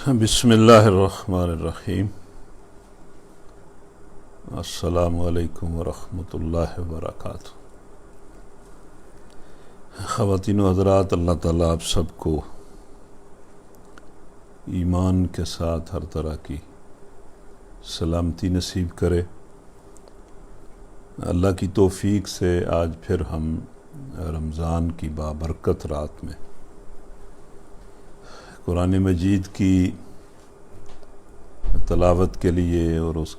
بسم اللہ الرحمن الرحیم۔ السلام علیکم ورحمۃ اللہ وبرکاتہ۔ خواتین و حضرات، اللہ تعالیٰ آپ سب کو ایمان کے ساتھ ہر طرح کی سلامتی نصیب کرے۔ اللہ کی توفیق سے آج پھر ہم رمضان کی بابرکت رات میں قرآن مجید کی تلاوت کے لیے اور اس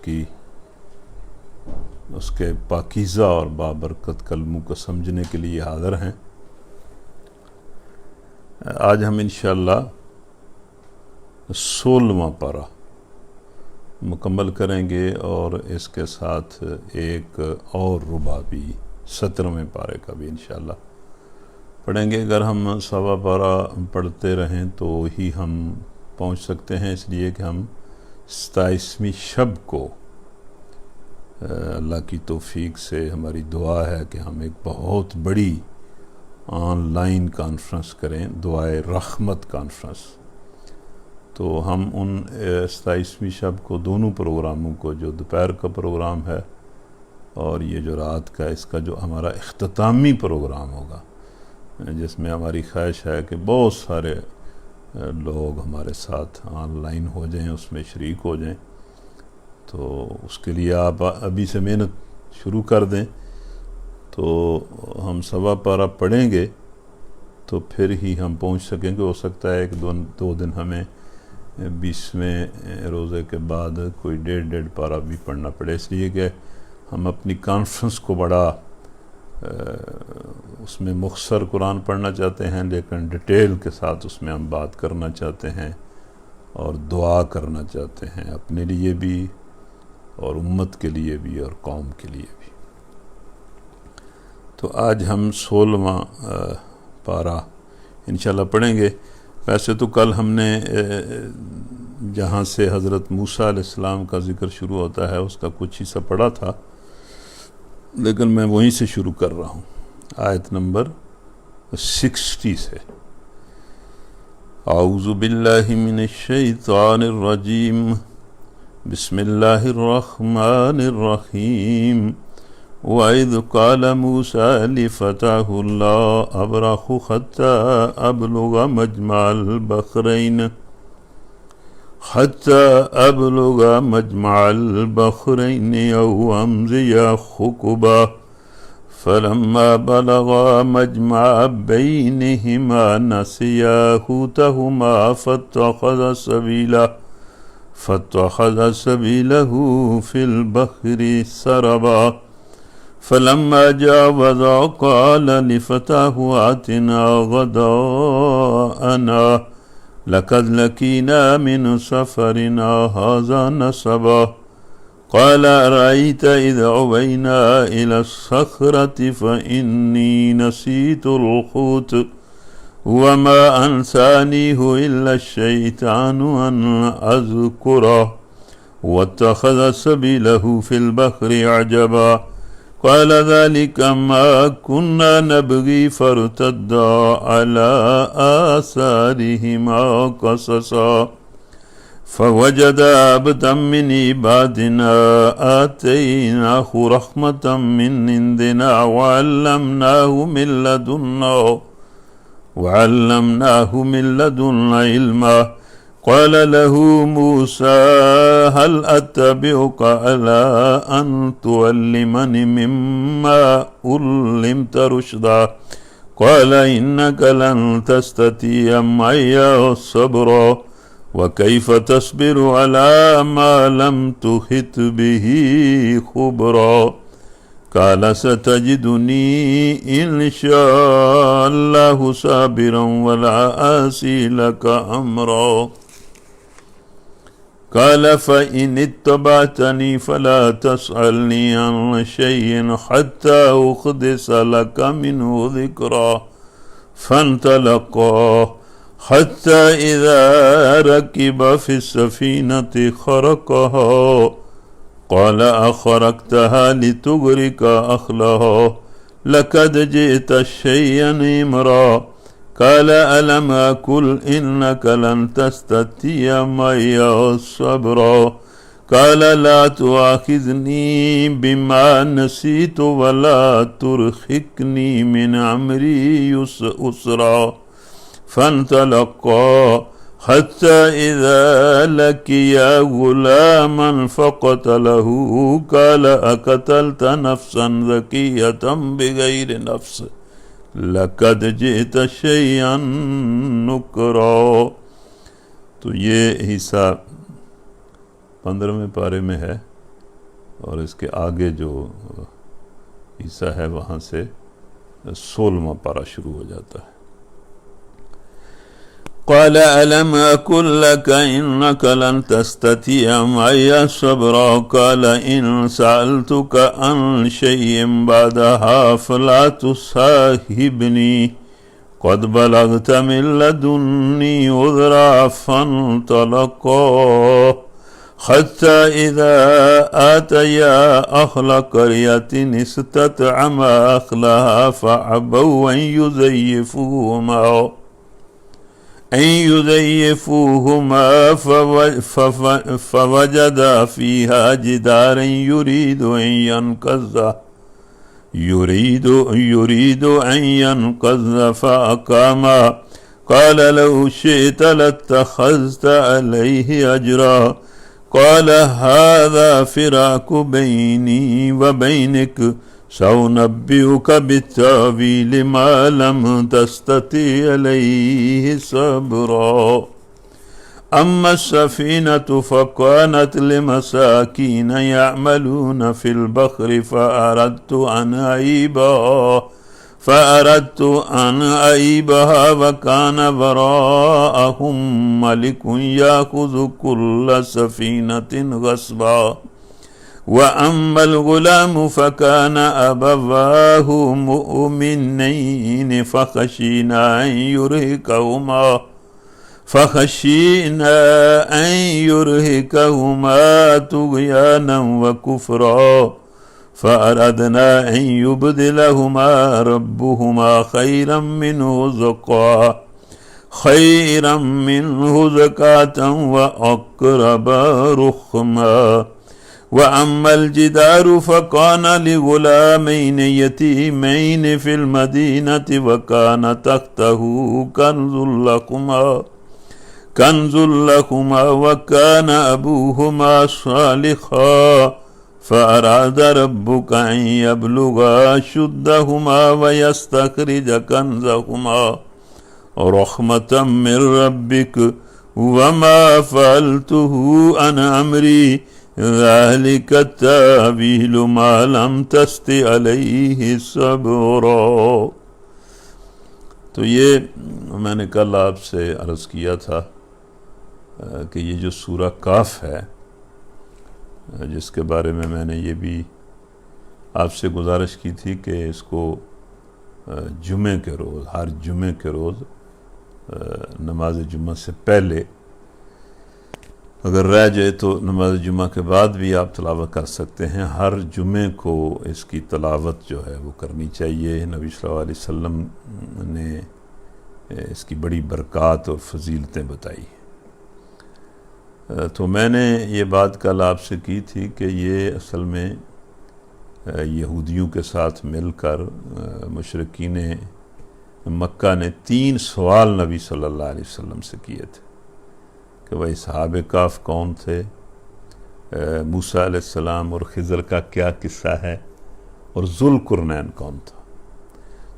کے پاکیزہ اور بابرکت کلموں کو سمجھنے کے لیے حاضر ہیں۔ آج ہم انشاءاللہ 16واں پارہ مکمل کریں گے اور اس کے ساتھ ایک اور ربع بھی 17ویں پارے کا بھی انشاءاللہ پڑھیں گے۔ اگر ہم سوا پارہ پڑھتے رہیں تو ہی ہم پہنچ سکتے ہیں، اس لیے کہ ہم 27ویں شب کو اللہ کی توفیق سے ہماری دعا ہے کہ ہم ایک بہت بڑی آن لائن کانفرنس کریں، دعائے رحمت کانفرنس۔ تو ہم ان 27ویں شب کو دونوں پروگراموں کو، جو دوپہر کا پروگرام ہے اور یہ جو رات کا، اس کا جو ہمارا اختتامی پروگرام ہوگا، جس میں ہماری خواہش ہے کہ بہت سارے لوگ ہمارے ساتھ آن لائن ہو جائیں، اس میں شریک ہو جائیں، تو اس کے لیے آپ ابھی سے محنت شروع کر دیں۔ تو ہم سوا پارہ پڑھیں گے تو پھر ہی ہم پہنچ سکیں گے۔ ہو سکتا ہے کہ دو دن ہمیں 20ویں روزے کے بعد کوئی ڈیڑھ پارہ بھی پڑھنا پڑے، اس لیے کہ ہم اپنی کانفرنس کو بڑا اس میں مختصر قرآن پڑھنا چاہتے ہیں، لیکن ڈیٹیل کے ساتھ اس میں ہم بات کرنا چاہتے ہیں اور دعا کرنا چاہتے ہیں، اپنے لیے بھی اور امت کے لیے بھی اور قوم کے لیے بھی۔ تو آج ہم 16واں پارہ انشاءاللہ پڑھیں گے۔ ویسے تو کل ہم نے جہاں سے حضرت موسیٰ علیہ السلام کا ذکر شروع ہوتا ہے اس کا کچھ حصہ پڑھا تھا، لیکن میں وہیں سے شروع کر رہا ہوں، آیت نمبر 60 سے۔ اعوذ باللہ من الشیطان الرجیم، بسم اللہ الرحمن الرحیم۔ وَإِذْ قَالَ مُوسَىٰ لِفَتَاهُ لَا أَبْرَحُ حَتَّىٰ أَبْلُغَ مَجْمَعَ الْبَحْرَيْنِ أَوْ أَمْضِيَ حُقُبًا فَلَمَّا بَلَغَا مَجْمَعَ بَيْنِهِمَا نَسِيَا حُوتَهُمَا فَاتَّخَذَ سَبِيلَهُ فِي الْبَحْرِ سَرَبًا فَلَمَّا جَاوَزَا قَالَ لِفَتَاهُ آتِنَا غَدَاءَنَا لَقَدْ لَقِينَا مِنْ سَفَرِنَا هَٰذَا نَصَبًا قَالَ أَرَأَيْتَ إِذْ أَوَيْنَا إِلَى الصَّخْرَةِ فَإِنِّي نَسِيتُ الْحُوتَ وَمَا أَنسَانِيهُ إِلَّا الشَّيْطَانُ أَنْ أَذْكُرَهُ وَاتَّخَذَ سَبِيلَهُ فِي الْبَحْرِ عَجَبًا قَالَ ذَلِكَ مَا كُنَّا نَبْغِي فَارْتَدَّا عَلَىٰ آثَارِهِمَا قَصَصًا فَوَجَدَا عَبْدًا مِّنْ عِبَادِنَا آتَيْنَاهُ رَحْمَةً مِّنْ عِندِنَا وَعَلَّمْنَاهُ مِن لَّدُنَّا عِلْمًا قَالَ لَهُ مُوسَىٰ هَلْ أَتَّبِعُكَ عَلَىٰ أَن تُعَلِّمَنِ مِمَّا عُلِّمْتَ رُشْدًا قَالَ إِنَّكَ لَن تَسْتَطِيعَ مَعِيَ صَبْرًا وَكَيْفَ تَصْبِرُ عَلَىٰ مَا لَمْ تُحِطْ بِهِ خُبْرًا قَالَ سَتَجِدُنِي إِن شَاءَ اللَّهُ صَابِرًا وَلَا أَعْصِي لَكَ أَمْرًا قَالَ فَإِنِ اتَّبَعْتَنِي فَلَا تَسْأَلْنِي عَن شَيْءٍ حَتَّىٰ أُحْدِثَ لَكَ مِنْهُ ذِكْرًا فَانطَلَقَا حَتَّىٰ إِذَا رَكِبَا فِي السَّفِينَةِ خَرَقَهَا قَالَ أَخَرَقْتَهَا لِتُغْرِقَ أَهْلَهَا لَقَدْ جِئْتَ شَيْئًا إِمْرًا قال ألم أقل إنك لن تستطيع معي صبرا قال لا تؤاخذني بما نسيت ولا ترهقني من أمري عسرا فانطلقا حتى إذا لقيا غلاما فقتله قال أقتلت نفسا زكية بغير نفس لقد جئت شيئا نكرا. تو یہ حصہ 15ویں پارے میں ہے، اور اس کے آگے جو حصہ ہے وہاں سے 16واں پارہ شروع ہو جاتا ہے. قال ألم أقل لك إنك لن تستطيع معي صبرا قال إن سألتك عن شيء بعدها فلا تصاحبني قد بلغت من لدني عذرا فانطلقا حتى إذا آتيا أهل قرية استطعما أهلها فأبوا أن يضيفوهما فوجدا فيها جدارا يريد أن ينقض فأقاما قال لو شئت لاتخذت عليه أجرا قال هذا فراق بيني وبينك سأنبئك بالتأويل ما لم تستطع عليه صبرا. أما السفينة فكانت لمساكين يعملون في البحر فأردت أن أعيبها وكان وراءهم ملك يأخذ كل سفينة غصبا وأما الغلام فكان أبواه مؤمنين فخشينا أن يرهقهما طغيانا وكفرا فأردنا أن يبدلهما ربهما خيرا منه زكاة وأقرب رحما. وأما الجدار فكان لغلامين يتيمين في المدينة وكان تحته كنز لهما وكان أبوهما صالحا فأراد ربك أن يبلغا أشدهما ويستخرج كنزهما رحمة من ربك وما فعلته عن أمري ذلك التأويل ما لم تستطع عليه صبرا. تو یہ میں نے کل آپ سے عرض کیا تھا کہ یہ جو سورہ کاف ہے، جس کے بارے میں نے یہ بھی آپ سے گزارش کی تھی کہ اس کو جمعے کے روز، ہر جمعے کے روز نماز جمعہ سے پہلے، اگر رہ جائے تو نماز جمعہ کے بعد بھی آپ تلاوت کر سکتے ہیں. ہر جمعے کو اس کی تلاوت جو ہے وہ کرنی چاہیے. نبی صلی اللہ علیہ وسلم نے اس کی بڑی برکات اور فضیلتیں بتائی. تو میں نے یہ بات کل آپ سے کی تھی کہ یہ اصل میں یہودیوں کے ساتھ مل کر مشرکین مکہ نے 3 سوال نبی صلی اللہ علیہ وسلم سے کیے تھے کہ بھائی اصحاب کہف کون تھے، موسیٰ علیہ السلام اور خضر کا کیا قصہ ہے، اور ذوالقرنین کون تھا.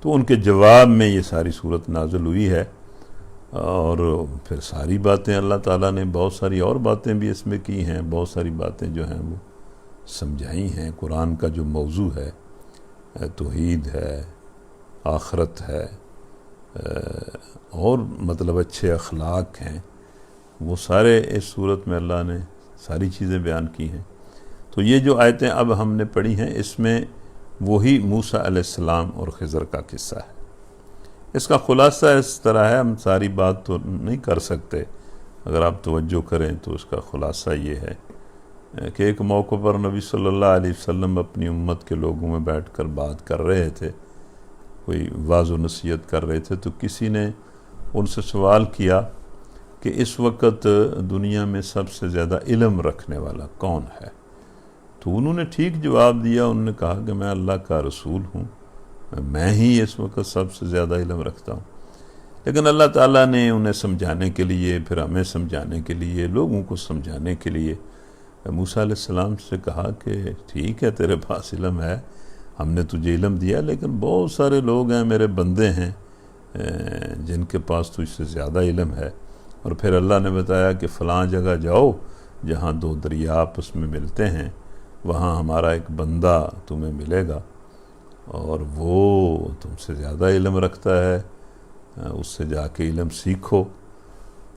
تو ان کے جواب میں یہ ساری صورت نازل ہوئی ہے، اور پھر ساری باتیں اللہ تعالیٰ نے بہت ساری اور باتیں بھی اس میں کی ہیں، بہت ساری باتیں جو ہیں وہ سمجھائی ہیں. قرآن کا جو موضوع ہے توحید ہے، آخرت ہے، اور مطلب اچھے اخلاق ہیں، وہ سارے اس صورت میں اللہ نے ساری چیزیں بیان کی ہیں. تو یہ جو آیتیں اب ہم نے پڑھی ہیں اس میں وہی موسیٰ علیہ السلام اور خضر کا قصہ ہے. اس کا خلاصہ اس طرح ہے، ہم ساری بات تو نہیں کر سکتے، اگر آپ توجہ کریں تو اس کا خلاصہ یہ ہے کہ ایک موقع پر نبی صلی اللہ علیہ وسلم اپنی امت کے لوگوں میں بیٹھ کر بات کر رہے تھے، کوئی واعظ و نصیحت کر رہے تھے، تو کسی نے ان سے سوال کیا کہ اس وقت دنیا میں سب سے زیادہ علم رکھنے والا کون ہے؟ تو انہوں نے ٹھیک جواب دیا، انہوں نے کہا کہ میں اللہ کا رسول ہوں، میں ہی اس وقت سب سے زیادہ علم رکھتا ہوں۔ لیکن اللہ تعالیٰ نے انہیں سمجھانے کے لیے، پھر ہمیں سمجھانے کے لیے، لوگوں کو سمجھانے کے لیے موسیٰ علیہ السلام سے کہا کہ ٹھیک ہے تیرے پاس علم ہے، ہم نے تجھے علم دیا، لیکن بہت سارے لوگ ہیں، میرے بندے ہیں جن کے پاس تجھ سے زیادہ علم ہے۔ اور پھر اللہ نے بتایا کہ فلاں جگہ جاؤ جہاں دو دریا آپس میں ملتے ہیں، وہاں ہمارا ایک بندہ تمہیں ملے گا اور وہ تم سے زیادہ علم رکھتا ہے، اس سے جا کے علم سیکھو۔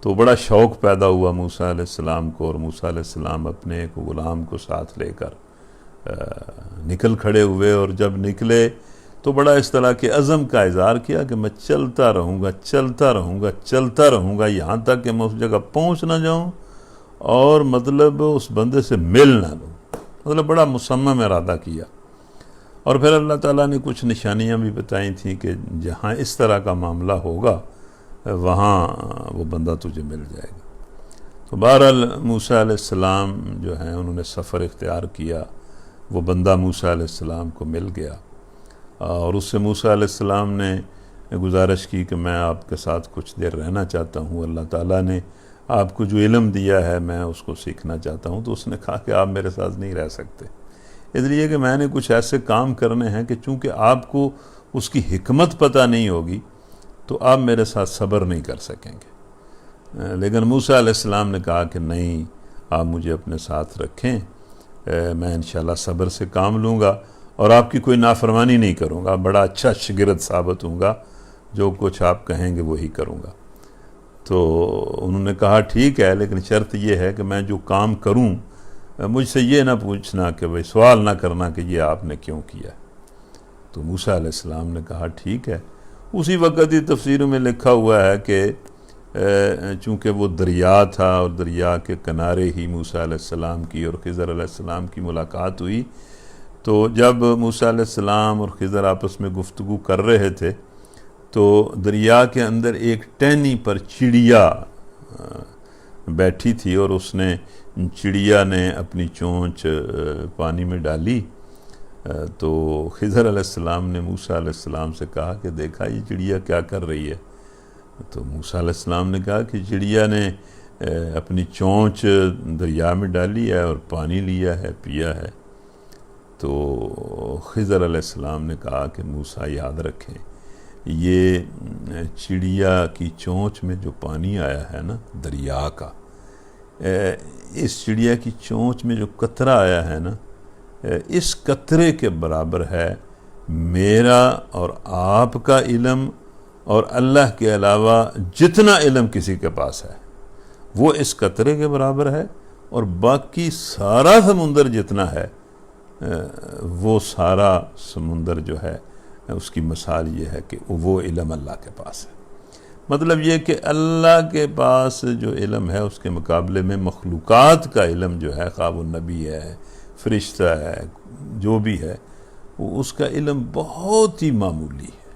تو بڑا شوق پیدا ہوا موسیٰ علیہ السلام کو، اور موسیٰ علیہ السلام اپنے ایک غلام کو ساتھ لے کر نکل کھڑے ہوئے، اور جب نکلے تو بڑا اس طرح کے عزم کا اظہار کیا کہ میں چلتا رہوں گا، چلتا رہوں گا، چلتا رہوں گا، یہاں تک کہ میں اس جگہ پہنچ نہ جاؤں اور مطلب اس بندے سے مل نہ لوں۔ مطلب بڑا مصمم ارادہ کیا۔ اور پھر اللہ تعالیٰ نے کچھ نشانیاں بھی بتائی تھیں کہ جہاں اس طرح کا معاملہ ہوگا وہاں وہ بندہ تجھے مل جائے گا۔ تو بہرحال موسیٰ علیہ السلام جو ہیں انہوں نے سفر اختیار کیا، وہ بندہ موسیٰ علیہ السلام کو مل گیا، اور اس سے موسیٰ علیہ السلام نے گزارش کی کہ میں آپ کے ساتھ کچھ دیر رہنا چاہتا ہوں، اللہ تعالیٰ نے آپ کو جو علم دیا ہے میں اس کو سیکھنا چاہتا ہوں۔ تو اس نے کہا کہ آپ میرے ساتھ نہیں رہ سکتے، اس لیے کہ میں نے کچھ ایسے کام کرنے ہیں کہ چونکہ آپ کو اس کی حکمت پتہ نہیں ہوگی تو آپ میرے ساتھ صبر نہیں کر سکیں گے۔ لیکن موسیٰ علیہ السلام نے کہا کہ نہیں، آپ مجھے اپنے ساتھ رکھیں، میں انشاءاللہ صبر سے کام لوں گا اور آپ کی کوئی نافرمانی نہیں کروں گا، بڑا اچھا شاگرد ثابت ہوں گا، جو کچھ آپ کہیں گے وہی کروں گا۔ تو انہوں نے کہا ٹھیک ہے، لیکن شرط یہ ہے کہ میں جو کام کروں مجھ سے یہ نہ پوچھنا کہ بھئی سوال نہ کرنا کہ یہ آپ نے کیوں کیا۔ تو موسیٰ علیہ السلام نے کہا ٹھیک ہے۔ اسی وقت ہی تفسیروں میں لکھا ہوا ہے کہ چونکہ وہ دریا تھا اور دریا کے کنارے ہی موسیٰ علیہ السلام کی اور خضر علیہ السلام کی ملاقات ہوئی، تو جب موسیٰ علیہ السلام اور خضر آپس میں گفتگو کر رہے تھے تو دریا کے اندر ایک ٹہنی پر چڑیا بیٹھی تھی، اور اس نے چڑیا نے اپنی چونچ پانی میں ڈالی۔ تو خضر علیہ السلام نے موسیٰ علیہ السلام سے کہا کہ دیکھا یہ چڑیا کیا کر رہی ہے؟ تو موسیٰ علیہ السلام نے کہا کہ چڑیا نے اپنی چونچ دریا میں ڈالی ہے اور پانی لیا ہے، پیا ہے۔ تو خضر علیہ السلام نے کہا کہ موسیٰ یاد رکھیں، یہ چڑیا کی چونچ میں جو پانی آیا ہے نا دریا کا، اس چڑیا کی چونچ میں جو قطرہ آیا ہے نا، اس قطرے کے برابر ہے میرا اور آپ کا علم، اور اللہ کے علاوہ جتنا علم کسی کے پاس ہے وہ اس قطرے کے برابر ہے، اور باقی سارا سمندر جتنا ہے وہ سارا سمندر جو ہے اس کی مثال یہ ہے کہ وہ علم اللہ کے پاس ہے۔ مطلب یہ کہ اللہ کے پاس جو علم ہے اس کے مقابلے میں مخلوقات کا علم جو ہے، خواہ وہ نبی ہے، فرشتہ ہے، جو بھی ہے، وہ اس کا علم بہت ہی معمولی ہے۔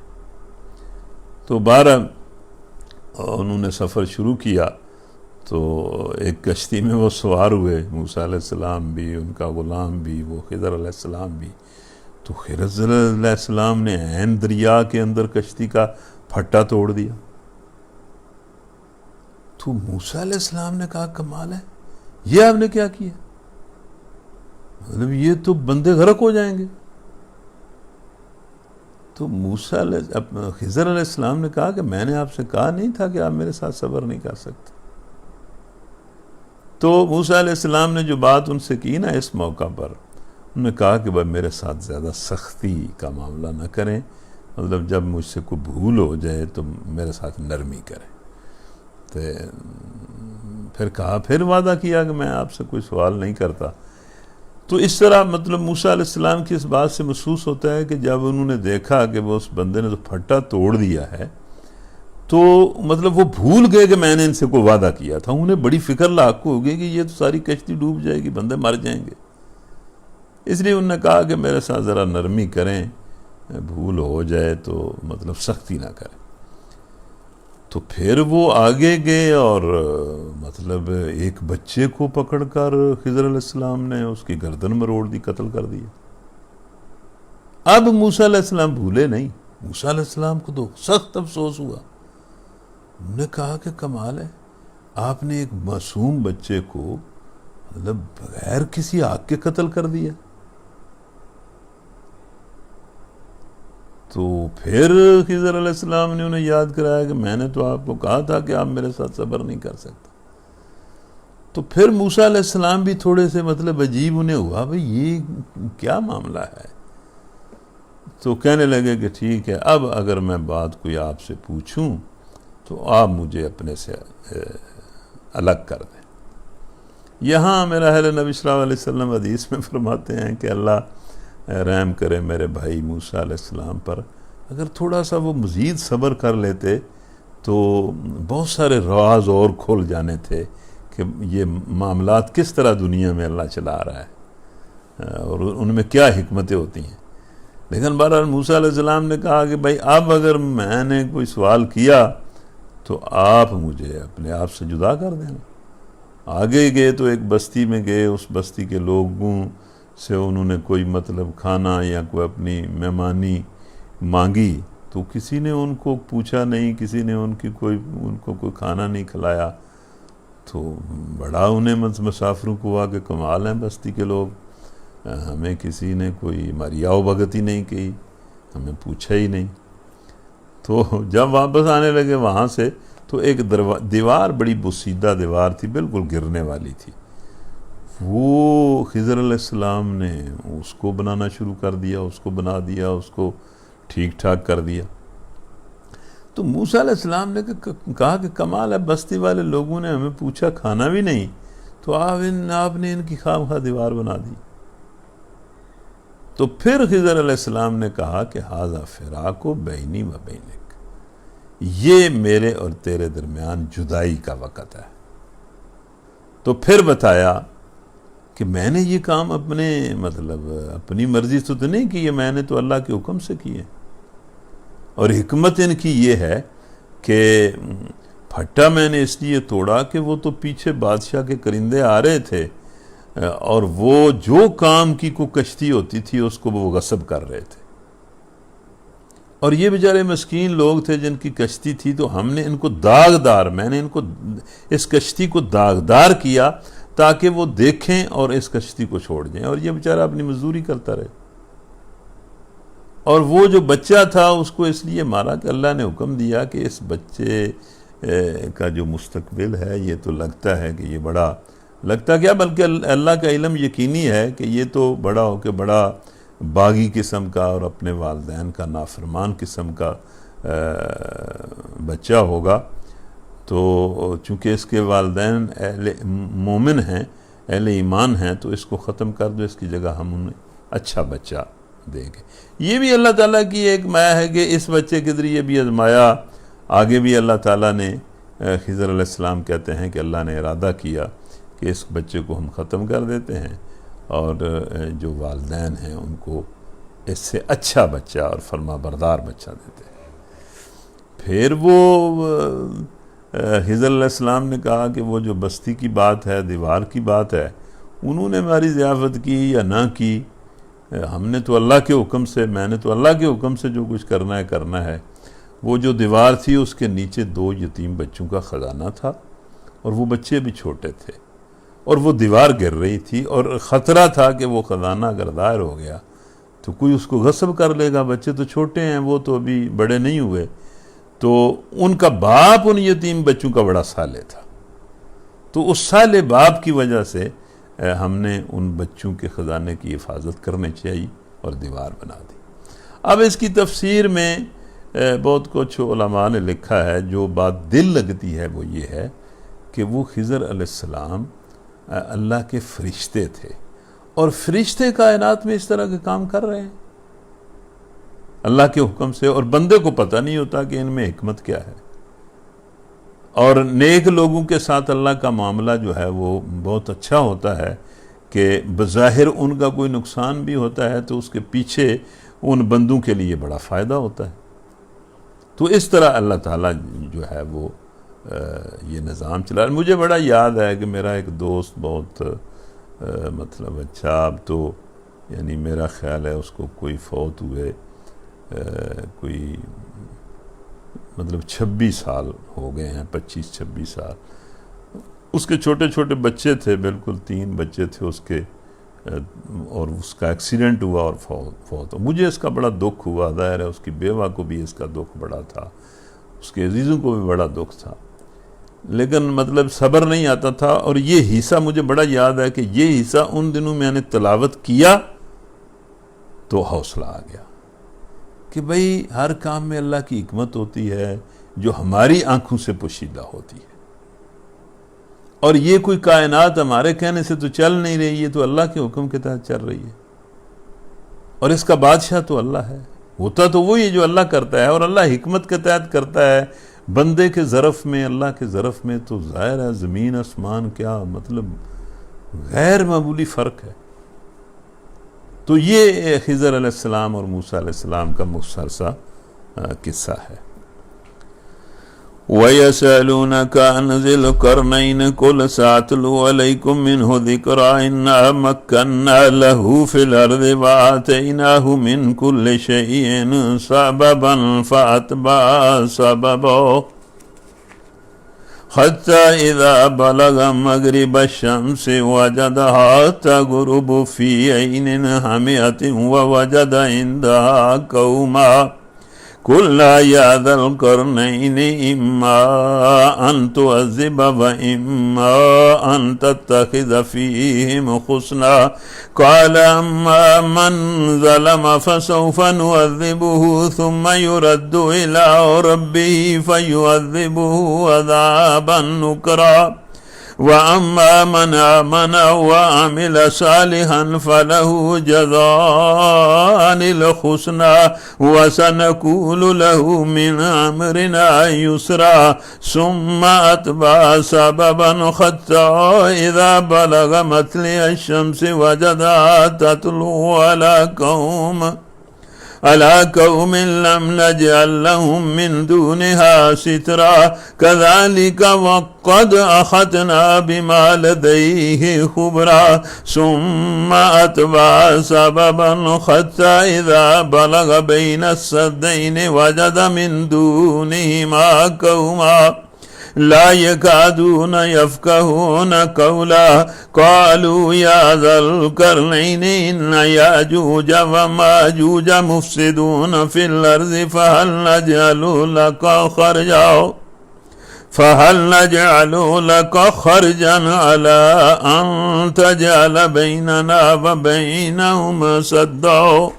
تو بہرحال انہوں نے سفر شروع کیا، تو ایک کشتی میں وہ سوار ہوئے، موسیٰ علیہ السلام بھی، ان کا غلام بھی، وہ خضر علیہ السلام بھی۔ تو خضر علیہ السلام نے عین دریا کے اندر کشتی کا پھٹا توڑ دیا۔ تو موسیٰ علیہ السلام نے کہا کمال ہے، یہ آپ نے کیا کیا؟ مطلب یہ تو بندے غرق ہو جائیں گے۔ تو خضر علیہ السلام نے کہا کہ میں نے آپ سے کہا نہیں تھا کہ آپ میرے ساتھ صبر نہیں کر سکتے؟ تو موسیٰ علیہ السلام نے جو بات ان سے کی نا اس موقع پر، انہوں نے کہا کہ بھائی میرے ساتھ زیادہ سختی کا معاملہ نہ کریں، مطلب جب مجھ سے کوئی بھول ہو جائے تو میرے ساتھ نرمی کریں۔ تو پھر کہا، پھر وعدہ کیا کہ میں آپ سے کوئی سوال نہیں کرتا۔ تو اس طرح مطلب موسیٰ علیہ السلام کی اس بات سے محسوس ہوتا ہے کہ جب انہوں نے دیکھا کہ وہ اس بندے نے تو پھٹا توڑ دیا ہے، تو مطلب وہ بھول گئے کہ میں نے ان سے کوئی وعدہ کیا تھا۔ انہیں بڑی فکر لاحق ہو گئی کہ یہ تو ساری کشتی ڈوب جائے گی، بندے مر جائیں گے۔ اس لیے انہوں نے کہا کہ میرے ساتھ ذرا نرمی کریں، بھول ہو جائے تو مطلب سختی نہ کرے. تو پھر وہ آگے گئے اور مطلب ایک بچے کو پکڑ کر خضر علیہ السلام نے اس کی گردن مروڑ دی، قتل کر دیا. اب موسیٰ علیہ السلام بھولے نہیں. موسیٰ علیہ السلام کو تو سخت افسوس ہوا. انہوں نے کہا کہ کمال ہے، آپ نے ایک معصوم بچے کو مطلب بغیر کسی آگ کے قتل کر دیا. تو پھر خضر علیہ السلام نے انہیں یاد کرایا کہ میں نے تو آپ کو کہا تھا کہ آپ میرے ساتھ صبر نہیں کر سکتے. تو پھر موسیٰ علیہ السلام بھی تھوڑے سے مطلب عجیب انہیں ہوا، بھئی یہ کیا معاملہ ہے. تو کہنے لگے کہ ٹھیک ہے، اب اگر میں بات کوئی آپ سے پوچھوں تو آپ مجھے اپنے سے الگ کر دیں. یہاں میرا اہل نبی صلی اللہ علیہ وسلم حدیث میں فرماتے ہیں کہ اللہ رحم کرے میرے بھائی موسیٰ علیہ السلام پر، اگر تھوڑا سا وہ مزید صبر کر لیتے تو بہت سارے راز اور کھل جانے تھے کہ یہ معاملات کس طرح دنیا میں اللہ چلا رہا ہے اور ان میں کیا حکمتیں ہوتی ہیں. لیکن بہرحال موسیٰ علیہ السلام نے کہا کہ بھائی اب اگر میں نے کوئی سوال کیا تو آپ مجھے اپنے آپ سے جدا کر دینا. آگے گئے تو ایک بستی میں گئے، اس بستی کے لوگوں سے انہوں نے کوئی مطلب کھانا یا کوئی اپنی مہمانی مانگی تو کسی نے ان کو پوچھا نہیں، کسی نے ان کو کوئی کھانا نہیں کھلایا. تو بڑا انہیں مسافروں کو ہوا کہ کمال ہیں بستی کے لوگ، ہمیں کسی نے کوئی ہماری آؤ بھگت ہی نہیں کی، ہمیں پوچھا ہی نہیں. تو جب واپس آنے لگے وہاں سے تو ایک دیوار بڑی بسیدہ دیوار تھی، بالکل گرنے والی تھی. وہ خضر علیہ السلام نے اس کو بنانا شروع کر دیا، اس کو بنا دیا، اس کو ٹھیک ٹھاک کر دیا. تو موسیٰ علیہ السلام نے کہا کہ کمال ہے، بستی والے لوگوں نے ہمیں پوچھا، کھانا بھی نہیں، تو آپ نے ان کی خواہ دیوار بنا دی. تو پھر خضر علیہ السلام نے کہا کہ ھذا فراق بینی و بینک، یہ میرے اور تیرے درمیان جدائی کا وقت ہے. تو پھر بتایا کہ میں نے یہ کام اپنی مرضی سے تو نہیں کی، میں نے تو اللہ کے حکم سے کیے. اور حکمت ان کی یہ ہے کہ پھٹا میں نے اس لیے توڑا کہ وہ تو پیچھے بادشاہ کے کرندے آ رہے تھے اور وہ جو کام کی کوئی کشتی ہوتی تھی اس کو وہ غصب کر رہے تھے. اور یہ بیچارے مسکین لوگ تھے جن کی کشتی تھی، تو ہم نے ان کو میں نے ان کو اس کشتی کو داغدار کیا تاکہ وہ دیکھیں اور اس کشتی کو چھوڑ جائیں، اور یہ بیچارہ اپنی مزدوری کرتا رہے. اور وہ جو بچہ تھا اس کو اس لیے مارا کہ اللہ نے حکم دیا کہ اس بچے کا جو مستقبل ہے یہ تو لگتا ہے کہ یہ لگتا کیا بلکہ اللہ کا علم یقینی ہے کہ یہ تو بڑا ہو کے بڑا باغی قسم کا اور اپنے والدین کا نافرمان قسم کا بچہ ہوگا. تو چونکہ اس کے والدین اہل مومن ہیں، اہل ایمان ہیں، تو اس کو ختم کر دو، اس کی جگہ ہم انہیں اچھا بچہ دیں گے. یہ بھی اللہ تعالیٰ کی ایک مایا ہے کہ اس بچے کے ذریعے بھی آزمایا. آگے بھی اللہ تعالیٰ نے خضر علیہ السلام کہتے ہیں کہ اللہ نے ارادہ کیا کہ اس بچے کو ہم ختم کر دیتے ہیں اور جو والدین ہیں ان کو اس سے اچھا بچہ اور فرما بردار بچہ دیتے ہیں. پھر وہ خضر علیہ السلام نے کہا کہ وہ جو بستی کی بات ہے، دیوار کی بات ہے، انہوں نے ہماری ضیافت کی یا نہ کی، ہم نے تو اللہ کے حکم سے، میں نے تو اللہ کے حکم سے جو کچھ کرنا ہے. وہ جو دیوار تھی اس کے نیچے 2 یتیم بچوں کا خزانہ تھا اور وہ بچے بھی چھوٹے تھے اور وہ دیوار گر رہی تھی اور خطرہ تھا کہ وہ خزانہ اگر ظاہر ہو گیا تو کوئی اس کو غصب کر لے گا. بچے تو چھوٹے ہیں، وہ تو ابھی بڑے نہیں ہوئے. تو ان کا باپ ان یتیم بچوں کا بڑا صالح تھا، تو اس صالح باپ کی وجہ سے ہم نے ان بچوں کے خزانے کی حفاظت کرنے چاہیے اور دیوار بنا دی. اب اس کی تفسیر میں بہت کچھ علماء نے لکھا ہے. جو بات دل لگتی ہے وہ یہ ہے کہ وہ خضر علیہ السلام اللہ کے فرشتے تھے اور فرشتے کائنات میں اس طرح کے کام کر رہے ہیں اللہ کے حکم سے، اور بندے کو پتہ نہیں ہوتا کہ ان میں حکمت کیا ہے. اور نیک لوگوں کے ساتھ اللہ کا معاملہ جو ہے وہ بہت اچھا ہوتا ہے کہ بظاہر ان کا کوئی نقصان بھی ہوتا ہے تو اس کے پیچھے ان بندوں کے لیے بڑا فائدہ ہوتا ہے۔ تو اس طرح اللہ تعالیٰ جو ہے وہ یہ نظام چلا۔ مجھے بڑا یاد ہے کہ میرا ایک دوست بہت مطلب اچھا، اب تو یعنی میرا خیال ہے اس کو کوئی فوت ہوئے کوئی مطلب 26 سال ہو گئے ہیں، 25-26 سال۔ اس کے چھوٹے چھوٹے بچے تھے، بالکل 3 بچے تھے اس کے، اور اس کا ایکسیڈنٹ ہوا اور فوت ہوا۔ مجھے اس کا بڑا دکھ ہوا، ظاہر ہے اس کی بیوہ کو بھی اس کا دکھ بڑا تھا، اس کے عزیزوں کو بھی بڑا دکھ تھا، لیکن مطلب صبر نہیں آتا تھا۔ اور یہ حصہ مجھے بڑا یاد ہے کہ یہ حصہ ان دنوں میں نے تلاوت کیا تو حوصلہ آ گیا کہ بھئی ہر کام میں اللہ کی حکمت ہوتی ہے جو ہماری آنکھوں سے پوشیدہ ہوتی ہے، اور یہ کوئی کائنات ہمارے کہنے سے تو چل نہیں رہی ہے، تو اللہ کے حکم کے تحت چل رہی ہے، اور اس کا بادشاہ تو اللہ ہے، ہوتا تو وہی ہے جو اللہ کرتا ہے، اور اللہ حکمت کے تحت کرتا ہے۔ بندے کے ظرف میں، اللہ کے ظرف میں تو ظاہر ہے زمین آسمان کیا مطلب غیر معمولی فرق ہے۔ تو یہ خضر علیہ السلام اور موسیٰ علیہ السلام کا مختصر سا قصہ ہے۔ وَيَسْأَلُونَكَ عَنْ ذِي الْقَرْنَيْنِ قُلْ سَأَتْلُو عَلَيْكُمْ مِنْهُ ذِكْرًا إِنَّا مَكَّنَّا لَهُ فِي الْأَرْضِ وَآتَيْنَاهُ مِنْ كُلِّ شَيْءٍ سَبَبًا فَأَتْبَعَ سَبَبًا حَتَّى إِذَا بَلَغَ مَغْرِبَ الشَّمْسِ وَجَدَهَا تَغْرُبُ فِي عَيْنٍ حَمِئَةٍ وَوَجَدَ عِندَهَا قَوْمًا قُلْنَا يَا ذَا الْقَرْنَيْنِ إِمَّا أَن تُعَذِّبَ وَإِمَّا أَن تَتَّخِذَ فِيهِمْ حُسْنًا قَالَ أَمَّا مَنْ ظَلَمَ فَسَوْفَ نُعَذِّبُهُ ثُمَّ يُرَدُّ إِلَىٰ رَبِّهِ فَيُعَذِّبُهُ عَذَابًا نُكْرًا وَأَمَّا مَنْ آمَنَ وَعَمِلَ صَالِحًا فَلَهُ جَزَاءً الْحُسْنَى وَسَنَقُولُ لَهُ مِنْ أَمْرِنَا يُسْرًا ثُمَّ أَتْبَعَ سَبَبًا حَتَّى إِذَا بَلَغَ مَطْلِعَ الشَّمْسِ وَجَدَهَا تَطْلُعُ عَلَىٰ قَوْمٍ لَّمْ نَجْعَل لَّهُم مِّن دُونِهَا سِتْرًا كَذَٰلِكَ وَقَدْ أَحَطْنَا بِمَا لَدَيْهِ خُبْرًا ثُمَّ أَتْبَعَ سَبَبًا حَتَّىٰ إِذَا بَلَغَ بَيْنَ السَّدَّيْنِ وَجَدَ مِن دُونِهِمَا قَوْمًا لا يكادون يفقهون قولا قالوا يا ذا القرنين إن يأجوج وماجوج مفسدون في الأرض فهل نجعل لك خرجا على أن تجعل بيننا وبينهم سدا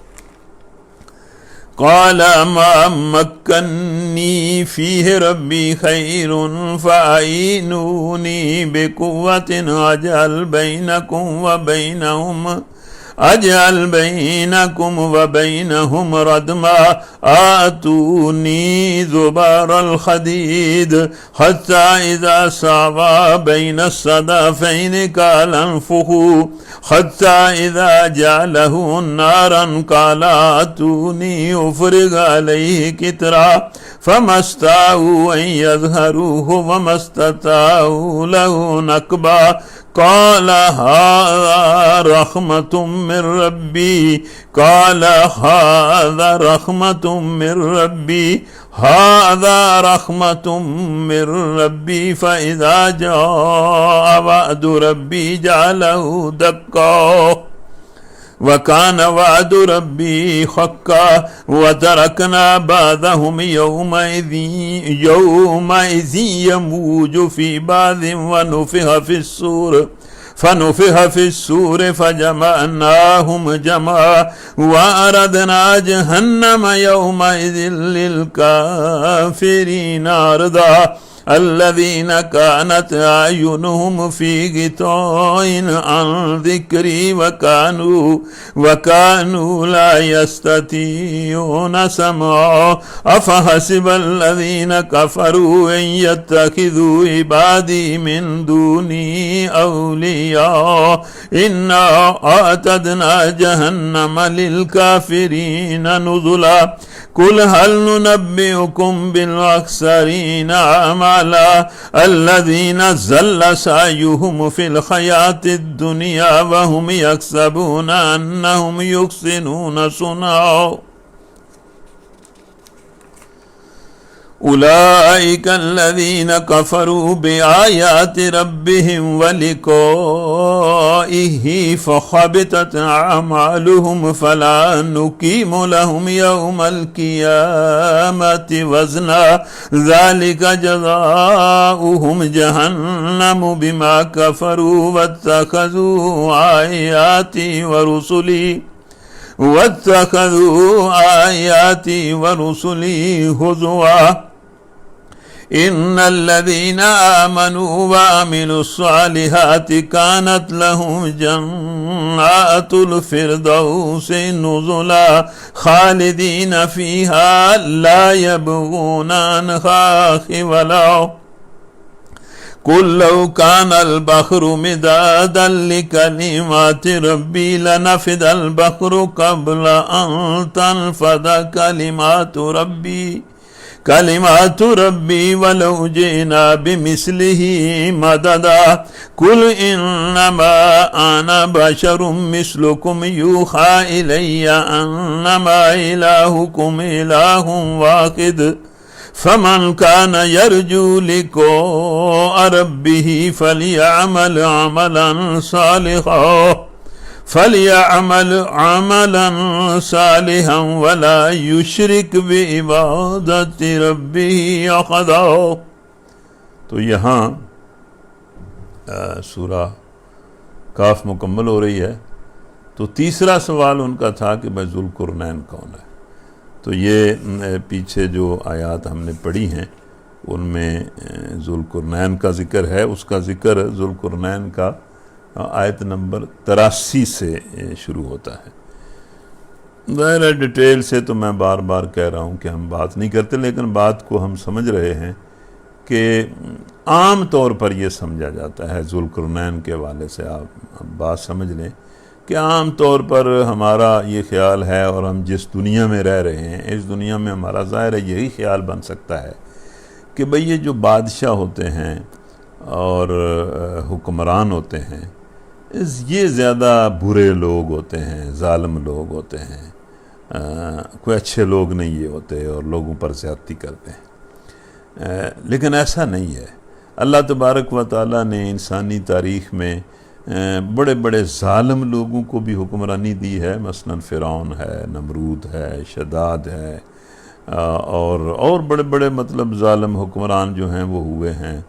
قال ما مكنني فيه ربي خير فأعينوني بقوة أجعل بينكم وبينهم ردما آتوني زبر الحديد حتى إذا ساوى بين الصدفين قال انفخوا حتى إذا جعله نارا قال آتوني أفرغ عليه قطرا فما استطاعوا أن يظهروه وما استطاعوا له نقبا قال هذا رحمة من ربي هذا رحمة من ربي فإذا جاء وعد ربي جعله دكا وكان وعد ربي حقا وتركنا بعضهم يومئذ يموج في بعض فنفخ في السور فجمعناهم جمعا وأردنا جهنم يومئذ للكافرين عرضا الذين كانت أعينهم في غطاء عن ذكري وكانوا لا يستطيعون سمعا أفحسب الذين كفروا أن يتخذوا عبادي من دوني أولياء إنا أعتدنا جهنم للكافرين نزلا قل هل ننبئكم بالأخسرين أعمالا الذين ضل سعيهم في الحياة الدنيا وهم يحسبون أنهم يحسنون صنعا أولئك الذين كفروا بآيات ربهم ولقائه فحبطت أعمالهم فلا نقيم لهم يوم القيامة وزنا ذلك جزاؤهم جهنم بما كفروا واتخذوا آياتي ورسلي هزوا إن الذين آمنوا وعملوا الصالحات كانت لهم جنات الفردوس نزلا خالدين فيها لا يبغون عنها حولا قل لو كان البحر مدادا لكلمات ربي لنفد البحر قبل أن تنفد كلمات ربي ولو جئنا بمثله مددا قل إنما أنا بشر مثلكم يوحى إلي أنما إلهكم إله واحد فمن كان يرجو لقاء ربه فليعمل عملا صالحا ولا يشرك بعبادة ربه أحدا۔ تو یہاں سورہ کاف مکمل ہو رہی ہے۔ تو تیسرا سوال ان کا تھا کہ بھائی ذوالقرنین کون ہے؟ تو یہ پیچھے جو آیات ہم نے پڑھی ہیں ان میں ذوالقرنین کا ذکر ہے۔ اس کا ذکر ذوالقرنین کا آیت نمبر 83 سے شروع ہوتا ہے۔ ظاہر ہے ڈیٹیل سے تو میں بار بار کہہ رہا ہوں کہ ہم بات نہیں کرتے، لیکن بات کو ہم سمجھ رہے ہیں کہ عام طور پر یہ سمجھا جاتا ہے ذوالقرنین کے حوالے سے آپ بات سمجھ لیں کہ عام طور پر ہمارا یہ خیال ہے، اور ہم جس دنیا میں رہ رہے ہیں اس دنیا میں ہمارا ظاہر ہے یہی خیال بن سکتا ہے کہ بھئی یہ جو بادشاہ ہوتے ہیں اور حکمران ہوتے ہیں یہ زیادہ برے لوگ ہوتے ہیں، ظالم لوگ ہوتے ہیں، کوئی اچھے لوگ نہیں یہ ہوتے اور لوگوں پر زیادتی کرتے ہیں۔ لیکن ایسا نہیں ہے۔ اللہ تبارک و تعالیٰ نے انسانی تاریخ میں بڑے بڑے ظالم لوگوں کو بھی حکمرانی دی ہے، مثلا فرعون ہے، نمرود ہے، شداد ہے، اور بڑے بڑے مطلب ظالم حکمران جو ہیں وہ ہوئے ہیں۔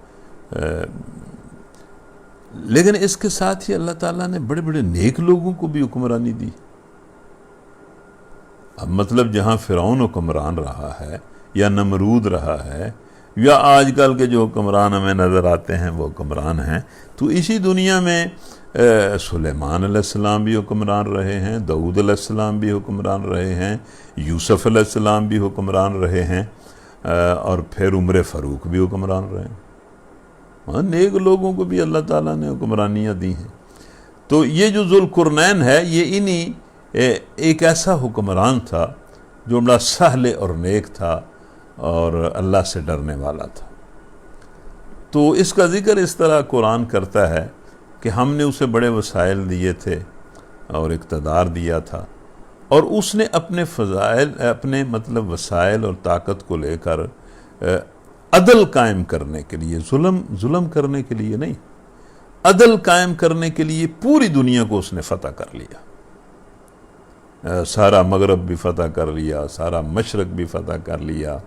لیکن اس کے ساتھ ہی اللہ تعالیٰ نے بڑے بڑے نیک لوگوں کو بھی حکمرانی دی۔ اب مطلب جہاں فرعون حکمران رہا ہے یا نمرود رہا ہے یا آج کل کے جو حکمران ہمیں نظر آتے ہیں وہ حکمران ہیں، تو اسی دنیا میں سلیمان علیہ السلام بھی حکمران رہے ہیں، داؤد علیہ السلام بھی حکمران رہے ہیں، یوسف علیہ السلام بھی حکمران رہے ہیں، اور پھر عمر فاروق بھی حکمران رہے ہیں۔ نیک لوگوں کو بھی اللہ تعالیٰ نے حکمرانیاں دی ہیں۔ تو یہ جو ذوالقرنین ہے یہ ایک ایسا حکمران تھا جو بڑا سہل اور نیک تھا اور اللہ سے ڈرنے والا تھا۔ تو اس کا ذکر اس طرح قرآن کرتا ہے کہ ہم نے اسے بڑے وسائل دیے تھے اور اقتدار دیا تھا، اور اس نے اپنے مطلب وسائل اور طاقت کو لے کر عدل قائم کرنے کے لیے، ظلم کرنے کے لیے نہیں، عدل قائم کرنے کے لیے پوری دنیا کو اس نے فتح کر لیا۔ سارا مغرب بھی فتح کر لیا، سارا مشرق بھی فتح کر لیا،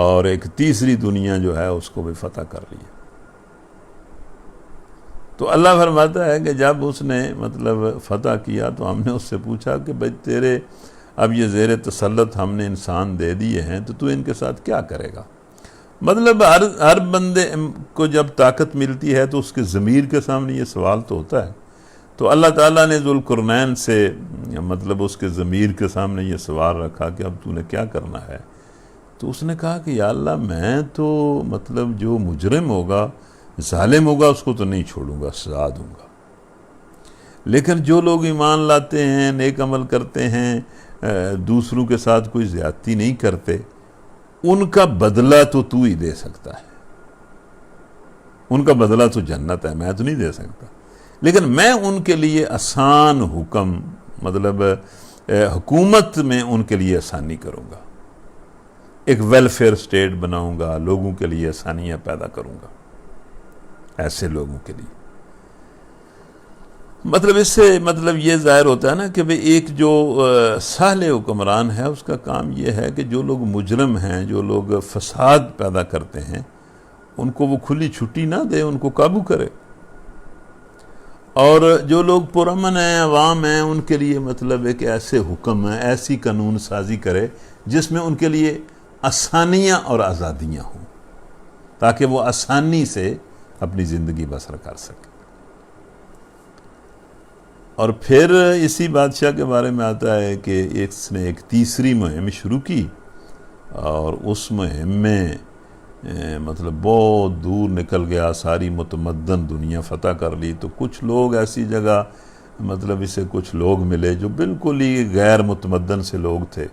اور ایک تیسری دنیا جو ہے اس کو بھی فتح کر لیا۔ تو اللہ فرماتا ہے کہ جب اس نے مطلب فتح کیا تو ہم نے اس سے پوچھا کہ بھئی تیرے اب یہ زیر تسلط ہم نے انسان دے دیے ہیں تو تو ان کے ساتھ کیا کرے گا؟ مطلب ہر بندے کو جب طاقت ملتی ہے تو اس کے ضمیر کے سامنے یہ سوال تو ہوتا ہے. تو اللہ تعالیٰ نے ذوالقرنین سے مطلب اس کے ضمیر کے سامنے یہ سوال رکھا کہ اب تو نے کیا کرنا ہے. تو اس نے کہا کہ یا اللہ میں تو مطلب جو مجرم ہوگا ظالم ہوگا اس کو تو نہیں چھوڑوں گا، سزا دوں گا، لیکن جو لوگ ایمان لاتے ہیں، نیک عمل کرتے ہیں، دوسروں کے ساتھ کوئی زیادتی نہیں کرتے، ان کا بدلہ تو ہی دے سکتا ہے، ان کا بدلہ تو جنت ہے، میں تو نہیں دے سکتا. لیکن میں ان کے لیے آسان حکم مطلب حکومت میں ان کے لیے آسانی کروں گا، ایک ویلفیئر سٹیٹ بناؤں گا، لوگوں کے لیے آسانیاں پیدا کروں گا، ایسے لوگوں کے لیے. مطلب اس سے مطلب یہ ظاہر ہوتا ہے نا کہ ایک جو صالح حکمران ہے اس کا کام یہ ہے کہ جو لوگ مجرم ہیں، جو لوگ فساد پیدا کرتے ہیں، ان کو وہ کھلی چھٹی نہ دے، ان کو قابو کرے، اور جو لوگ پرامن ہیں، عوام ہیں، ان کے لیے مطلب ایک ایسے حکم ہیں، ایسی قانون سازی کرے جس میں ان کے لیے آسانیاں اور آزادیاں ہوں، تاکہ وہ آسانی سے اپنی زندگی بسر کر سکے. اور پھر اسی بادشاہ کے بارے میں آتا ہے کہ اس نے ایک تیسری مہم شروع کی، اور اس مہم میں مطلب بہت دور نکل گیا، ساری متمدن دنیا فتح کر لی. تو کچھ لوگ ایسی جگہ مطلب اسے کچھ لوگ ملے جو بالکل ہی غیر متمدن سے لوگ تھے.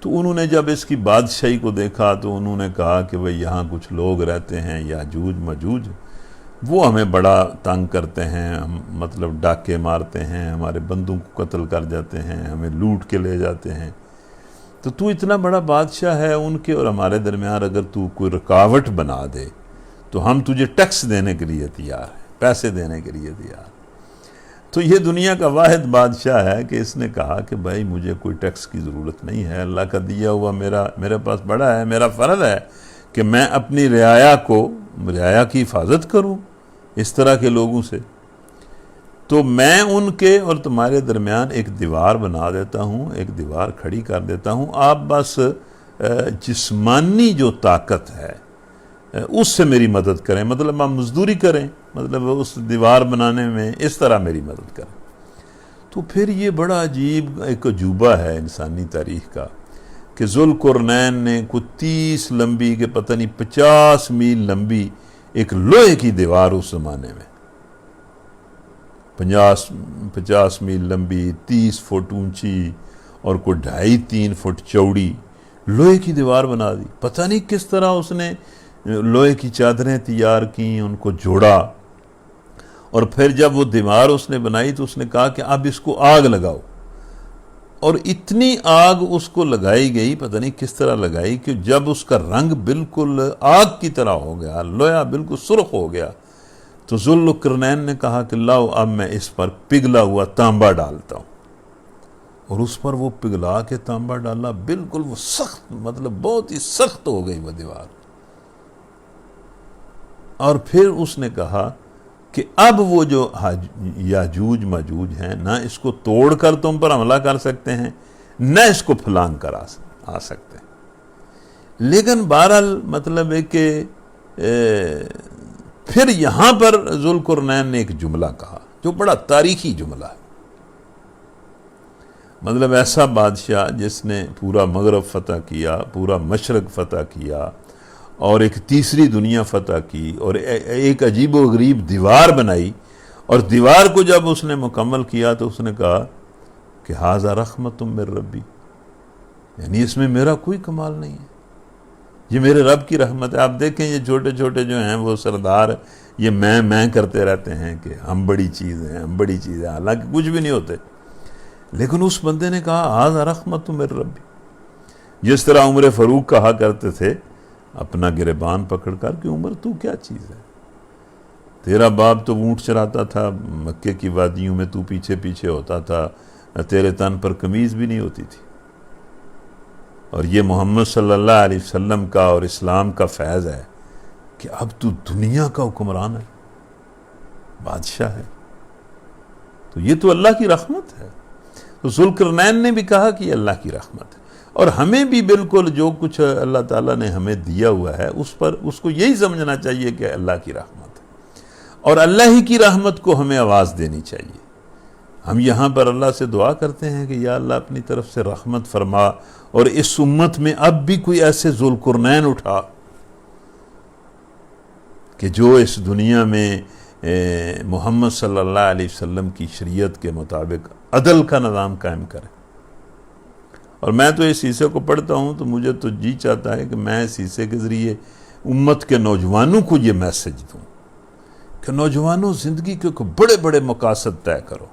تو انہوں نے جب اس کی بادشاہی کو دیکھا تو انہوں نے کہا کہ بھئی یہاں کچھ لوگ رہتے ہیں یاجوج ماجوج، وہ ہمیں بڑا تنگ کرتے ہیں، ہم مطلب ڈاکے مارتے ہیں، ہمارے بندوں کو قتل کر جاتے ہیں، ہمیں لوٹ کے لے جاتے ہیں. تو اتنا بڑا بادشاہ ہے ان کے اور ہمارے درمیان اگر تو کوئی رکاوٹ بنا دے تو ہم تجھے ٹیکس دینے کے لیے تیار ہیں، پیسے دینے کے لیے تیار. تو یہ دنیا کا واحد بادشاہ ہے کہ اس نے کہا کہ بھائی مجھے کوئی ٹیکس کی ضرورت نہیں ہے، اللہ کا دیا ہوا میرے پاس بڑا ہے، میرا فرض ہے کہ میں اپنی رعایا کی حفاظت کروں اس طرح کے لوگوں سے. تو میں ان کے اور تمہارے درمیان ایک دیوار بنا دیتا ہوں، ایک دیوار کھڑی کر دیتا ہوں، آپ بس جسمانی جو طاقت ہے اس سے میری مدد کریں، مطلب آپ مزدوری کریں، مطلب اس دیوار بنانے میں اس طرح میری مدد کریں. تو پھر یہ بڑا عجیب ایک عجوبہ ہے انسانی تاریخ کا کہ ذوالقرنین نے کوئی 30 لمبی کہ پتہ نہیں 50 میل لمبی ایک لوہے کی دیوار اس زمانے میں 50 میل لمبی، 30 فٹ اونچی اور کوئی 2.5-3 فٹ چوڑی لوہے کی دیوار بنا دی. پتہ نہیں کس طرح اس نے لوہے کی چادریں تیار کیں، ان کو جوڑا، اور پھر جب وہ دیوار اس نے بنائی تو اس نے کہا کہ اب اس کو آگ لگاؤ. اور اتنی آگ اس کو لگائی گئی، پتہ نہیں کس طرح لگائی، کہ جب اس کا رنگ بالکل آگ کی طرح ہو گیا، لوہا بالکل سرخ ہو گیا، تو ذوالقرنین نے کہا کہ لاؤ اب میں اس پر پگھلا ہوا تانبا ڈالتا ہوں. اور اس پر وہ پگھلا کے تانبا ڈالا، بالکل وہ سخت مطلب بہت ہی سخت ہو گئی وہ دیوار. اور پھر اس نے کہا کہ اب وہ جو یاجوج ماجوج ہیں نہ اس کو توڑ کر تم پر حملہ کر سکتے ہیں، نہ اس کو پھلانگ کر آ سکتے ہیں. لیکن بہرحال مطلب ہے کہ پھر یہاں پر ذوالقرنین نے ایک جملہ کہا جو بڑا تاریخی جملہ ہے. مطلب ایسا بادشاہ جس نے پورا مغرب فتح کیا، پورا مشرق فتح کیا، اور ایک تیسری دنیا فتح کی، اور ایک عجیب و غریب دیوار بنائی، اور دیوار کو جب اس نے مکمل کیا تو اس نے کہا کہ ھذا رحمت من ربی، یعنی اس میں میرا کوئی کمال نہیں ہے، یہ میرے رب کی رحمت ہے. آپ دیکھیں یہ چھوٹے چھوٹے جو ہیں وہ سردار یہ میں کرتے رہتے ہیں کہ ہم بڑی چیز ہیں، ہم بڑی چیز ہیں، حالانکہ کچھ بھی نہیں ہوتے. لیکن اس بندے نے کہا ھذا رحمت من ربی، جس طرح عمر فاروق کہا کرتے تھے اپنا گریبان پکڑ کر کہ عمر تو کیا چیز ہے، تیرا باپ تو اونٹ چراتا تھا مکے کی وادیوں میں، تو پیچھے پیچھے ہوتا تھا، تیرے تن پر قمیض بھی نہیں ہوتی تھی. اور یہ محمد صلی اللہ علیہ وسلم کا اور اسلام کا فیض ہے کہ اب تو دنیا کا حکمران ہے، بادشاہ ہے. تو یہ تو اللہ کی رحمت ہے. تو ذوالقرنین نے بھی کہا کہ یہ اللہ کی رحمت ہے. اور ہمیں بھی بالکل جو کچھ اللہ تعالیٰ نے ہمیں دیا ہوا ہے اس کو یہی سمجھنا چاہیے کہ اللہ کی رحمت ہے، اور اللہ ہی کی رحمت کو ہمیں آواز دینی چاہیے۔ ہم یہاں پر اللہ سے دعا کرتے ہیں کہ یا اللہ اپنی طرف سے رحمت فرما، اور اس امت میں اب بھی کوئی ایسے ذوالقرنین اٹھا کہ جو اس دنیا میں محمد صلی اللہ علیہ وسلم کی شریعت کے مطابق عدل کا نظام قائم کرے۔ اور میں تو اس حصے کو پڑھتا ہوں تو مجھے تو جی چاہتا ہے کہ میں اس حصے کے ذریعے امت کے نوجوانوں کو یہ میسج دوں کہ نوجوانوں، زندگی کے بڑے بڑے مقاصد طے کرو،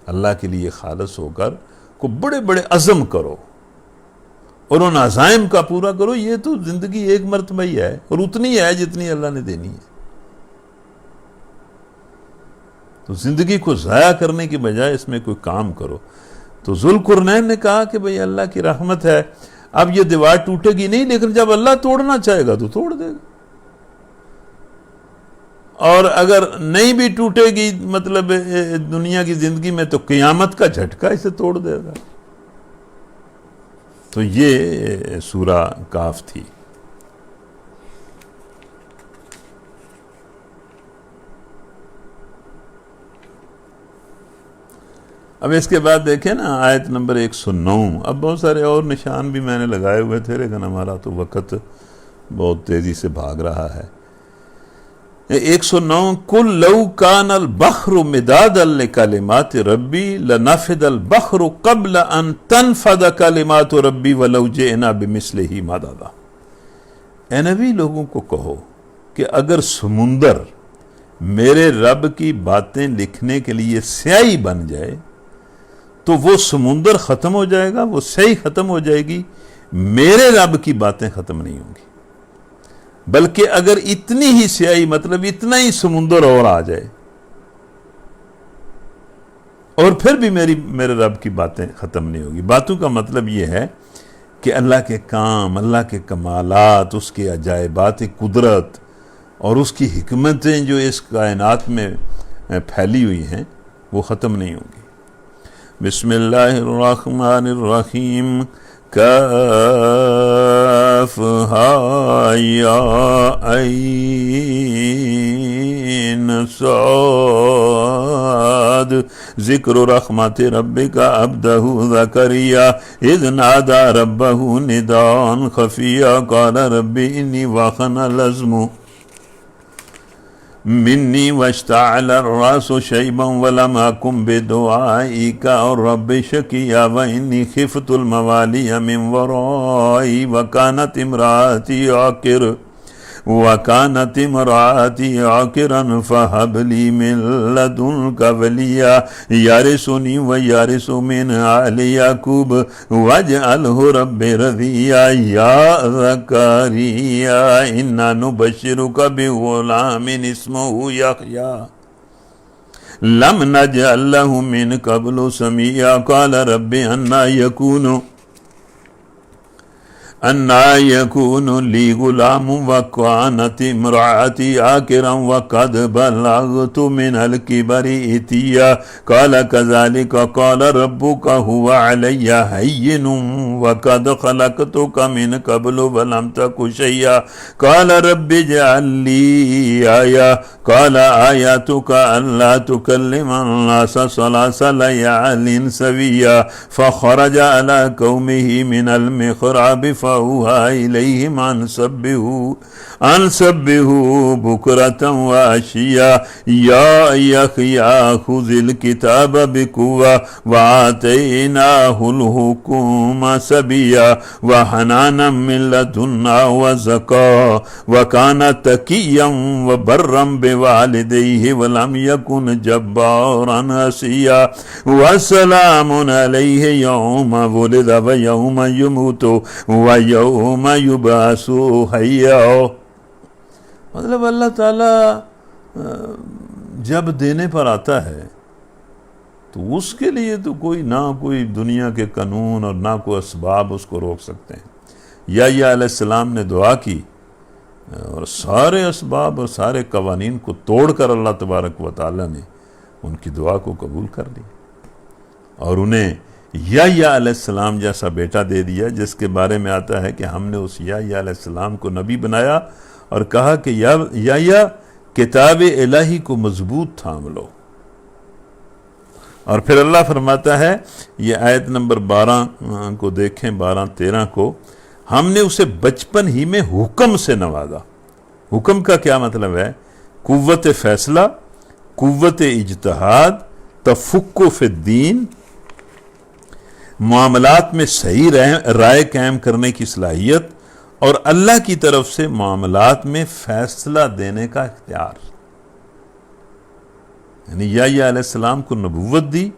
اللہ کے لیے خالص ہو کر کو بڑے بڑے عزم کرو، اور ان عزائم کا پورا کرو۔ یہ تو زندگی ایک مرتبہ ہی ہے، اور اتنی ہے جتنی اللہ نے دینی ہے۔ تو زندگی کو ضائع کرنے کی بجائے اس میں کوئی کام کرو۔ تو ذوالقرنین نے کہا کہ بھئی اللہ کی رحمت ہے، اب یہ دیوار ٹوٹے گی نہیں، لیکن جب اللہ توڑنا چاہے گا تو توڑ دے گا، اور اگر نہیں بھی ٹوٹے گی مطلب دنیا کی زندگی میں، تو قیامت کا جھٹکا اسے توڑ دے گا۔ تو یہ سورہ کاف تھی۔ اب اس کے بعد دیکھیں نا آیت نمبر 109۔ اب بہت سارے اور نشان بھی میں نے لگائے ہوئے تھے، لیکن ہمارا تو وقت بہت تیزی سے بھاگ رہا ہے۔ 109، قُلْ لَوْ كَانَ الْبَحْرُ مِدَادًا لِكَلِمَاتِ رَبِّي لَنَفِدَ الْبَحْرُ قَبْلَ أَن تَنْفَدَ كَلِمَاتُ رَبِّي وَلَوْ جِئْنَا بِمِثْلِهِ مَدَدًا۔ اے نبی، لوگوں کو کہو کہ اگر سمندر میرے رب کی باتیں لکھنے کے لیے سیاہی بن جائے تو وہ سمندر ختم ہو جائے گا، وہ سیاہی ختم ہو جائے گی، میرے رب کی باتیں ختم نہیں ہوں گی۔ بلکہ اگر اتنی ہی سیاہی مطلب اتنا ہی سمندر اور آ جائے، اور پھر بھی میرے رب کی باتیں ختم نہیں ہوگی۔ باتوں کا مطلب یہ ہے کہ اللہ کے کام، اللہ کے کمالات، اس کے عجائبات قدرت اور اس کی حکمتیں جو اس کائنات میں پھیلی ہوئی ہیں وہ ختم نہیں ہوں گی۔ بسم اللہ الرحمن الرحیم، کاف ہا یا عین صاد، ذکر رحمت ربک عبدہ زکریا اذ نادى ربہ نداء خفیا قال رب انی وهن العظم منی واشتعل الراس شیبا ولم اکن بدعائک رب شقیا وانی خفت الموالی من ورائی وكانت امرأتي عاقرا فهب لي من لدنك وليا يرثني ويرث من آل يعقوب واجعله رب رضيا يا زكريا إنا نبشرك بغلام اسمه يحيى لم نجعل له من قبل سميا قال رب أنا يكون لي غلام وكانت امرأتي عاقرا وقد بلغت من الكبر عتيا قال كذلك قال ربك هو علي هين وقد خلقتك من قبل ولم تك شيئا قال رب اجعل لي آية قال آياتك ألا تكلم الناس ثلاث ليال سويا فخرج على قومه من المحراب فأوحى إليهم أن سبحوا بكرة وعشيا يا يحيى خذ الكتاب بقوة وآتيناه الحكم صبيا وحنانا من لدنا وزكاة وكان تقيا وبرا بوالديه ولم يكن جبارا عصيا وسلام عليه يوم ولد ويوم يموت وَيَوْمَ يُبْعَثُ حَيًّا۔ مطلب اللہ تعالیٰ جب دینے پر آتا ہے تو اس کے لیے تو نہ کوئی دنیا کے قانون اور نہ کوئی اسباب اس کو روک سکتے ہیں۔ یحییٰ علیہ السلام نے دعا کی اور سارے اسباب اور سارے قوانین کو توڑ کر اللہ تبارک و تعالیٰ نے ان کی دعا کو قبول کر لی اور انہیں یحییٰ علیہ السلام جیسا بیٹا دے دیا، جس کے بارے میں آتا ہے کہ ہم نے اس یحییٰ علیہ السلام کو نبی بنایا اور کہا کہ یحییٰ کتاب الہی کو مضبوط تھام لو۔ اور پھر اللہ فرماتا ہے، یہ آیت نمبر 12 کو دیکھیں، 12-13 کو، ہم نے اسے بچپن ہی میں حکم سے نوازا۔ حکم کا کیا مطلب ہے؟ قوت فیصلہ، قوت اجتہاد، تفقہ فی الدین، معاملات میں صحیح رائے قائم کرنے کی صلاحیت، اور اللہ کی طرف سے معاملات میں فیصلہ دینے کا اختیار۔ یعنی یحییٰ علیہ السلام کو نبوت دی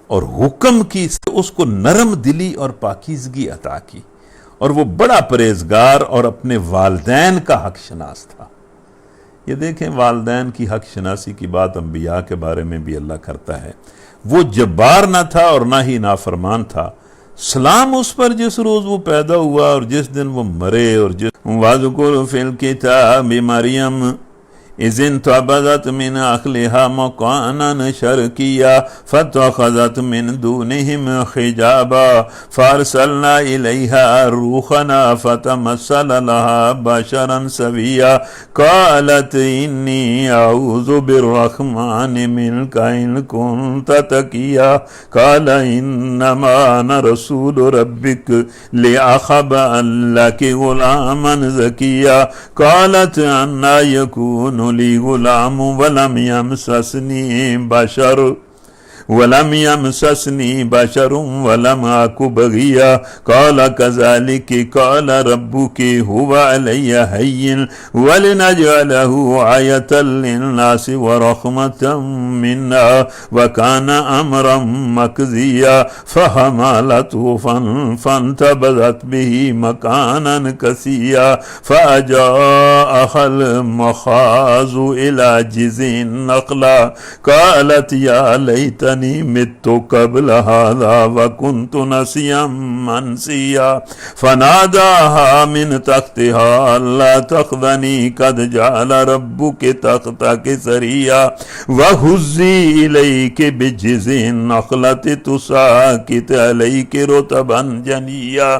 اور حکم کی، اس کو نرم دلی اور پاکیزگی عطا کی، اور وہ بڑا پرہیزگار اور اپنے والدین کا حق شناس تھا۔ یہ دیکھیں، والدین کی حق شناسی کی بات انبیاء کے بارے میں بھی اللہ کرتا ہے۔ وہ جبار نہ تھا اور نہ ہی نافرمان تھا۔ سلام اس پر جس روز وہ پیدا ہوا اور جس دن وہ مرے، اور جس وَاذْكُرْ فِي الْكِتَابِ مَرْيَمَ إِذِ انتَبَذَتْ مِنْ أَهْلِهَا مَكَانًا شَرْقِيًّا فَاتَّخَذَتْ مِنْ دُونِهِمْ حِجَابًا فَأَرْسَلْنَا إِلَيْهَا رُوحَنَا فَتَمَثَّلَ لَهَا بَشَرًا سَوِيًّا قَالَتْ إِنِّي أَعُوذُ بِالرَّحْمَنِ مِنْكَ إِنْ كُنْتَ تَقِيًّا قَالَ إِنَّمَا أَنَا رَسُولُ رَبِّكَ لِأَهَبَ لَكِ غُلَامًا زَكِيًّا قَالَتْ أَنَّىٰ يَكُونُ لِي غُلَامٌ وَلَمْ يَمْسَسْنِي بَشَرٌ وَلَمْ أَكُ بَغِيًّا قَالَ كَذَلِكَ قَالَ رَبُّكِ هُوَ عَلَيَّ هَيِّنٌ وَلِنَجْعَلَهُ آيَةً لِلنَّاسِ وَرَحْمَةً مِنَّا وَكَانَ أَمْرًا مَقْضِيًّا فَحَمَلَتْهُ فَانْتَبَذَتْ بِهِ مَكَانًا قَصِيًّا فَأَجَاءَهَا الْمَخَاضُ إِلَى جِذْعِ النَّخْلَةِ قَالَتْ يَا لَيْتَنِي مِتُّ قَبْلَ هَذَا وَكُنْتُ نَسِيًّا مَنْسِيًّا فَنَادَاهَا مِنْ تَحْتِهَا أَلَّا تَحْزَنِي قَدْ جَعَلَ رَبُّكِ تَحْتَكِ سَرِيًّا وَهُزِّي إِلَيْكِ بِجِذْعِ النَّخْلَةِ تُسَاقِطْ عَلَيْكِ رُطَبًا جَنِيًّا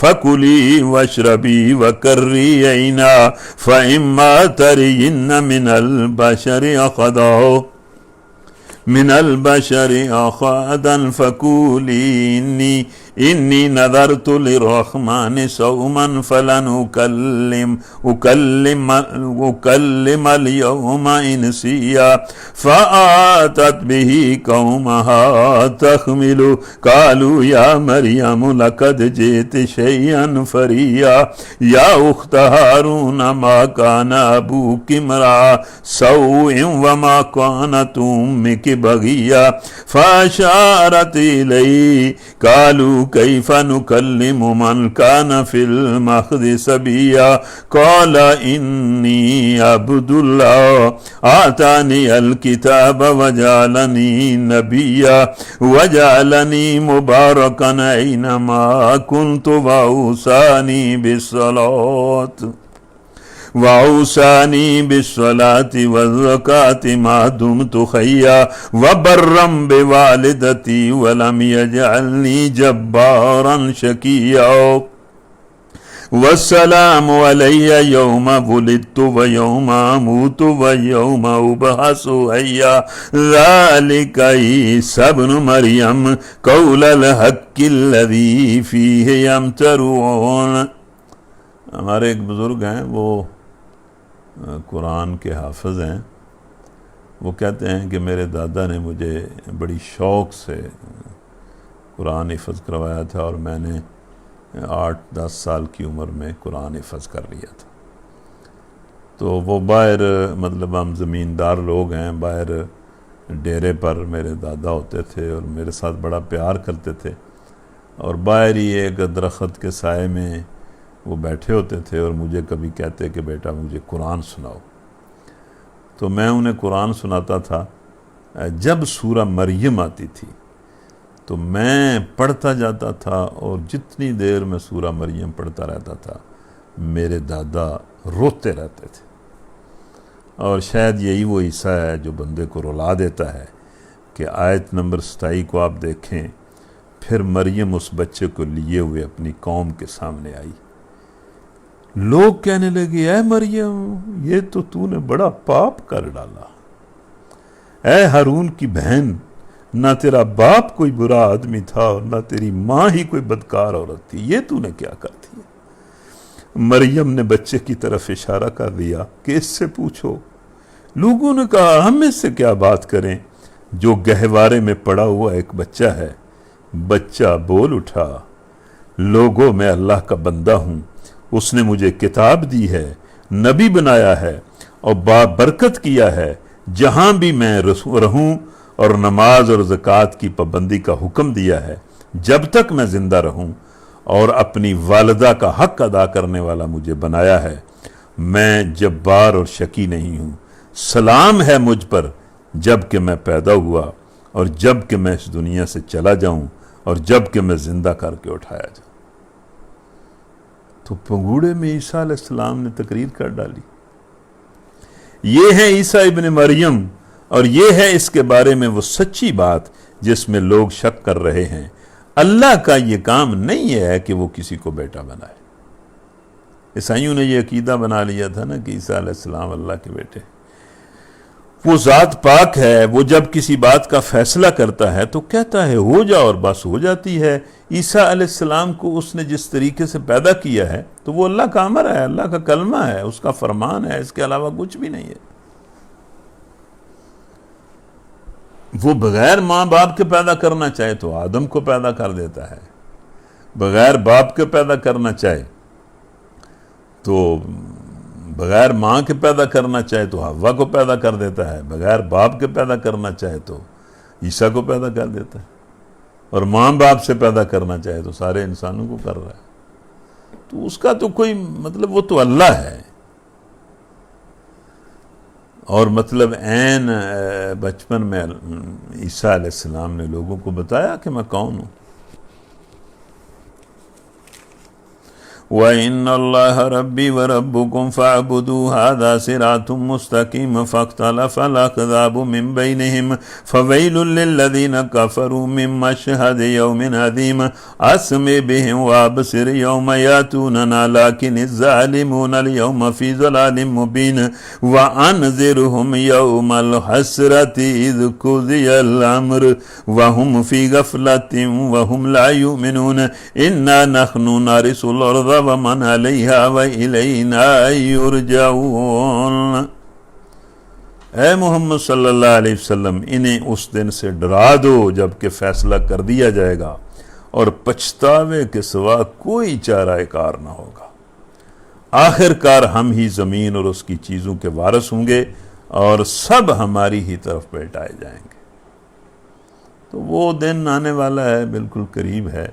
فَكُلِي وَاشْرَبِي وَقَرِّي عَيْنًا فَإِمَّا تَرَيِنَّ من البشر أحدا فقولي إني نذرت للرحمن صوما فلن أكلم اليوم إنسيا فآتت به قومها تحمله قالوا يا مريم لقد جئت شيئا فريا يا أخت هارون ما كان أبوك امرأ سوء وما كانت أمك بغيا فأشارت إليه قالوا كيف نكلم من كان في المهد صبيا قال إني عبد الله آتاني الكتاب وجعلني نبيا وجعلني مباركا أينما كنت وأوصاني بالصلاة والزكاة ما دمت حيا وبرا بوالدتي ولم يجعلني جبارا شقيا والسلام علي يوم ولدت ويوم أموت ويوم أبعث حيا ذلك عيسى ابن مريم قول الحق الذي فيه يمترون۔ ہمارے ایک بزرگ ہیں، وہ قرآن کے حافظ ہیں۔ وہ کہتے ہیں کہ میرے دادا نے مجھے بڑی شوق سے قرآن حفظ کروایا تھا، اور میں نے 8-10 سال کی عمر میں قرآن حفظ کر لیا تھا۔ تو وہ باہر، مطلب ہم زمیندار لوگ ہیں، باہر ڈیرے پر میرے دادا ہوتے تھے اور میرے ساتھ بڑا پیار کرتے تھے، اور باہر ہی ایک درخت کے سائے میں وہ بیٹھے ہوتے تھے اور مجھے کبھی کہتے کہ بیٹا مجھے قرآن سناؤ۔ تو میں انہیں قرآن سناتا تھا۔ جب سورہ مریم آتی تھی تو میں پڑھتا جاتا تھا، اور جتنی دیر میں سورہ مریم پڑھتا رہتا تھا میرے دادا روتے رہتے تھے۔ اور شاید یہی وہ حصہ ہے جو بندے کو رلا دیتا ہے کہ آیت نمبر 27 کو آپ دیکھیں، پھر مریم اس بچے کو لیے ہوئے اپنی قوم کے سامنے آئی. لوگ کہنے لگے اے مریم یہ تو نے بڑا پاپ کر ڈالا. اے ہارون کی بہن نہ تیرا باپ کوئی برا آدمی تھا اور نہ تیری ماں ہی کوئی بدکار عورت تھی، یہ نے کیا کر دیا؟ مریم نے بچے کی طرف اشارہ کر دیا کہ اس سے پوچھو. لوگوں نے کہا ہم اس سے کیا بات کریں، جو گہوارے میں پڑا ہوا ایک بچہ ہے. بچہ بول اٹھا لوگوں میں اللہ کا بندہ ہوں، اس نے مجھے کتاب دی ہے، نبی بنایا ہے اور بابرکت کیا ہے. جہاں بھی میں رہوں اور نماز اور زکوٰۃ کی پابندی کا حکم دیا ہے جب تک میں زندہ رہوں، اور اپنی والدہ کا حق ادا کرنے والا مجھے بنایا ہے. میں جبار اور شقی نہیں ہوں. سلام ہے مجھ پر جب کہ میں پیدا ہوا اور جب کہ میں اس دنیا سے چلا جاؤں اور جب کہ میں زندہ کر کے اٹھایا جاؤں. تو پنگوڑے میں عیسیٰ علیہ السلام نے تقریر کر ڈالی. یہ ہے عیسیٰ ابن مریم، اور یہ ہے اس کے بارے میں وہ سچی بات جس میں لوگ شک کر رہے ہیں. اللہ کا یہ کام نہیں ہے کہ وہ کسی کو بیٹا بنائے. عیسائیوں نے یہ عقیدہ بنا لیا تھا نا کہ عیسیٰ علیہ السلام اللہ کے بیٹے. وہ ذات پاک ہے، وہ جب کسی بات کا فیصلہ کرتا ہے تو کہتا ہے ہو جا اور بس ہو جاتی ہے. عیسیٰ علیہ السلام کو اس نے جس طریقے سے پیدا کیا ہے تو وہ اللہ کا امر ہے، اللہ کا کلمہ ہے، اس کا فرمان ہے، اس کے علاوہ کچھ بھی نہیں ہے. وہ بغیر ماں باپ کے پیدا کرنا چاہے تو آدم کو پیدا کر دیتا ہے، بغیر باپ کے پیدا کرنا چاہے تو بغیر ماں کے پیدا کرنا چاہے تو حوا کو پیدا کر دیتا ہے، بغیر باپ کے پیدا کرنا چاہے تو عیسیٰ کو پیدا کر دیتا ہے، اور ماں باپ سے پیدا کرنا چاہے تو سارے انسانوں کو کر رہا ہے. تو اس کا تو کوئی مطلب، وہ تو اللہ ہے. اور مطلب عین بچپن میں عیسیٰ علیہ السلام نے لوگوں کو بتایا کہ میں کون ہوں. وَإِنَّ اللَّهَ رَبِّي وَرَبُّكُمْ فَاعْبُدُوا هَذَا صِرَاطٌ مُسْتَقِيمٌ فَاخْتَلَفَ الْأَحْزَابُ مِنْ بَيْنِهِمْ فَوَيْلٌ لِلَّذِينَ كَفَرُوا مِنْ مَشْهَدِ يَوْمٍ عَظِيمٍ أَسْمِعْ بِهِمْ وَأَبْصِرْ يَوْمَ يَأْتُونَنَا لَكِنِ الظَّالِمُونَ الْيَوْمَ فِي ضَلَالٍ مُبِينٍ وَأَنذِرْهُمْ يَوْمَ الْحَسْرَةِ إِذْ قُضِيَ الْأَمْرُ وَهُمْ فِي غَفْلَةٍ وَهُمْ لَا يُؤْمِنُونَ إِنَّا نَحْنُ نَرِثُ الْأَرْضَ وَمَنْ عَلَيْهَا وَإِلَيْنَا يُرْجَعُونَ. اے محمد صلی اللہ علیہ وسلم انہیں اس دن سے ڈرا دو جب کہ فیصلہ کر دیا جائے گا اور پچھتاوے کے سوا کوئی چارہ کار نہ ہوگا. آخر کار ہم ہی زمین اور اس کی چیزوں کے وارث ہوں گے اور سب ہماری ہی طرف پلٹائے جائیں گے. تو وہ دن آنے والا ہے، بالکل قریب ہے.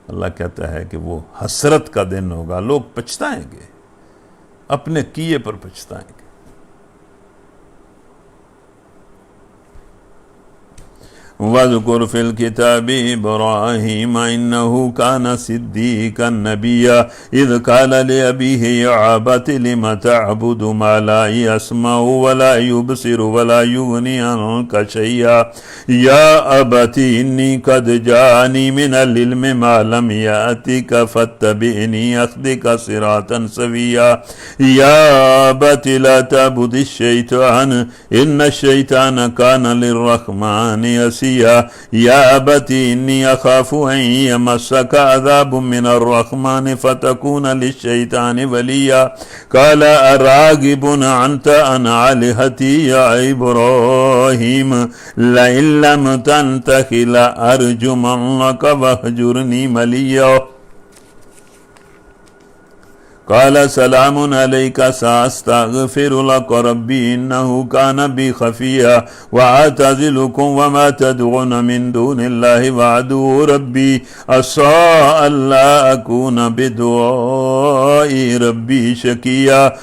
اللہ کہتا ہے کہ وہ حسرت کا دن ہوگا، لوگ پچھتائیں گے، اپنے کیے پر پچھتائیں گے. وَاذْكُرْ فِي الْكِتَابِ إِبْرَاهِيمَ إِنَّهُ كَانَ صِدِّيقًا نَبِيًّا إِذْ قَالَ لِأَبِيهِ يَا أَبَتِ لِمَ تَعْبُدُ مَا لَا يَسْمَعُ وَلَا يُبْصِرُ وَلَا يُغْنِي عَنكَ شَيْئًا يَا أَبَتِ إِنِّي قَدْ جَاءَنِي مِنَ الْعِلْمِ مَا لَمْ يَأْتِكَ فَاتَّبِعْنِي أَهْدِكَ صِرَاطًا سَوِيًّا يَا أَبَتِ لَا تَعْبُدِ الشَّيْطَانَ إِنَّ الشَّيْطَانَ كَانَ لِلرَّحْمَنِ عَصِيًّا يا أبت إني أخاف أن يمسك عذاب من الرحمن فتكون للشيطان وليا قال أراغب أنت عن آلهتي يا إبراهيم لئن لم تنته لأرجمنك واهجرني مليا قال سلام عليك سأستغفر لك ربي إنه كان بي خفيا وأعتزلكم وما تدعون من دون الله وأدعو ربي عسى ألا أكون بدعاء ربي شقيا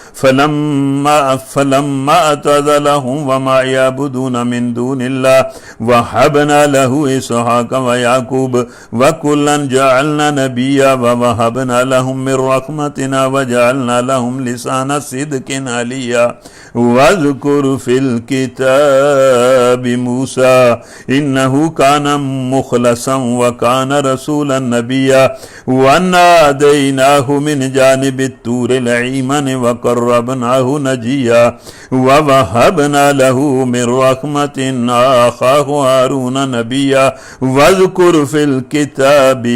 فلما اعتزلهم وما يعبدون من دون الله وهبنا له إسحاق ويعقوب وكلا جعلنا نبيا ووهبنا لهم من رحمتنا وجعلنا لهم لسان صدق عليا واذكر في الكتاب موسى إنه كان مخلصا وكان رسولا نبيا وناديناه من جانب الطور الأيمن وقربناه نجيا ووهبنا له من رحمة أخاه هارون نبيا واذكر في الكتاب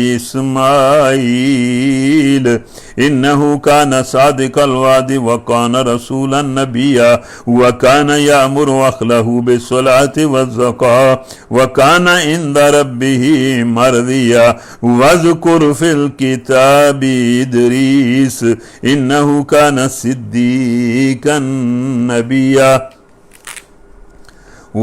إسماعيل إنه كان صادق الوعد وكان رسولا نبيا وكان يأمر أهله بالصلاة والزكاة وكان عند ربه مرضيا واذكر في الكتاب إدريس إنه كان صديقا نبيا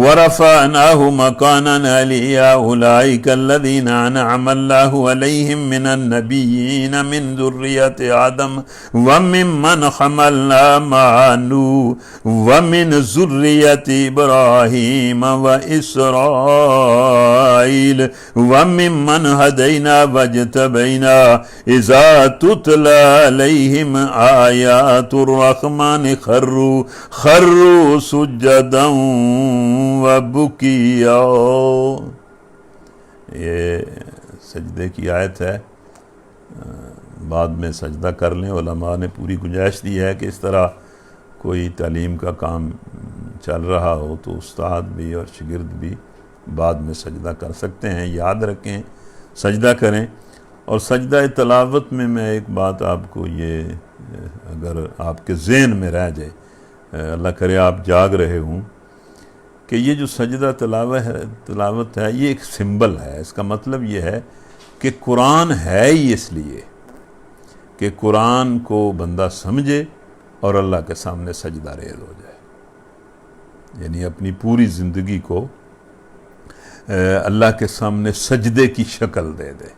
ورفعناه مكانا عليا أولئك الذين أنعم الله عليهم من النبيين من ذرية آدم وممن حملنا مع نوح ومن ذرية إبراهيم وإسرائيل وممن هدينا واجتبينا إذا تتلى عليهم آيات الرحمن خروا سجدا وبکیا. یہ سجدے کی آیت ہے، بعد میں سجدہ کر لیں. علماء نے پوری گنجائش دی ہے کہ اس طرح کوئی تعلیم کا کام چل رہا ہو تو استاد بھی اور شاگرد بھی بعد میں سجدہ کر سکتے ہیں. یاد رکھیں سجدہ کریں. اور سجدہ تلاوت میں ایک بات آپ کو یہ اگر آپ کے ذہن میں رہ جائے، اللہ کرے آپ جاگ رہے ہوں، کہ یہ جو سجدہ تلاوت ہے یہ ایک سمبل ہے. اس کا مطلب یہ ہے کہ قرآن ہے ہی اس لیے کہ قرآن کو بندہ سمجھے اور اللہ کے سامنے سجدہ ریز ہو جائے، یعنی اپنی پوری زندگی کو اللہ کے سامنے سجدے کی شکل دے دے.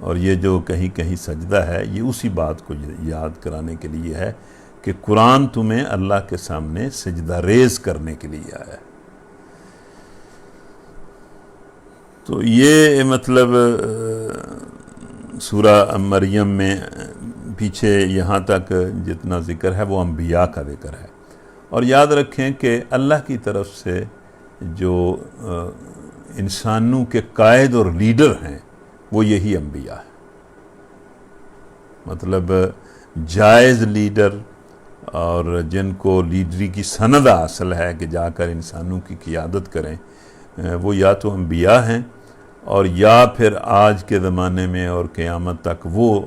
اور یہ جو کہیں کہیں سجدہ ہے یہ اسی بات کو یاد کرانے کے لیے ہے کہ قرآن تمہیں اللہ کے سامنے سجدہ ریز کرنے کے لیے آیا ہے. تو یہ مطلب سورہ مریم میں پیچھے یہاں تک جتنا ذکر ہے وہ انبیاء کا ذکر ہے. اور یاد رکھیں کہ اللہ کی طرف سے جو انسانوں کے قائد اور لیڈر ہیں وہ یہی انبیاء ہیں. مطلب جائز لیڈر اور جن کو لیڈری کی سند حاصل ہے کہ جا کر انسانوں کی قیادت کریں، وہ یا تو انبیاء ہیں اور یا پھر آج کے زمانے میں اور قیامت تک وہ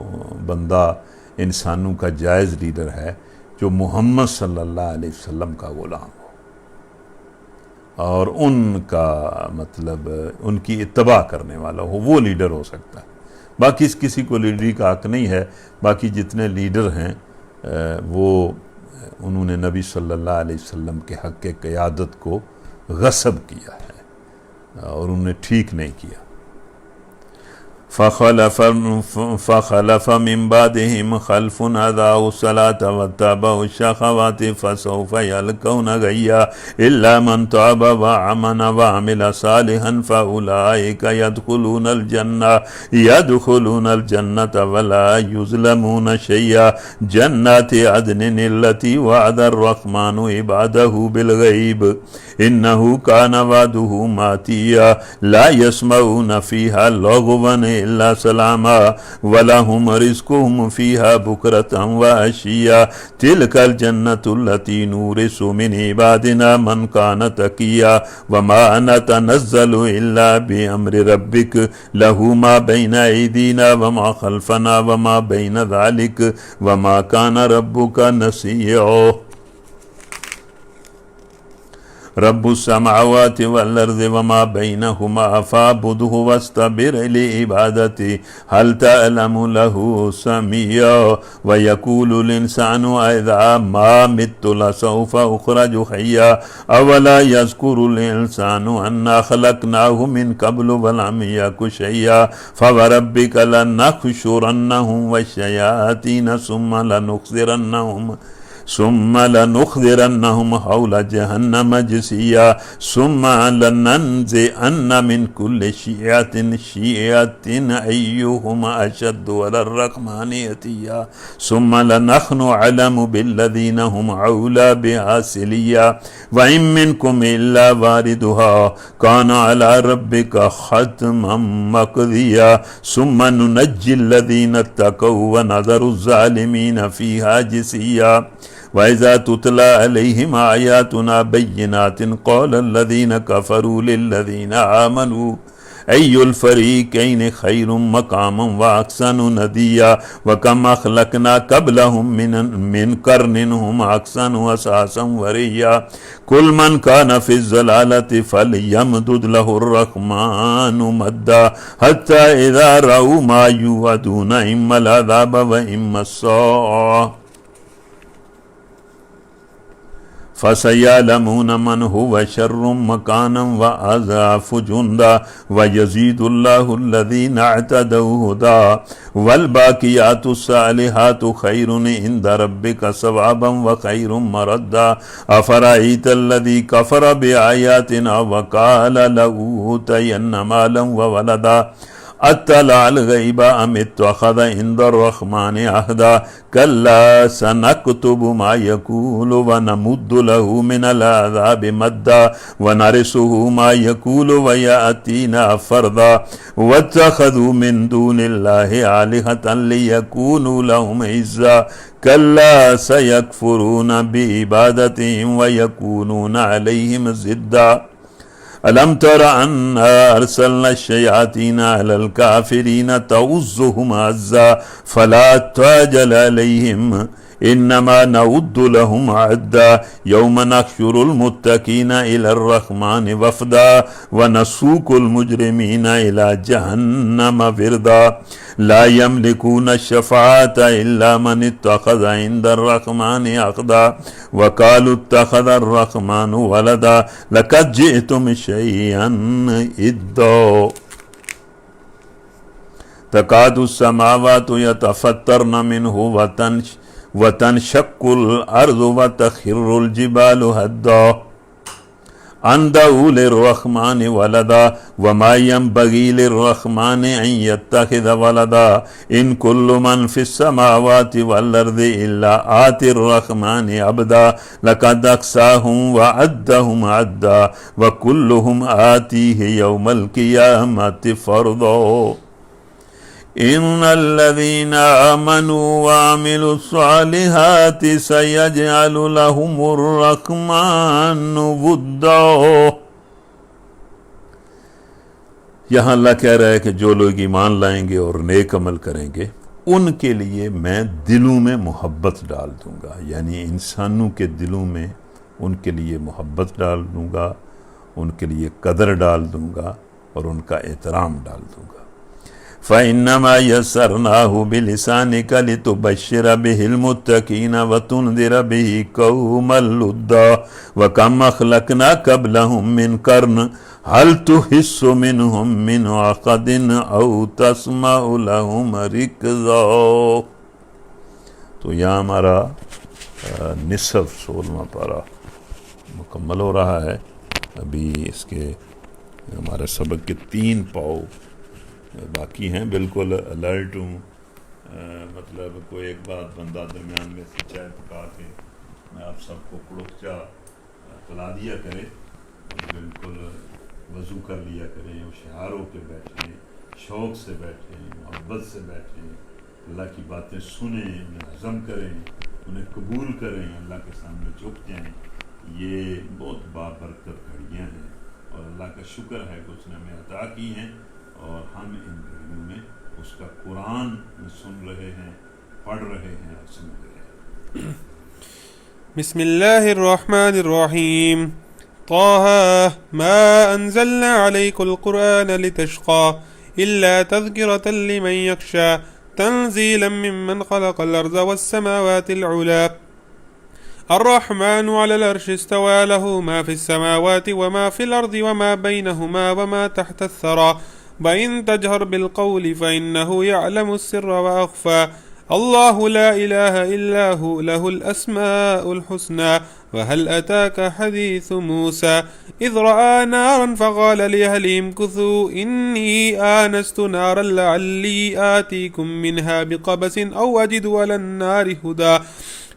بندہ انسانوں کا جائز لیڈر ہے جو محمد صلی اللہ علیہ وسلم کا غلام ہو اور ان کا مطلب ان کی اتباع کرنے والا ہو، وہ لیڈر ہو سکتا ہے. باقی کسی کو لیڈری کا حق نہیں ہے. باقی جتنے لیڈر ہیں وہ انہوں نے نبی صلی اللہ علیہ وسلم کے حق کے قیادت کو غصب کیا ہے اور انہوں نے ٹھیک نہیں کیا. فخلف من بعدهم خلف اضاعوا الصلاة واتبعوا الشهوات فسوف يلقون غيا إلا من تاب وآمن وعمل صالحا فأولئك يدخلون الجنة ولا يظلمون شيئا جنات عدن التي وعد الرحمن عباده بالغيب إنه كان وعده ماتيا لا يسمعون فيها لغوا إلا سلاما ولهم رزقهم فيها بكرة وعشيا تلك الجنة التي نورث من عبادنا من كان تقيا وما نتنزل إلا بأمر ربك له ما بين أيدينا وما خلفنا وما بين ذلك وما كان ربك نسيا. رب السماوات والارض وما بينهما فاعبده واستبر لعبادته هل تعلم له سميا ويقول الانسان اذا ما مت لسوف اخرج حيا اولا يذكر الانسان انا خلقناه من قبل ولم يك شيئا فوربك لنحشرنهم والشياطين ثم لنحضرنهم ثم لنخذرنهم حول جهنم جثيا ثم لننزعن من كل شيعة أيهم أشد على الرحمن عتيا ثم لنحن أعلم بالذين هم أولى بها صليا وإن منكم إلا واردها كان على ربك حتما مقضيا ثم ننجي الذين اتقوا ونذر الظالمين فيها جثيا وإذا تتلى عليهم آياتنا بينات قال الذين كفروا للذين آمنوا أي الفريقين خير مقاما وأحسن نديا وكم أخلقنا قبلهم من قرن هم أحسن أثاثا ورئيا كل من كان في الضلالة فليمدد له الرحمن مدا حتى إذا رأوا ما يوعدون إما العذاب وإما الساعة فسيعلمون من هو شر مكانا وأضعف جندا ويزيد الله الذين اهتدوا هدى والباقيات الصالحات خير عند ربك ثوابا وخير مردا أفرأيت الذي كفر بآياتنا وقال لأوتين مالا وولدا اطلع الغیب ام اتخذ عند الرحمن عهدا كلا سنكتب ما يقول ونمد له من العذاب مدا ونرثه ما يقول ويأتينا فردا واتخذوا من دون الله آلهة ليكونوا لهم عزا كلا سيكفرون بعبادتهم ويكونون عليهم ضدا ألم تر أنا أرسلنا الشياطين على الكافرين تعزهم عزا فلا تعجل عليهم إنما نعد لهم عدا يوم نحشر المتقين إلى الرحمن وفدا ونسوق المجرمين إلى جهنم وردا لا يملكون الشفاعة إلا من اتخذ عند الرحمن عهدا وقالوا اتخذ الرحمن ولدا لقد جئتم شيئا إدا تكاد السماوات يتفطرن منه وتنشق الأرض وتخر الجبال هدا أن دعوا للرحمن ولدا وما ينبغي للرحمن أن يتخذ ولدا إن كل من في السماوات والأرض إلا آتي الرحمن عبدا لقد أحصاهم وعدهم عدا وكلهم آتيه يوم القيامة فردا إن الذين آمنوا وعملوا الصالحات سيجعل لهم الرحمن ودا. یہاں اللہ کہہ رہا ہے کہ جو لوگ ایمان لائیں گے اور نیک عمل کریں گے ان کے لیے میں دلوں میں محبت ڈال دوں گا، یعنی انسانوں کے دلوں میں ان کے لیے محبت ڈال دوں گا، ان کے لیے قدر ڈال دوں گا اور ان کا احترام ڈال دوں گا. فَإِنَّمَا يَسَّرْنَاهُ بِلِسَانِكَ لِتُبَشِّرَ بِهِ الْمُتَّقِينَ وَتُنذِرَ بِهِ قَوْمًا لُدًّا وَكَمْ أَهْلَكْنَا قَبْلَهُم مِّن قَرْنٍ هَلْ تُحِسُّ مِنْهُم مِّنْ أَحَدٍ أَوْ تَسْمَعُ لَهُمْ رِكْزًا. تو یہاں ہمارا نصف 16واں پارہ مکمل ہو رہا ہے. ابھی اس کے ہمارے سبق کے 3 پاؤ باقی ہیں. بالکل الرٹ ہوں، مطلب کوئی ایک بات بندہ درمیان میں سے چائے پکا کے میں آپ سب کو کڑکچا پلا دیا کرے، بالکل وضو کر لیا کریں، ہوشیار ہو کے بیٹھیں، شوق سے بیٹھیں، محبت سے بیٹھیں، اللہ کی باتیں سنیں، انہیں ہضم کریں، انہیں قبول کریں، اللہ کے سامنے جھک جائیں. یہ بہت بابرکت گھڑیاں ہیں اور اللہ کا شکر ہے کہ اس نے ہمیں عطا کی ہیں اور ہم ان گھڑیوں میں اس کا قرآن سن رہے ہیں، پڑھ رہے ہیں اور سن رہے ہیں. بسم اللہ الرحمن الرحیم. طه ما انزلنا عليك القرآن لتشقى إلا تذكرة لمن يخشى تنزيلا ممن خلق الأرض والسماوات العلى. الرحمن على العرش استوى له ما في السماوات وما في الأرض وما بينهما وما تحت الثرى وإن تجهر بالقول فإنه يعلم السر وأخفى. الله لا إله إلا هو له الأسماء الحسنى. وهل أتاك حديث موسى إذ رأى نارا فقال لأهلهم كثوا إني آنست نارا لعلي آتيكم منها بقبس أو أجد على النار هدى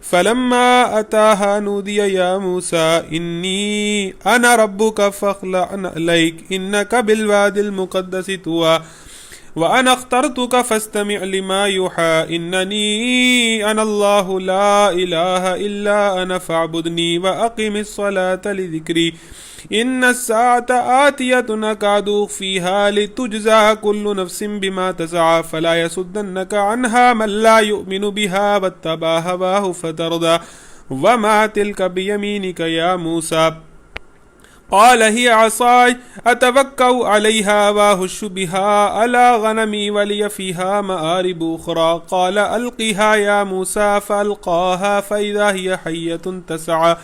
فلما أتاها نودي يا موسى إني أنا ربك فاخلع عليك إنك بالوادي المقدس طوى وأنا اخترتك فاستمع لما يوحى إنني أنا الله لا إله إلا أنا فاعبدني وأقم الصلاة لذكري إن الساعة آتية أكاد أخفيها لتجزى كل نفس بما تسعى فلا يصدنك عنها من لا يؤمن بها واتبع هواه فترضى وما تلك بيمينك يا موسى قال هي عصاي أتوكأ عليها وأهش بها على غنمي ولي فيها مآرب أخرى قال ألقها يا موسى فألقاها فإذا هي حية تسعى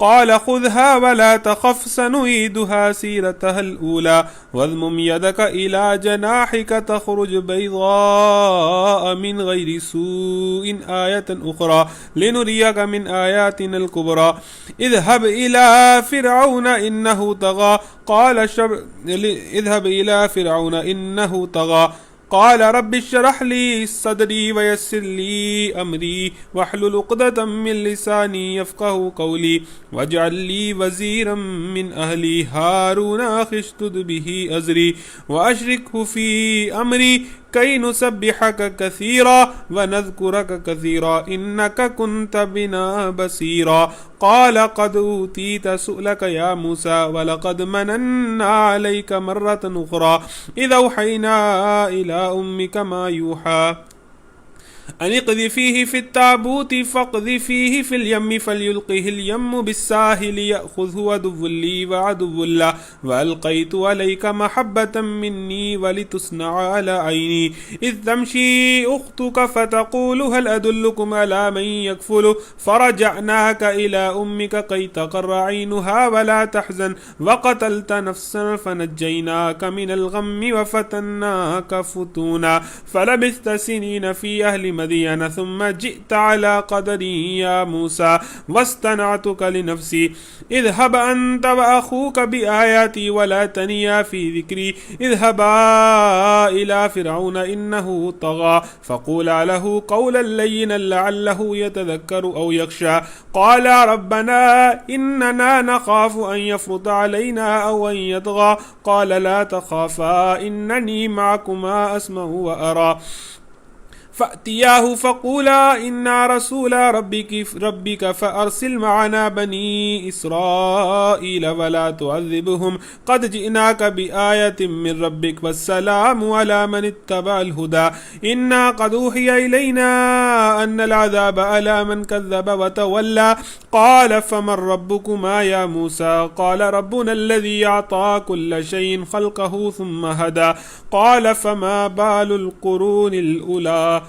قال خذها ولا تخف سنعيدها سيرتها الأولى واضمم يدك إلى جناحك تخرج بيضاء من غير سوء آية أخرى لنريك من آياتنا الكبرى اذهب إلى فرعون إنه طغى اذهب إلى فرعون إنه طغى قال رب اشرح لي صدري ويسر لي أمري واحلل عقدة من لساني يفقه قولي واجعل لي وزيرا من أهلي هارون أخي اشدد به أزري وأشركه في أمري كي نسبحك كثيرا ونذكرك كثيرا إنك كنت بنا بصيرا قال قد أوتيت سؤلك يا موسى ولقد مننا عليك مرة أخرى إذ أوحينا إلى أمك ما يوحى أن اقذفيه في التابوت فاقذفيه في اليم فليلقه اليم بالساحل يأخذه عدو لي وعدو له وألقيت عليك محبة مني ولتصنع على عيني إذ تمشي أختك فتقول هل أدلكم على من يكفل فرجعناك إلى أمك كي تقر عينها ولا تحزن وقتلت نفسا فنجيناك من الغم وفتناك فتونا فلبثت سنين في أهل مدين ثم جئت على قدري يا موسى واصطنعتك لنفسي اذهب أنت وأخوك بآياتي ولا تنيا في ذكري اذهبا إلى فرعون إنه طغى فقولا له قولا لينا لعله يتذكر أو يخشى قال ربنا إننا نخاف أن يفرط علينا أو أن يطغى قال لا تخافا إنني معكما أسمع وأرى فأتياه فقولا إنا رسول ربك فأرسل معنا بني إسرائيل ولا تعذبهم قد جئناك بآية من ربك والسلام على من اتبع الهدى إنا قد أوحي إلينا أن العذاب على من كذب وتولى قال فمن ربكما يا موسى قال ربنا الذي أعطى كل شيء خلقه ثم هدى قال فما بال القرون الأولى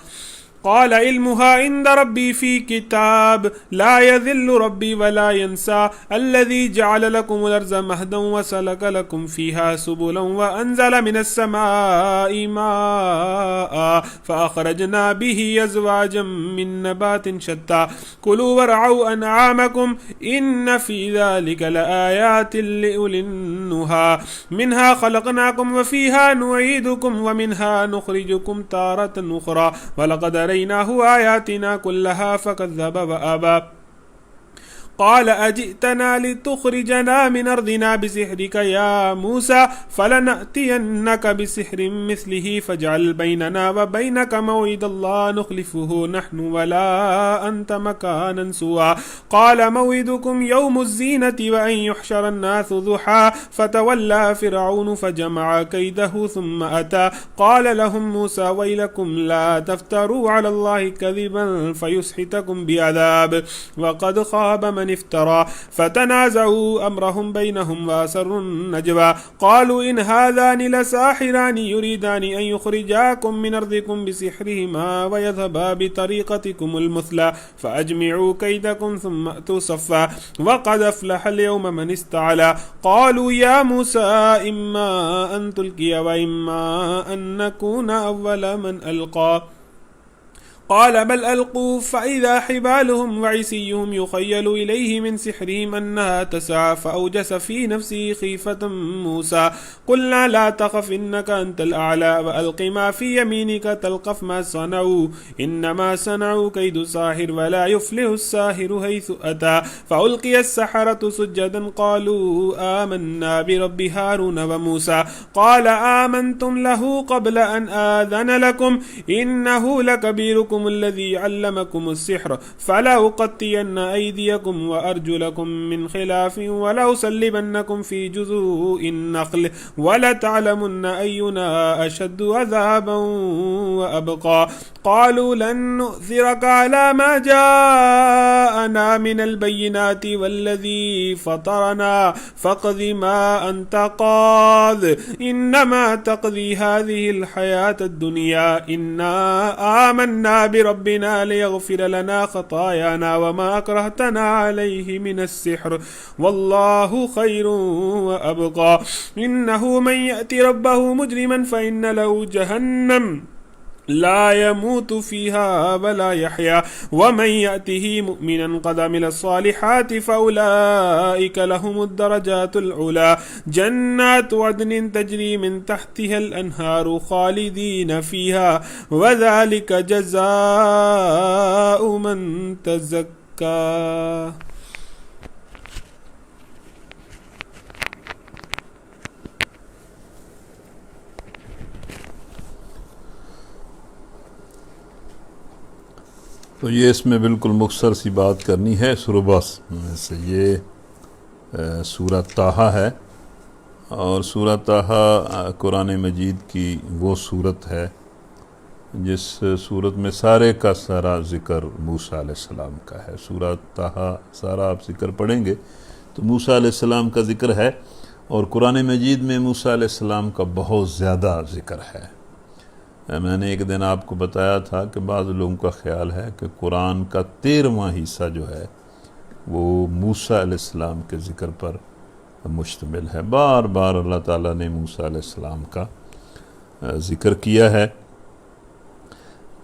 قال علمها عند ربي في كتاب لا يذل ربي ولا ينسى الذي جعل لكم الأرض مهدا وسلك لكم فيها سبلا وأنزل من السماء ماء فأخرجنا به أزواجا من نبات شتى كلوا وارعوا أنعامكم إن في ذلك لآيات لأولي النهى منها خلقناكم وفيها نعيدكم ومنها نخرجكم تارة أخرى ولقد أريناه آياتنا كلها فكذب وأبى قال أجئتنا لتخرجنا من أرضنا بسحرك يا موسى فلنأتينك بسحر مثله فاجعل بيننا وبينك موعدا الله نخلفه نحن ولا أنت مكانا سوى قال موعدكم يوم الزينة وأن يحشر الناس ضحى فتولى فرعون فجمع كيده ثم أتى قال لهم موسى ويلكم لا تفتروا على الله كذبا فيسحتكم بعذاب وقد خاب من افترى فتنازعوا أمرهم بينهم وأسروا النجوى قالوا إن هذان لساحران يريدان أن يخرجاكم من أرضكم بسحرهما ويذهبا بطريقتكم المثلى فأجمعوا كيدكم ثم أتوا صفا وقد أفلح اليوم من استعلى قالوا يا موسى إما أن تلقي وإما أن نكون أول من ألقى قال بل ألقوا فإذا حبالهم وعصيهم يخيل إليه من سحرهم أنها تسعى فأوجس في نفسه خيفة موسى قلنا لا تخف إنك أنت الأعلى وألق ما في يمينك تلقف ما صنعوا إنما صنعوا كيد ساحر ولا يفلح الساحر حيث أتى فألقي السحرة سجدا قالوا آمنا برب هارون وموسى قال آمنتم له قبل أن آذن لكم إنه لكبيركم الذي علمكم السحر فلأقطعن أيديكم وأرجلكم من خلاف ولأصلبنكم في جذوع النخل ولتعلمن أينا أشد عذابا وأبقى قالوا لن نؤثرك على ما جاءنا من البينات والذي فطرنا فاقض ما أنت قاض إنما تقضي هذه الحياة الدنيا إنا آمنا بربنا ليغفر لنا خطايانا وما أكرهتنا عليه من السحر والله خير وأبقى إنه من يأتي ربه مجرما فإن له جهنم لا يموت فيها ولا يحيا ومن يأته مؤمنا قد عمل الصالحات فأولئك لهم الدرجات العلى جنات عدن تجري من تحتها الأنهار خالدين فيها وذلك جزاء من تزكى. تو یہ اس میں بالکل مختصر سی بات کرنی ہے. سورہ سے یہ سورہ طٰہٰ ہے، اور سورہ طٰہٰ قرآن مجید کی وہ سورت ہے جس سورت میں سارے کا سارا ذکر موسیٰ علیہ السلام کا ہے. سورہ طٰہٰ سارا آپ ذکر پڑھیں گے تو موسیٰ علیہ السلام کا ذکر ہے، اور قرآن مجید میں موسیٰ علیہ السلام کا بہت زیادہ ذکر ہے. میں نے ایک دن آپ کو بتایا تھا کہ بعض لوگوں کا خیال ہے کہ قرآن کا 13واں حصہ جو ہے وہ موسیٰ علیہ السلام کے ذکر پر مشتمل ہے. بار بار اللہ تعالیٰ نے موسیٰ علیہ السلام کا ذکر کیا ہے.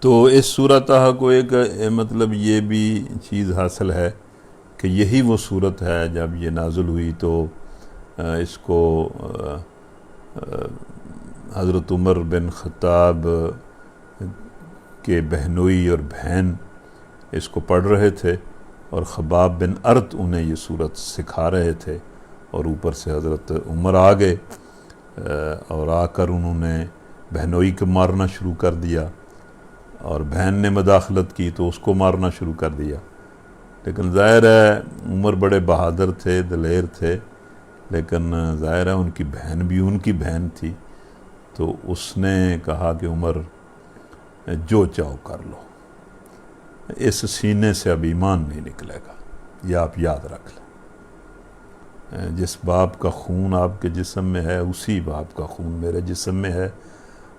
تو اس سورہ طٰہٰ کو ایک مطلب یہ بھی چیز حاصل ہے کہ یہی وہ صورت ہے جب یہ نازل ہوئی تو اس کو حضرت عمر بن خطاب کے بہنوئی اور بہن اس کو پڑھ رہے تھے، اور خباب بن ارت انہیں یہ صورت سکھا رہے تھے، اور اوپر سے حضرت عمر آ گئے اور آ کر انہوں نے بہنوئی کو مارنا شروع کر دیا، اور بہن نے مداخلت کی تو اس کو مارنا شروع کر دیا. لیکن ظاہر ہے عمر بڑے بہادر تھے، دلیر تھے، لیکن ظاہر ہے ان کی بہن بھی ان کی بہن تھی، تو اس نے کہا کہ عمر جو چاہو کر لو، اس سینے سے اب ایمان نہیں نکلے گا، یہ آپ یاد رکھ لیں. جس باپ کا خون آپ کے جسم میں ہے اسی باپ کا خون میرے جسم میں ہے.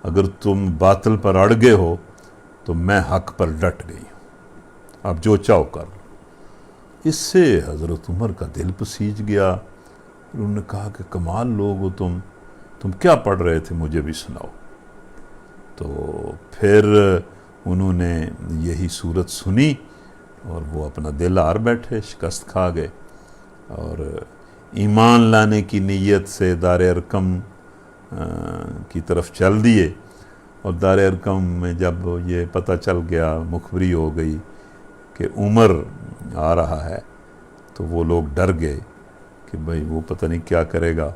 اگر تم باطل پر اڑ گئے ہو تو میں حق پر ڈٹ گئی ہوں، آپ جو چاہو کر لو. اس سے حضرت عمر کا دل پسیج گیا. انہوں نے کہا کہ کمال لوگ ہو تم کیا پڑھ رہے تھے، مجھے بھی سناؤ. تو پھر انہوں نے یہی صورت سنی اور وہ اپنا دل ہار بیٹھے، شکست کھا گئے، اور ایمان لانے کی نیت سے دار ارقم کی طرف چل دیے. اور دار ارقم میں جب یہ پتہ چل گیا، مخبری ہو گئی کہ عمر آ رہا ہے، تو وہ لوگ ڈر گئے کہ بھئی وہ پتہ نہیں کیا کرے گا.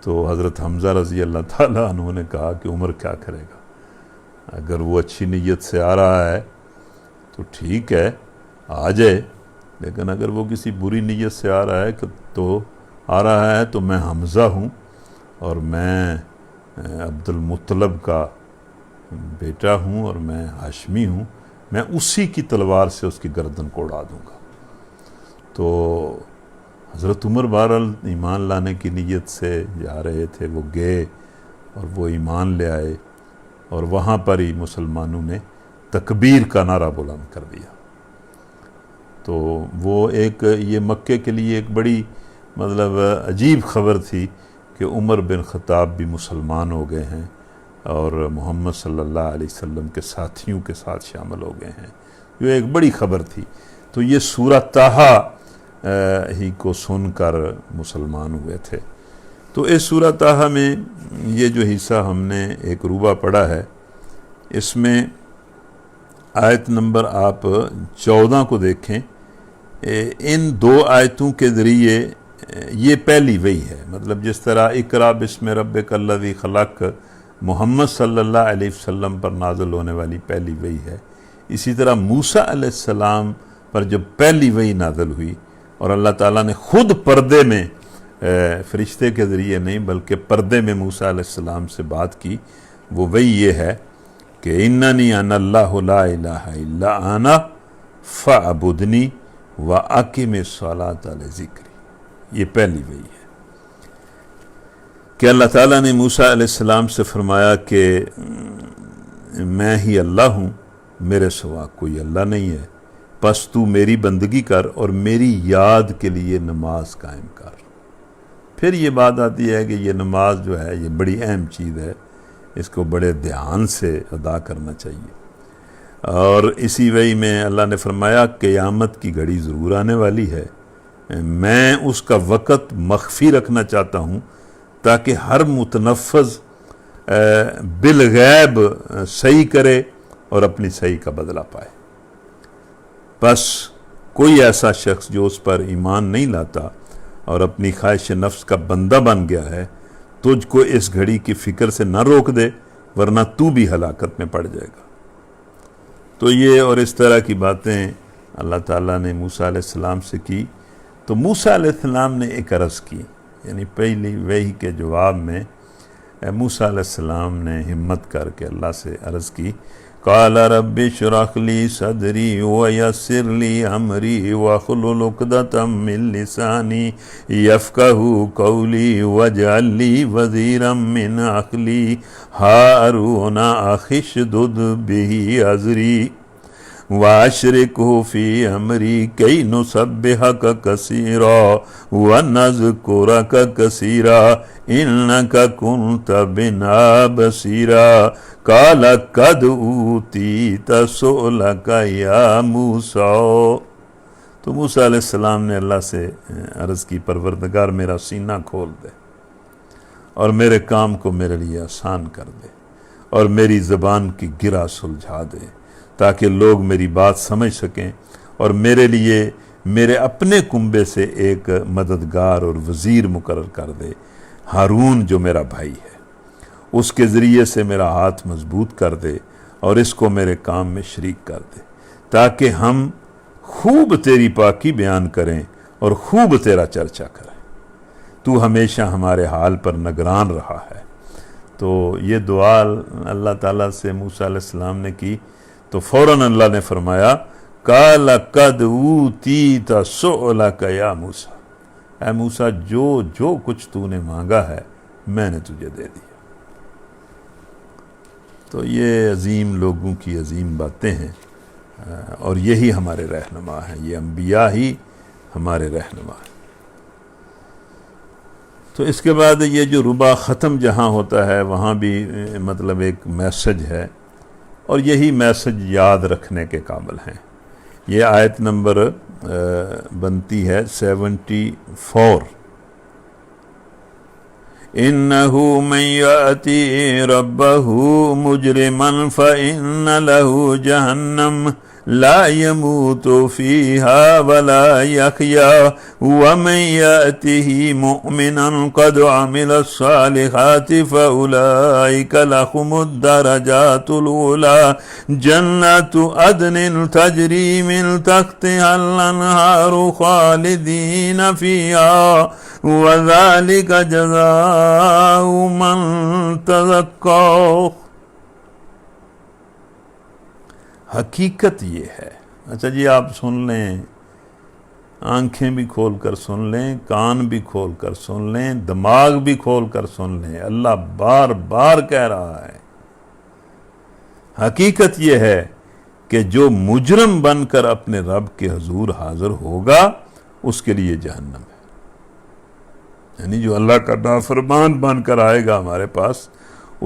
تو حضرت حمزہ رضی اللہ تعالیٰ عنہ نے کہا کہ عمر کیا کرے گا، اگر وہ اچھی نیت سے آ رہا ہے تو ٹھیک ہے آ جائے، لیکن اگر وہ کسی بری نیت سے آ رہا ہے تو میں حمزہ ہوں، اور میں عبد المطلب کا بیٹا ہوں، اور میں ہاشمی ہوں، میں اسی کی تلوار سے اس کی گردن کو اڑا دوں گا. تو حضرت عمر بہرحال ایمان لانے کی نیت سے جا رہے تھے، وہ گئے اور وہ ایمان لے آئے، اور وہاں پر ہی مسلمانوں نے تکبیر کا نعرہ بلند کر دیا. تو وہ یہ مکے کے لیے ایک بڑی عجیب خبر تھی کہ عمر بن خطاب بھی مسلمان ہو گئے ہیں، اور محمد صلی اللہ علیہ وسلم کے ساتھیوں کے ساتھ شامل ہو گئے ہیں، جو ایک بڑی خبر تھی۔ تو یہ سورہ طٰہٰ ہی کو سن کر مسلمان ہوئے تھے۔ تو اس سورہ طٰہٰ میں یہ جو حصہ ہم نے ایک ربع پڑھا ہے، اس میں آیت نمبر آپ 14 کو دیکھیں۔ ان دو آیتوں کے ذریعے یہ پہلی وحی ہے، مطلب جس طرح اقرأ بسم ربک الذی خلق محمد صلی اللہ علیہ وسلم پر نازل ہونے والی پہلی وحی ہے، اسی طرح موسیٰ علیہ السلام پر جب پہلی وحی نازل ہوئی اور اللہ تعالیٰ نے خود پردے میں، فرشتے کے ذریعے نہیں بلکہ پردے میں موسیٰ علیہ السلام سے بات کی، وہ وحی یہ ہے کہ اننی انا اللہ لا الہ الا انا فاعبدنی واقم الصلاۃ لذکری۔ یہ پہلی وحی ہے کہ اللہ تعالیٰ نے موسیٰ علیہ السلام سے فرمایا کہ میں ہی اللہ ہوں، میرے سوا کوئی اللہ نہیں ہے، پس تو میری بندگی کر اور میری یاد کے لیے نماز قائم کر۔ پھر یہ بات آتی ہے کہ یہ نماز جو ہے یہ بڑی اہم چیز ہے، اس کو بڑے دھیان سے ادا کرنا چاہیے۔ اور اسی وحی میں اللہ نے فرمایا قیامت کی گھڑی ضرور آنے والی ہے، میں اس کا وقت مخفی رکھنا چاہتا ہوں تاکہ ہر متنفذ بالغیب صحیح کرے اور اپنی صحیح کا بدلہ پائے۔ بس کوئی ایسا شخص جو اس پر ایمان نہیں لاتا اور اپنی خواہش نفس کا بندہ بن گیا ہے، تجھ کو اس گھڑی کی فکر سے نہ روک دے ورنہ تو بھی ہلاکت میں پڑ جائے گا۔ تو یہ اور اس طرح کی باتیں اللہ تعالیٰ نے موسیٰ علیہ السلام سے کی۔ تو موسیٰ علیہ السلام نے ایک عرض کی، یعنی پہلی وحی کے جواب میں موسیٰ علیہ السلام نے ہمت کر کے اللہ سے عرض کی، قال رب اشرح لی صدری ویسر لی امری واحلل عقدۃ من لسانی یفقہوا قولی واجعل لی وزیرا من اہلی ہارون اخی اشدد بہ ازری واشرکہ فی امری کی نسبحک کثیرا ونذکرک کثیرا انک کنت بنا بصیرا قال قد اوتیت سؤلک یا موسیٰ۔ تو موسیٰ علیہ السلام نے اللہ سے عرض کی، پروردگار میرا سینہ کھول دے اور میرے کام کو میرے لیے آسان کر دے اور میری زبان کی گرہ سلجھا دے تاکہ لوگ میری بات سمجھ سکیں، اور میرے لیے میرے اپنے کنبے سے ایک مددگار اور وزیر مقرر کر دے، ہارون جو میرا بھائی ہے، اس کے ذریعے سے میرا ہاتھ مضبوط کر دے اور اس کو میرے کام میں شریک کر دے تاکہ ہم خوب تیری پاکی بیان کریں اور خوب تیرا چرچا کریں۔ تو ہمیشہ ہمارے حال پر نگران رہا ہے۔ تو یہ دعا اللہ تعالیٰ سے موسیٰ علیہ السلام نے کی تو فوراً اللہ نے فرمایا قال قد اوتیت سؤلک یا موسیٰ، اے موسیٰ جو کچھ تو نے مانگا ہے میں نے تجھے دے دیا۔ تو یہ عظیم لوگوں کی عظیم باتیں ہیں اور یہی ہمارے رہنما ہیں، یہ انبیاء ہی ہمارے رہنما ہیں۔ تو اس کے بعد یہ جو ربع ختم جہاں ہوتا ہے وہاں بھی مطلب ایک میسج ہے، اور یہی میسج یاد رکھنے کے قابل ہیں۔ یہ آیت نمبر بنتی ہے 74۔ إنه من يأتي ربه مجرما فإن له جهنم لا يموت فيها ولا يحيا ومن يأته مؤمنا قد عمل الصالحات فأولئك لهم الدرجات الأولى جنات عدن تجري من تحتها الأنهار خالدين فيها وذلك جزاء من تزكى۔ حقیقت یہ ہے، اچھا جی آپ سن لیں، آنکھیں بھی کھول کر سن لیں، کان بھی کھول کر سن لیں، دماغ بھی کھول کر سن لیں، اللہ بار بار کہہ رہا ہے حقیقت یہ ہے کہ جو مجرم بن کر اپنے رب کے حضور حاضر ہوگا اس کے لیے جہنم ہے، یعنی جو اللہ کا نافرمان بن کر آئے گا ہمارے پاس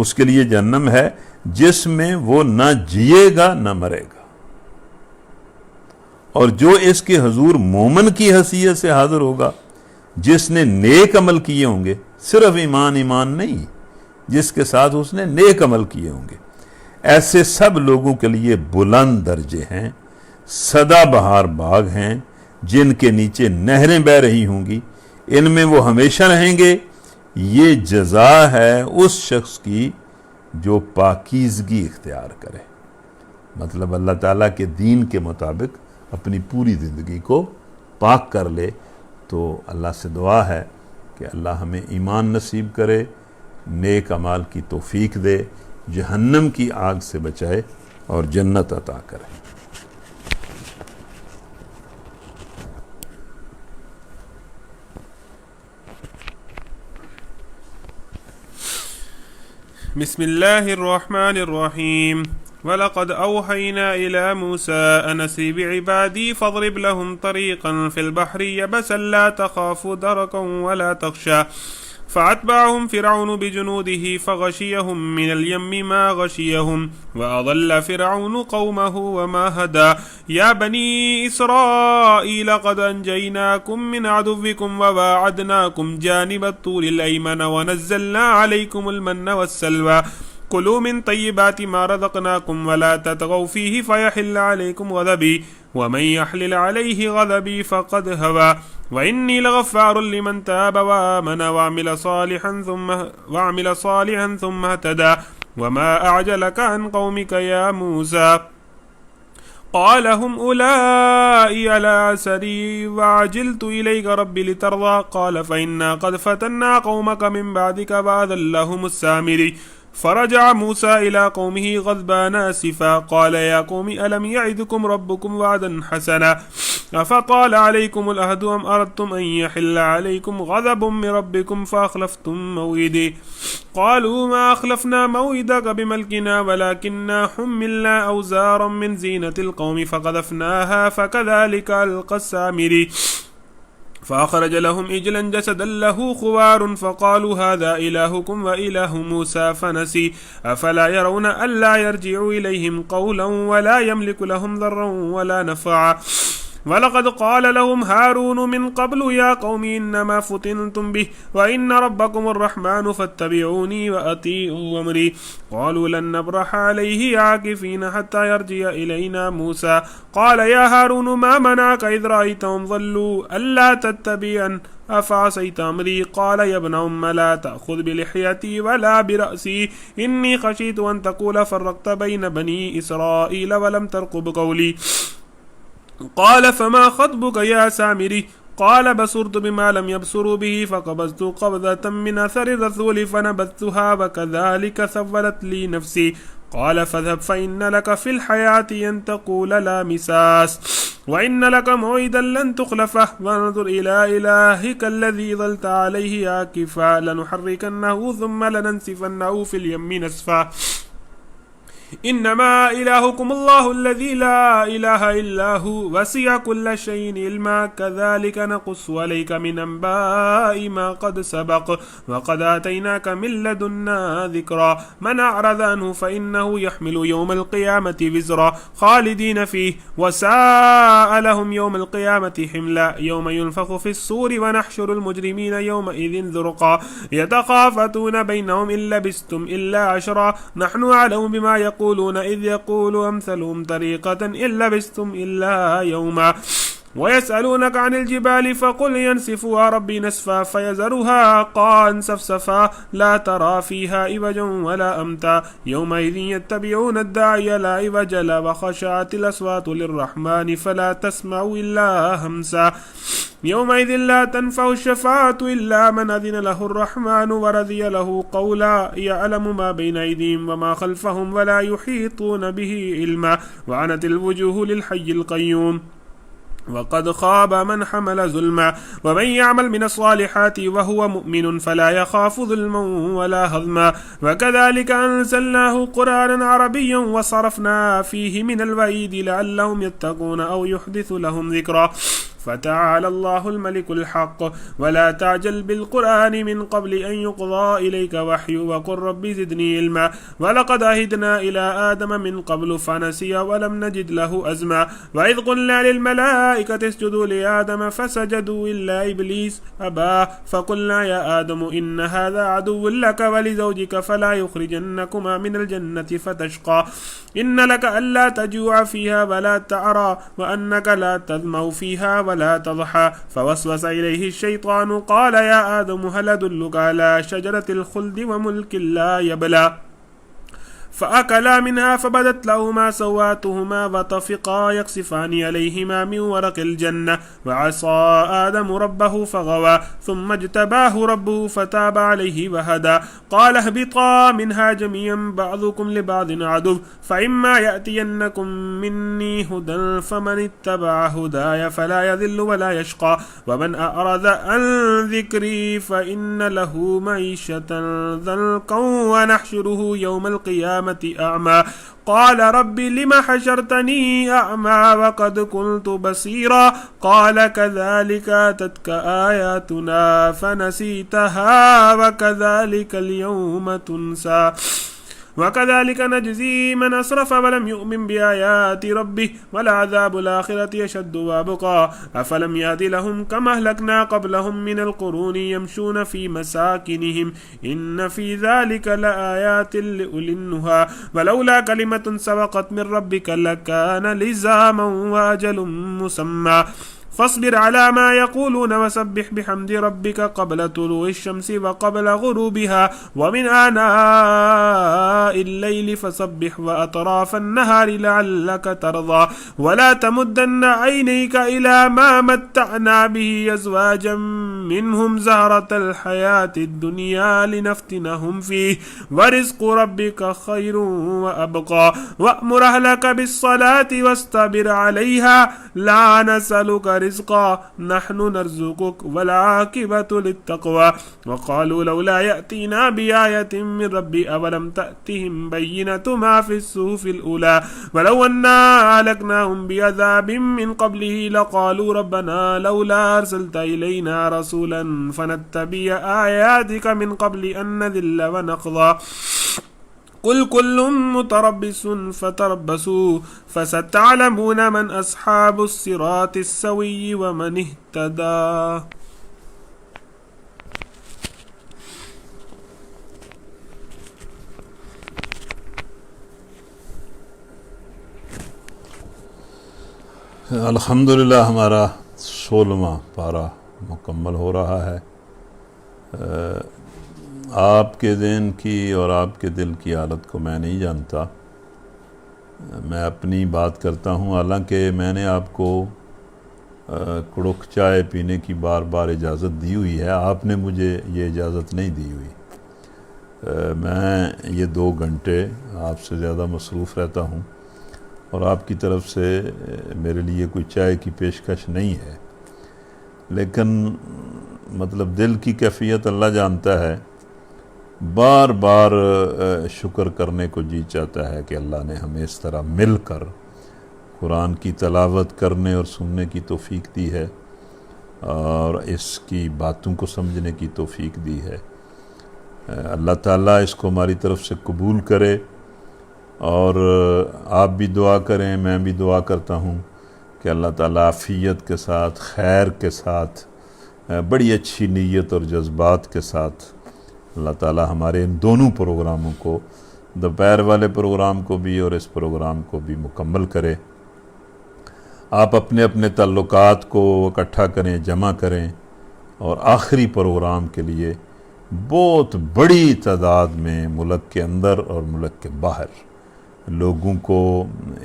اس کے لیے جہنم ہے جس میں وہ نہ جیے گا نہ مرے گا، اور جو اس کے حضور مومن کی حیثیت سے حاضر ہوگا، جس نے نیک عمل کیے ہوں گے، صرف ایمان نہیں، جس کے ساتھ اس نے نیک عمل کیے ہوں گے، ایسے سب لوگوں کے لیے بلند درجے ہیں، سدا بہار باغ ہیں جن کے نیچے نہریں بہہ رہی ہوں گی، ان میں وہ ہمیشہ رہیں گے۔ یہ جزا ہے اس شخص کی جو پاکیزگی اختیار کرے، مطلب اللہ تعالیٰ کے دین کے مطابق اپنی پوری زندگی کو پاک کر لے۔ تو اللہ سے دعا ہے کہ اللہ ہمیں ایمان نصیب کرے، نیک اعمال کی توفیق دے، جہنم کی آگ سے بچائے اور جنت عطا کرے۔ بسم الله الرحمن الرحيم وَلَقَدْ أَوْحَيْنَا إِلَى مُوسَىٰ أَنْ أَسْرِ بِعِبَادِي فَاضْرِبْ لَهُمْ طَرِيقًا فِي الْبَحْرِ يَبَسًا لَا تَخَافُ دَرَكًا وَلَا تَخْشَىٰ فَأَتْبَعَهُمْ فِرْعَوْنُ بِجُنُودِهِ فَغَشِيَهُمْ مِنَ الْيَمِّ مَا غَشِيَهُمْ وَأَضَلَّ فِرْعَوْنُ قَوْمَهُ وَمَا هَدَىٰ يَا بَنِي إِسْرَائِيلَ قَدْ أَنْجَيْنَاكُمْ مِنْ عَدُوِّكُمْ وَوَاعَدْنَاكُمْ جَانِبَ الطُّورِ الْأَيْمَنَ وَنَزَّلْنَا عَلَيْكُمُ الْمَنَّ وَالسَّلْوَىٰ كُلُوا مِن طَيِّبَاتِ مَا رَزَقْنَاكُمْ وَلَا تَطْغَوْا فِيهِ فَيَحِلَّ عَلَيْكُمْ غَضَبِي وَمَن يَحْلِلْ عَلَيْهِ غَضَبِي فَقَدْ هَوَىٰ وَإِنِّي لَغَفَّارٌ لِمَن تَابَ وَآمَنَ وَعَمِلَ صَالِحًا ثُمَّ اهْتَدَىٰ وَمَا أَعْجَلَكَ عَنْ قَوْمِكَ يَا مُوسَىٰ قال هم أولئك على أثري وعجلت إليك ربي لترضى قال فإنا قد فتنا قومك من بعدك وأذلهم السامري فرجع موسى إلى قومه غضبان آسفا قال يا قوم ألم يعدكم ربكم وعدا حسنا أفطال عليكم العهد أم أردتم أن يحل عليكم غضب من ربكم فأخلفتم موعدي قالوا ما أخلفنا موعدك بملكنا ولكننا حملنا أوزارا من زينة القوم فقذفناها فكذلك ألقى السامري فأخرج لهم إجلا جسدا له خوار فقالوا هذا إلهكم وإله موسى فنسي أفلا يرون ألا يرجع إليهم قولا ولا يملك لهم ضرا ولا نفعا وَلَقَدْ قَالَ لَهُمْ هَارُونُ مِنْ قَبْلُ يَا قَوْمِ إِنَّمَا فُتِنْتُمْ بِهِ وَإِنَّ رَبَّكُمُ الرَّحْمَنُ فَاتَّبِعُونِي وَأَطِيعُوا أَمْرِي قَالُوا لَن نَّبْرَحَ عَلَيْهِ عَاكِفِينَ حَتَّى يَرْجِعَ إِلَيْنَا مُوسَى قَالَ يَا هَارُونُ مَا مَنَعَكَ إِذْ رَأَيْتَهُمْ ضَلُّوا أَلَّا تَتَّبِعَنِ أفعصيت أمري قال يا ابن أم لا تأخذ بلحيتي ولا برأسي إني خشيت أن تقول فرقت بين بني إسرائيل ولم ترقب قولي قال فما خطبك يا سامري قال بصرت بما لم يبصروا به فقبضت قبضة من أثر الرسول فنبذتها وكذلك سولت لي نفسي قال فاذهب فإن لك في الحياة أن تقول لا مساس وإن لك موعدا لن تخلفه وانظر إلى إلهك الذي ظلت عليه عاكفا لنحركنه ثم لننسفنه في اليم نسفا إنما إلهكم الله الذي لا إله إلا هو وسع كل شيء علما كذلك نقص عليك من أنباء ما قد سبق وقد آتيناك من لدنا ذكرا من أعرض عنه فإنه يحمل يوم القيامة وزرا خالدين فيه وساء لهم يوم القيامة حملا يوم ينفخ في الصور ونحشر المجرمين يومئذ ذرقا يتخافتون بينهم إن لبثتم إلا عشرا نحن أعلم بما يقولون إذ يقول أمثلهم طريقة إن لبثتم إلا يوما ويسألونك عن الجبال فقل ينسفها ربي نسفا فيذرها قاعا سفسفا لا ترى فيها عوجا ولا أمتا يومئذ يتبعون الداعي لا عوج له وخشعت الأصوات للرحمن فلا تسمع إلا همسا يومئذ لا تنفع الشفاعة إلا من أذن له الرحمن ورضي له قولا يعلم ما بين أيديهم وما خلفهم ولا يحيطون به علما وعنت الوجوه للحي القيوم وقد خاب من حمل ظلما ومن يعمل من الصالحات وهو مؤمن فلا يخاف ظلما ولا هضما وكذلك أنزلناه قرآنا عربيا وصرفنا فيه من الوعيد لعلهم يتقون أو يحدث لهم ذكرا فتعالى الله الملك الحق ولا تعجل بالقرآن من قبل أن يقضى إليك وحي وقل رب زدني علما ولقد عهدنا إلى آدم من قبل فنسي ولم نجد له أزما وإذ قلنا للملائكة اسجدوا لآدم فسجدوا إلا إبليس أبى فقلنا يا آدم إن هذا عدو لك ولزوجك فلا يخرجنكما من الجنة فتشقى إن لك ألا تجوع فيها ولا تعرى وأنك لا تظمأ فيها ولا تضحى فوسوس إليه الشيطان قال يا آدم هل أدلك على شجرة الخلد وملك لا يبلى فأكلا منها فبدت لهما سواتهما وطفقا يقصفان عليهما من ورق الجنة وعصى آدم ربه فغوى ثم اجتباه ربه فتاب عليه وهدى قال اهبطا منها جميعا بعضكم لبعض عدو فإما يأتينكم مني هدى فمن اتبع هداي فلا يذل ولا يشقى ومن أعرض عن ذكري فإن له معيشة ضنكا ونحشره يوم القيامة أعمى قال رب لم حشرتني أعمى وقد كنت بصيرا قال كذلك أتتك آياتنا فنسيتها وكذلك اليوم تنسى وكذلك نجزي من أسرف ولم يؤمن بآيات ربه ولعذاب الآخرة أشد وأبقى أفلم يهد لهم كما أهلكنا قبلهم من القرون يمشون في مساكنهم إن في ذلك لآيات لأولي النهى ولولا كلمة سبقت من ربك لكان لزاما وأجل مسمى فاصبر على ما يقولون وسبح بحمد ربك قبل طلوع الشمس وقبل غروبها ومن آناء الليل فسبح وأطراف النهار لعلك ترضى ولا تمدن عينيك إلى ما متعنا به أزواجا منهم زهرة الحياة الدنيا لنفتنهم فيه ورزق ربك خير وأبقى وأمر أهلك بالصلاة واصطبر عليها لا نسألك رزقا نحن نرزقك والعاقبة للتقوى وقالوا لولا يأتينا بآية من ربي أولم تأتهم بينة ما في الصحف الأولى ولو أنا أهلكناهم بعذاب من قبله لقالوا ربنا لولا أرسلت إلينا رسولا فنتبع آياتك من قبل أن نذل ونخضع قل كل متربص فتربصوا فستعلمون من أصحاب الصراط السوي ومن اهتدى الحمدللہ ہمارا 16واں پارہ مکمل ہو رہا ہے۔ آپ کے ذہن کی اور آپ کے دل کی حالت کو میں نہیں جانتا، میں اپنی بات کرتا ہوں، حالانکہ میں نے آپ کو کڑک چائے پینے کی بار بار اجازت دی ہوئی ہے، آپ نے مجھے یہ اجازت نہیں دی ہوئی۔ میں یہ 2 گھنٹے آپ سے زیادہ مصروف رہتا ہوں اور آپ کی طرف سے میرے لیے کوئی چائے کی پیشکش نہیں ہے، لیکن مطلب دل کی کیفیت اللہ جانتا ہے۔ بار بار شکر کرنے کو جی چاہتا ہے کہ اللہ نے ہمیں اس طرح مل کر قرآن کی تلاوت کرنے اور سننے کی توفیق دی ہے اور اس کی باتوں کو سمجھنے کی توفیق دی ہے۔ اللہ تعالیٰ اس کو ہماری طرف سے قبول کرے، اور آپ بھی دعا کریں، میں بھی دعا کرتا ہوں کہ اللہ تعالیٰ عافیت کے ساتھ، خیر کے ساتھ، بڑی اچھی نیت اور جذبات کے ساتھ اللہ تعالیٰ ہمارے ان دونوں پروگراموں کو، دوپہر والے پروگرام کو بھی اور اس پروگرام کو بھی مکمل کرے۔ آپ اپنے اپنے تعلقات کو اکٹھا کریں، جمع کریں، اور آخری پروگرام کے لیے بہت بڑی تعداد میں ملک کے اندر اور ملک کے باہر لوگوں کو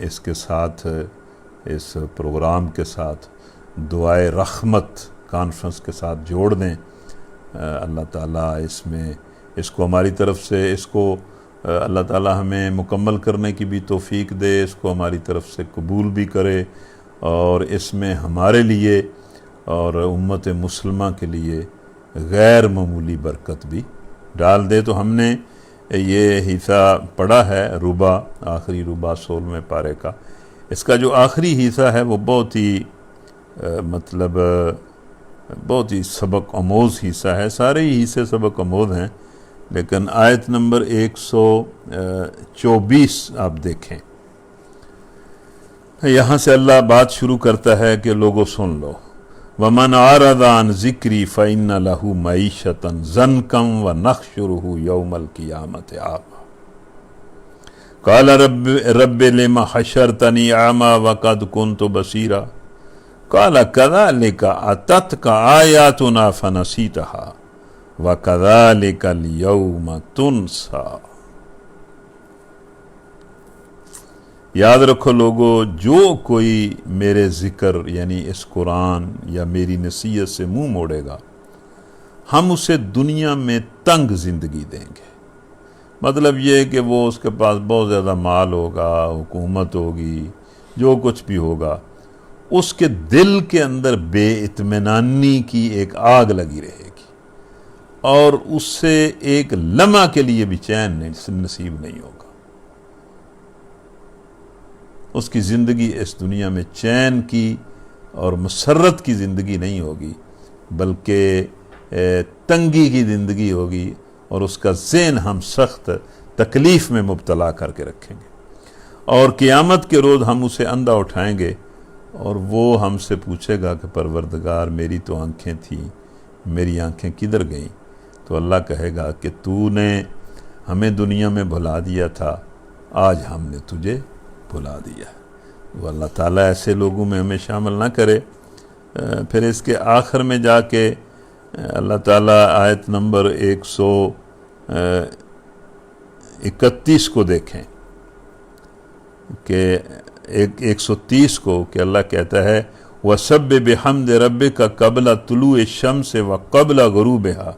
اس کے ساتھ، اس پروگرام کے ساتھ دعائے رحمت کانفرنس کے ساتھ جوڑ دیں۔ اللہ تعالیٰ اس کو ہماری طرف سے، اس کو اللہ تعالیٰ ہمیں مکمل کرنے کی بھی توفیق دے، اس کو ہماری طرف سے قبول بھی کرے، اور اس میں ہمارے لیے اور امت مسلمہ کے لیے غیر معمولی برکت بھی ڈال دے۔ تو ہم نے یہ حصہ پڑھا ہے ربع، آخری ربع 16ویں پارے کا۔ اس کا جو آخری حصہ ہے وہ بہت ہی مطلب بہت ہی سبق آموز حصہ ہے. سارے ہی حصے سبق آموز ہیں، لیکن آیت نمبر 124 آپ دیکھیں. یہاں سے اللہ بات شروع کرتا ہے کہ لوگوں سن لو. وَمَنْ أَعْرَضَ عَنْ ذِكْرِي فَإِنَّ لَهُ مَعِيشَةً ضَنْكًا وَنَحْشُرُهُ يَوْمَ الْقِيَامَةِ أَعْمَى قَالَ رَبِّ لِمَ حَشَرْتَنِي أَعْمَى وَقَدْ كُنْتُ بَصِيرًا قَالَ كَذَلِكَ أَتَتْكَ آيَاتُنَا فَنَسِيتَهَا وَكَذَلِكَ الْيَوْمَ تُنْسَى. یاد رکھو لوگو، جو کوئی میرے ذکر یعنی اس قرآن یا میری نصیحت سے منہ موڑے گا، ہم اسے دنیا میں تنگ زندگی دیں گے. مطلب یہ کہ وہ اس کے پاس بہت زیادہ مال ہوگا، حکومت ہوگی، جو کچھ بھی ہوگا، اس کے دل کے اندر بے اطمینانی کی ایک آگ لگی رہے گی، اور اس سے ایک لمحہ کے لیے بھی چین نصیب نہیں ہوگا. اس کی زندگی اس دنیا میں چین کی اور مسرت کی زندگی نہیں ہوگی، بلکہ تنگی کی زندگی ہوگی، اور اس کا ذہن ہم سخت تکلیف میں مبتلا کر کے رکھیں گے. اور قیامت کے روز ہم اسے اندھا اٹھائیں گے، اور وہ ہم سے پوچھے گا کہ پروردگار میری تو آنکھیں تھیں، میری آنکھیں کدھر گئیں؟ تو اللہ کہے گا کہ تو نے ہمیں دنیا میں بھلا دیا تھا، آج ہم نے تجھے بھلا دیا. وہ اللہ تعالیٰ ایسے لوگوں میں ہمیں شامل نہ کرے. پھر اس کے آخر میں جا کے اللہ تعالیٰ آیت نمبر 131 کو دیکھیں کہ 130 کو، کہ اللہ کہتا ہے وَسَبِّحْ بِحَمْدِ رَبِّكَ قَبْلَ طُلُوعِ الشَّمْسِ وَقَبْلَ غُرُوبِهَا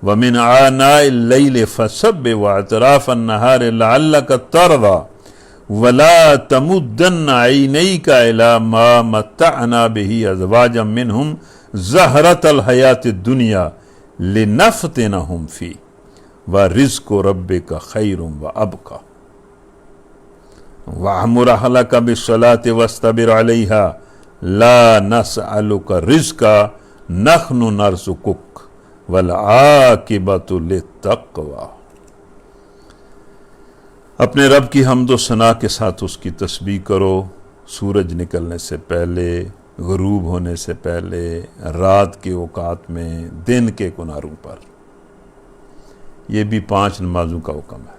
وَمِنْ آنَاءِ اللَّيْلِ فَسَبِّحْ وَأَطْرَافَ النَّهَارِ لَعَلَّكَ تَرْضَىٰ وَلَا تَمُدَّنَّ عَيْنَيْكَ إِلَىٰ مَا مَتَّعْنَا بِهِ أَزْوَاجًا مِّنْهُمْ زَهْرَةَ الْحَيَاةِ الدُّنْيَا لِنَفْتِنَهُمْ فِيهِ وَرِزْقُ رَبِّكَ خَيْرٌ وَأَبْقَىٰ وَأْمُرْ أَهْلَكَ بِالصَّلَاةِ وَاصْطَبِرْ عَلَيْهَا لَا نَسْأَلُكَ رِزْقًا نَحْنُ نَرْزُقُكَ وَالْعَاقِبَةُ لِلتَّقْوَىٰ. اپنے رب کی حمد و ثنا کے ساتھ اس کی تسبیح کرو، سورج نکلنے سے پہلے، غروب ہونے سے پہلے، رات کے اوقات میں، دن کے کناروں پر. یہ بھی 5 نمازوں کا حکم ہے.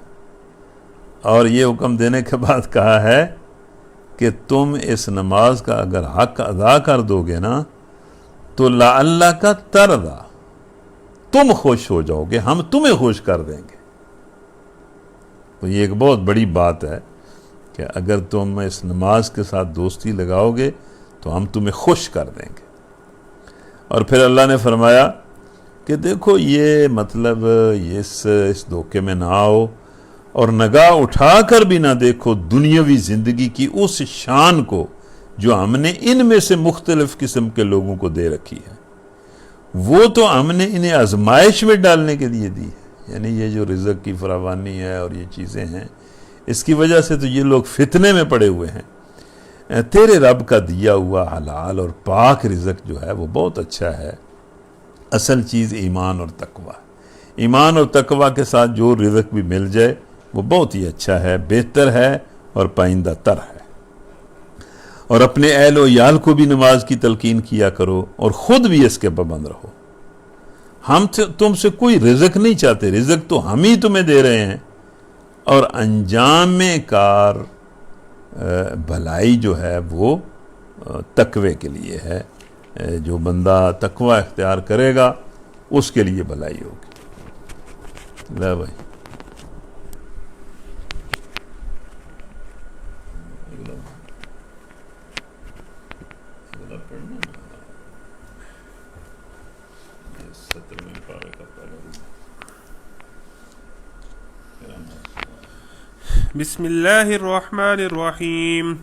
اور یہ حکم دینے کے بعد کہا ہے کہ تم اس نماز کا اگر حق ادا کر دو گے نا تو لعلک ترضیٰ، تم خوش ہو جاؤ گے، ہم تمہیں خوش کر دیں گے. تو یہ ایک بہت بڑی بات ہے کہ اگر تم اس نماز کے ساتھ دوستی لگاؤ گے تو ہم تمہیں خوش کر دیں گے. اور پھر اللہ نے فرمایا کہ دیکھو یہ مطلب اس دھوکے میں نہ آؤ، اور نگاہ اٹھا کر بھی نہ دیکھو دنیاوی زندگی کی اس شان کو جو ہم نے ان میں سے مختلف قسم کے لوگوں کو دے رکھی ہے. وہ تو ہم نے انہیں آزمائش میں ڈالنے کے لیے دی ہے. یعنی یہ جو رزق کی فراوانی ہے اور یہ چیزیں ہیں، اس کی وجہ سے تو یہ لوگ فتنے میں پڑے ہوئے ہیں. تیرے رب کا دیا ہوا حلال اور پاک رزق جو ہے وہ بہت اچھا ہے. اصل چیز ایمان اور تقوی. ایمان اور تقوی کے ساتھ جو رزق بھی مل جائے وہ بہت ہی اچھا ہے، بہتر ہے اور پائندہ تر ہے. اور اپنے اہل و عیال کو بھی نماز کی تلقین کیا کرو، اور خود بھی اس کے پابند رہو. ہم تم سے کوئی رزق نہیں چاہتے، رزق تو ہم ہی تمہیں دے رہے ہیں. اور انجام کار بھلائی جو ہے وہ تقوی کے لیے ہے. جو بندہ تقوی اختیار کرے گا اس کے لیے بھلائی ہوگی. لے بھائی بسم اللہ الرحمن الرحیم.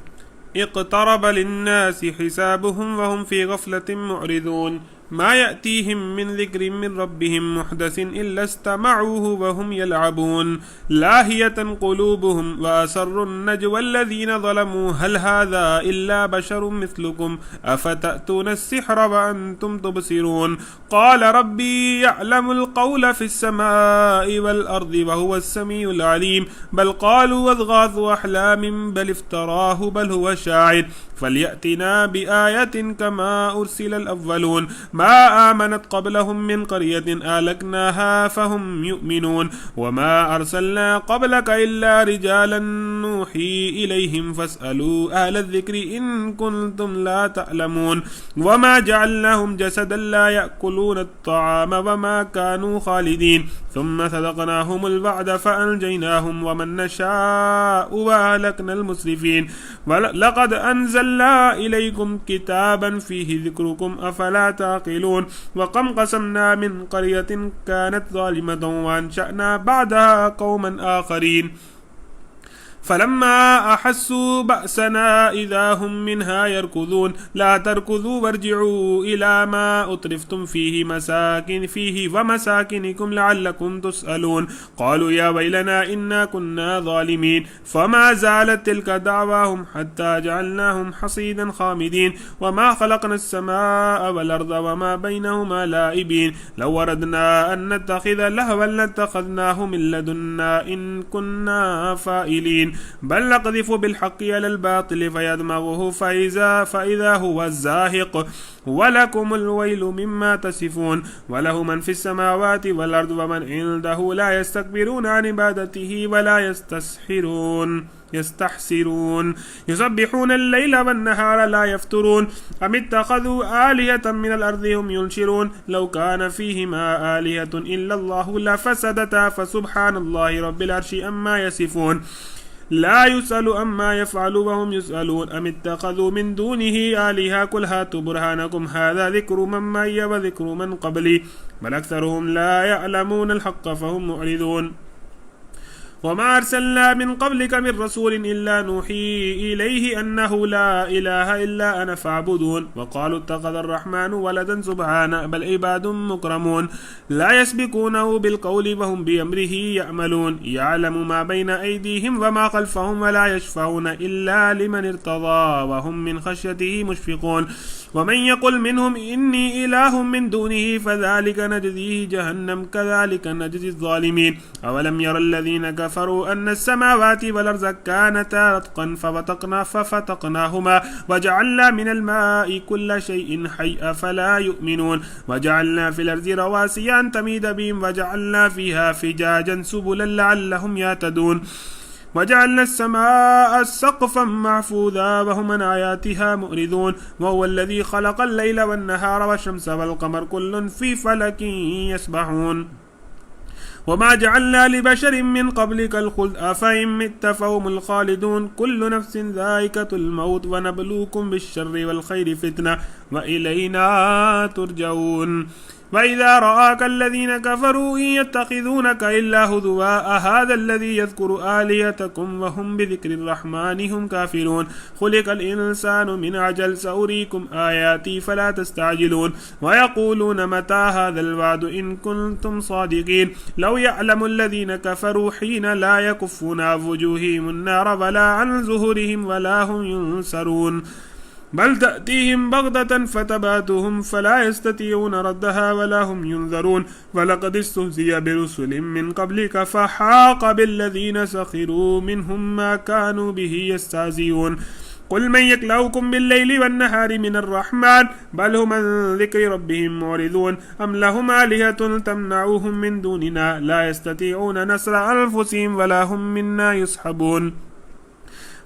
اقترب للناس حسابهم وهم في غفلة معرضون ما يأتيهم من ذكر من ربهم محدث إلا استمعوه وهم يلعبون لاهية قلوبهم وأسروا النجوى الذين ظلموا هل هذا إلا بشر مثلكم أفتأتون السحر وأنتم تبصرون قال ربي يعلم القول في السماء والأرض وهو السميع العليم بل قالوا أضغاث أحلام بل افتراه بل هو شاعر فليأتنا بآية كما أرسل الأولون ما آمنت قبلهم من قرية أهلكناها فهم يؤمنون وما أرسلنا قبلك إلا رجالا نوحي إليهم فاسألوا أهل الذكر إن كنتم لا تعلمون وما جعلناهم جسدا لا يأكلون الطعام وما كانوا خالدين ثم صدقناهم الوعد فأنجيناهم ومن نشاء وأهلكنا المسرفين ولقد أنزلنا إليكم كتابا فيه ذكركم أفلا تعقلون وكم قسمنا من قرية كانت ظالمة وأنشأنا بعدها قوما آخرين فلما أحسوا بأسنا إذا هم منها يركضون لا تركضوا وارجعوا إلى ما أترفتم فيه ومساكنكم لعلكم تسألون قالوا يا ويلنا إنا كنا ظالمين فما زالت تلك دعواهم حتى جعلناهم حصيدا خامدين وما خلقنا السماء والأرض وما بينهما لاعبين لو وردنا أن نتخذ لهوا لاتخذناه من لدنا إن كنا فاعلين بل نقذف بالحق على الباطل فيدمغه فإذا هو الزاهق ولكم الويل مما تصفون وله من في السماوات والأرض ومن عنده لا يستكبرون عن عبادته ولا يستحسرون يسبحون الليل والنهار لا يفترون أم اتخذوا آلهة من الأرض هم ينشرون لو كان فيهما آلهة إلا الله لفسدتا فسبحان الله رب العرش أما يصفون لا يسأل أما يفعل وهم يسألون أم اتخذوا من دونه آلهة قل هاتوا برهانكم هذا ذكر من معي وذكر من قبلي بل أكثرهم لا يعلمون الحق فهم معرضون وما أرسلنا من قبلك من رسول إلا نوحي إليه أنه لا إله إلا أنا فاعبدون وقالوا اتخذ الرحمن ولدا سبحانه بل عباد مكرمون لا يسبقونه بالقول وهم بأمره يعملون يعلم ما بين أيديهم وما خلفهم ولا يشفعون إلا لمن ارتضى وهم من خشيته مشفقون ومن يقل منهم إني إله من دونه فذلك نجزيه جهنم كذلك نجزي الظالمين أولم ير الذين كفروا أن السماوات والأرض كانتا رتقا ففتقناهما وجعلنا من الماء كل شيء حي أفلا يؤمنون وجعلنا في الأرض رواسي أن تميد بهم وجعلنا فيها فجاجا سبلا لعلهم يهتدون وجعلنا السماء سقفا محفوظا وهم عن آياتها مؤرضون وهو الذي خلق الليل والنهار والشمس والقمر كل في فلك يسبحون وما جعلنا لبشر من قبلك الخلد أفإن مت فهم الخالدون كل نفس ذائقة الموت ونبلوكم بالشر والخير فتنة وإلينا ترجعون وإذا رآك الذين كفروا إن يتخذونك إلا هزوا هذا الذي يذكر آلهتكم وهم بذكر الرحمن هم كافرون خلق الإنسان من عجل سأريكم آياتي فلا تستعجلون ويقولون متى هذا الوعد إن كنتم صادقين لو يعلم الذين كفروا حين لا يكفون عن وجوههم النار ولا عن ظهورهم ولا هم ينصرون بل تأتيهم بغتة فتباتهم فلا يستطيعون ردها ولا هم ينذرون ولقد استهزئ برسل من قبلك فحاق بالذين سخروا منهم ما كانوا به يستهزئون قل من يكلؤكم بالليل والنهار من الرحمن بل هم عن ذكر ربهم معرضون أم لهم آلهة تمنعوهم من دوننا لا يستطيعون نصر أنفسهم ولا هم منا يصحبون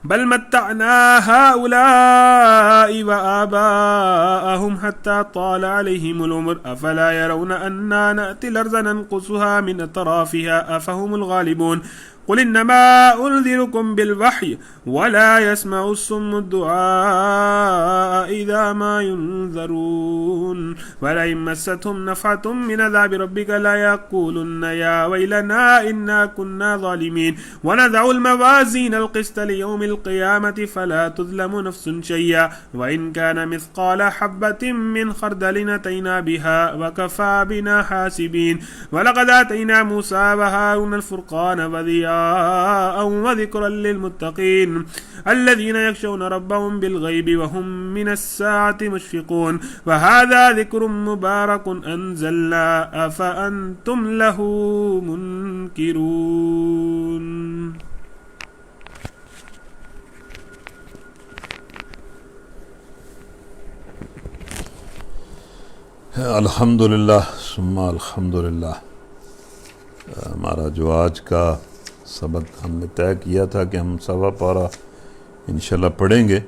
بل متعنا هؤلاء وآباءهم حتى طال عليهم العمر أفلا يرون أنا نأتي الأرض ننقصها من أطرافها أفهم الغالبون قل انما انذركم بالوحي ولا يسمع الصم الدعاء اذا ما ينذرون ولئن مستهم نفحة من عذاب ربك ليقولن يا ويلنا انا كنا ظالمين ونضع الموازين القسط ليوم القيامة فلا تظلم نفس شيئا وإن كان مثقال حبة من خردل أتينا بها وكفى بنا حاسبين ولقد آتينا موسى وهارون الفرقان وضياء وذكرا للمتقين الذين يخشون ربهم بالغيب وهم من الساعة مشفقون وهذا ذكر مبارك أنزلنا أفأنتم له منكرون. الحمدللہ ثم الحمدللہ. ہمارا جو آج کا سبق ہم نے طے کیا تھا کہ ہم سوا پارہ انشاءاللہ پڑھیں گے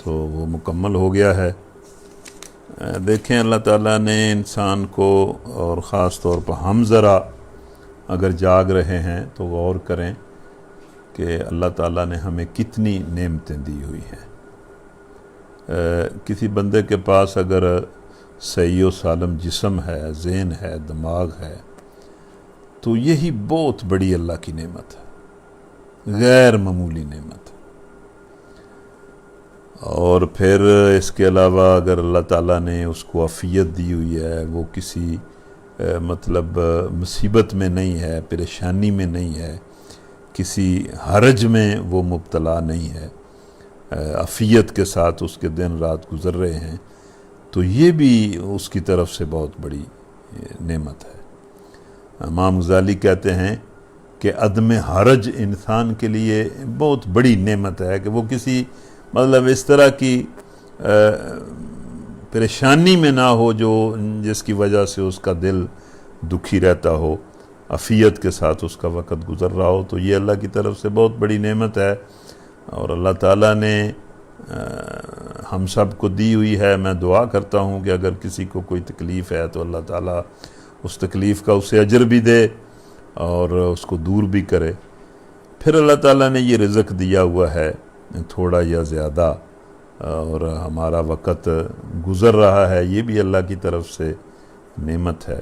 تو وہ مکمل ہو گیا ہے. دیکھیں اللہ تعالیٰ نے انسان کو اور خاص طور پر ہم ذرا اگر جاگ رہے ہیں تو غور کریں کہ اللہ تعالیٰ نے ہمیں کتنی نعمتیں دی ہوئی ہیں. کسی بندے کے پاس اگر صحیح و سالم جسم ہے، ذہن ہے، دماغ ہے تو یہی بہت بڑی اللہ کی نعمت ہے، غیر معمولی نعمت ہے. اور پھر اس کے علاوہ اگر اللہ تعالیٰ نے اس کو عافیت دی ہوئی ہے، وہ کسی مصیبت میں نہیں ہے، پریشانی میں نہیں ہے، کسی حرج میں وہ مبتلا نہیں ہے، عافیت کے ساتھ اس کے دن رات گزر رہے ہیں، تو یہ بھی اس کی طرف سے بہت بڑی نعمت ہے. امام غزالی کہتے ہیں کہ عدم حرج انسان کے لیے بہت بڑی نعمت ہے کہ وہ کسی اس طرح کی پریشانی میں نہ ہو جس کی وجہ سے اس کا دل دکھی رہتا ہو، عافیت کے ساتھ اس کا وقت گزر رہا ہو. تو یہ اللہ کی طرف سے بہت بڑی نعمت ہے اور اللہ تعالیٰ نے ہم سب کو دی ہوئی ہے. میں دعا کرتا ہوں کہ اگر کسی کو کوئی تکلیف ہے تو اللہ تعالیٰ اس تکلیف کا اسے اجر بھی دے اور اس کو دور بھی کرے. پھر اللہ تعالیٰ نے یہ رزق دیا ہوا ہے تھوڑا یا زیادہ اور ہمارا وقت گزر رہا ہے، یہ بھی اللہ کی طرف سے نعمت ہے.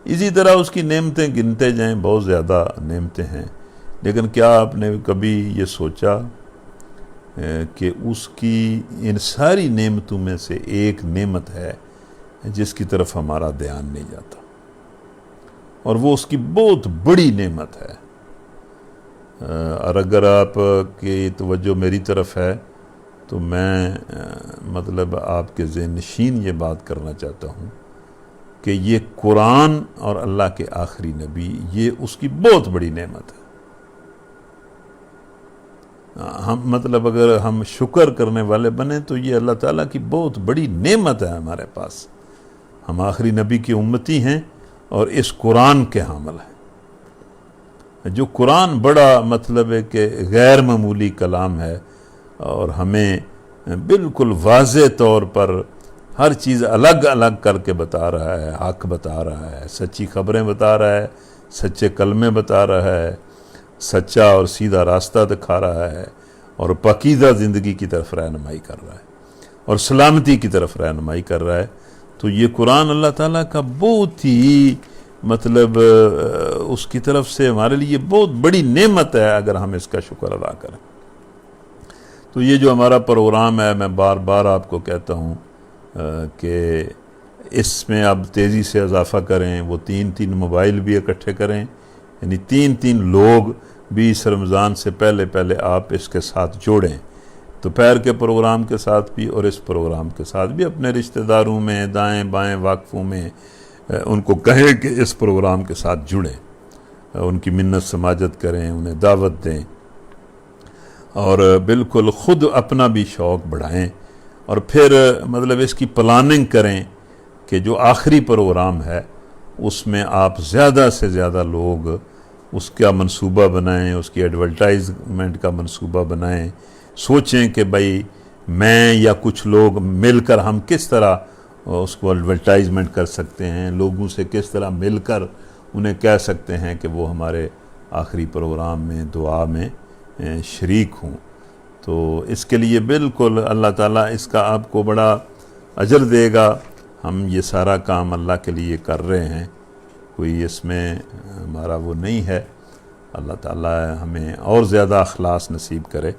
اسی طرح اس کی نعمتیں گنتے جائیں، بہت زیادہ نعمتیں ہیں، لیکن کیا آپ نے کبھی یہ سوچا کہ اس کی ان ساری نعمتوں میں سے ایک نعمت ہے جس کی طرف ہمارا دھیان نہیں جاتا اور وہ اس کی بہت بڑی نعمت ہے. اور اگر آپ کی توجہ میری طرف ہے تو میں آپ کے ذہن نشین یہ بات کرنا چاہتا ہوں کہ یہ قرآن اور اللہ کے آخری نبی یہ اس کی بہت بڑی نعمت ہے. ہم اگر ہم شکر کرنے والے بنیں تو یہ اللہ تعالیٰ کی بہت بڑی نعمت ہے ہمارے پاس. ہم آخری نبی کی امتی ہیں اور اس قرآن کے حامل ہیں. جو قرآن بڑا ہے کہ غیر معمولی کلام ہے اور ہمیں بالکل واضح طور پر ہر چیز الگ الگ کر کے بتا رہا ہے، حق بتا رہا ہے، سچی خبریں بتا رہا ہے، سچے کلمے بتا رہا ہے، سچا اور سیدھا راستہ دکھا رہا ہے اور پاکیزہ زندگی کی طرف رہنمائی کر رہا ہے اور سلامتی کی طرف رہنمائی کر رہا ہے. تو یہ قرآن اللہ تعالیٰ کا بہت ہی اس کی طرف سے ہمارے لیے بہت بڑی نعمت ہے اگر ہم اس کا شکر ادا کریں. تو یہ جو ہمارا پروگرام ہے میں بار بار آپ کو کہتا ہوں کہ اس میں اب تیزی سے اضافہ کریں، وہ 3 موبائل بھی اکٹھے کریں، یعنی 3 لوگ بھی اس رمضان سے پہلے آپ اس کے ساتھ جوڑیں. دوپہر کے پروگرام کے ساتھ بھی اور اس پروگرام کے ساتھ بھی اپنے رشتہ داروں میں، دائیں بائیں واقفوں میں ان کو کہیں کہ اس پروگرام کے ساتھ جڑیں، ان کی منت سماجت کریں، انہیں دعوت دیں اور بالکل خود اپنا بھی شوق بڑھائیں. اور پھر اس کی پلاننگ کریں کہ جو آخری پروگرام ہے اس میں آپ زیادہ سے زیادہ لوگ اس کا منصوبہ بنائیں، اس کی ایڈورٹائزمنٹ کا منصوبہ بنائیں. سوچیں کہ بھائی میں یا کچھ لوگ مل کر ہم کس طرح اس کو ایڈورٹائزمنٹ کر سکتے ہیں، لوگوں سے کس طرح مل کر انہیں کہہ سکتے ہیں کہ وہ ہمارے آخری پروگرام میں دعا میں شریک ہوں۔ تو اس کے لیے بالکل اللہ تعالیٰ اس کا آپ کو بڑا اجر دے گا۔ ہم یہ سارا کام اللہ کے لیے کر رہے ہیں، کوئی اس میں ہمارا وہ نہیں ہے۔ اللہ تعالیٰ ہمیں اور زیادہ اخلاص نصیب کرے۔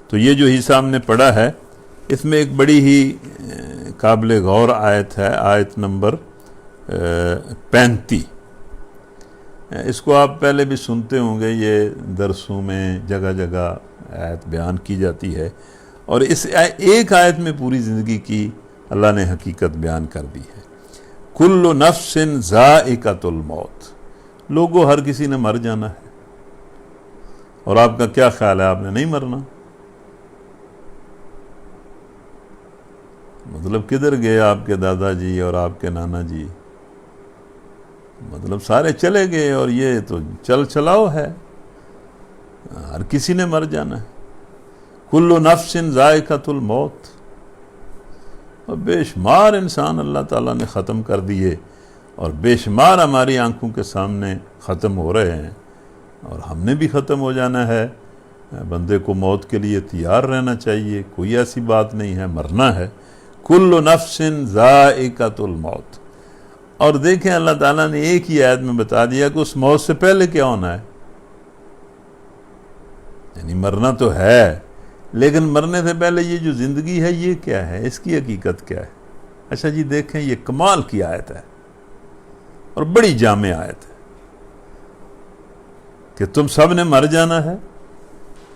تو یہ جو حصہ ہم نے پڑھا ہے، اس میں ایک بڑی ہی قابل غور آیت ہے، آیت نمبر 35۔ اس کو آپ پہلے بھی سنتے ہوں گے، یہ درسوں میں جگہ جگہ آیت بیان کی جاتی ہے، اور اس ایک آیت میں پوری زندگی کی اللہ نے حقیقت بیان کر دی ہے۔ کل نفس ذائقۃ الموت، لوگوں ہر کسی نے مر جانا ہے، اور آپ کا کیا خیال ہے، آپ نے نہیں مرنا؟ مطلب کدھر گئے آپ کے دادا جی اور آپ کے نانا جی؟ مطلب سارے چلے گئے، اور یہ تو چلاؤ ہے، ہر کسی نے مر جانا ہے۔ کل نفس ذائقۃ الموت، اور بے شمار انسان اللہ تعالیٰ نے ختم کر دیے، اور بے شمار ہماری آنکھوں کے سامنے ختم ہو رہے ہیں، اور ہم نے بھی ختم ہو جانا ہے۔ بندے کو موت کے لیے تیار رہنا چاہیے، کوئی ایسی بات نہیں ہے، مرنا ہے۔ کل نفس ذائقۃ الموت۔ اور دیکھیں اللہ تعالیٰ نے ایک ہی آیت میں بتا دیا کہ اس موت سے پہلے کیا ہونا ہے، یعنی مرنا تو ہے، لیکن مرنے سے پہلے یہ جو زندگی ہے یہ کیا ہے، اس کی حقیقت کیا ہے۔ اچھا جی دیکھیں، یہ کمال کی آیت ہے اور بڑی جامع آیت ہے کہ تم سب نے مر جانا ہے،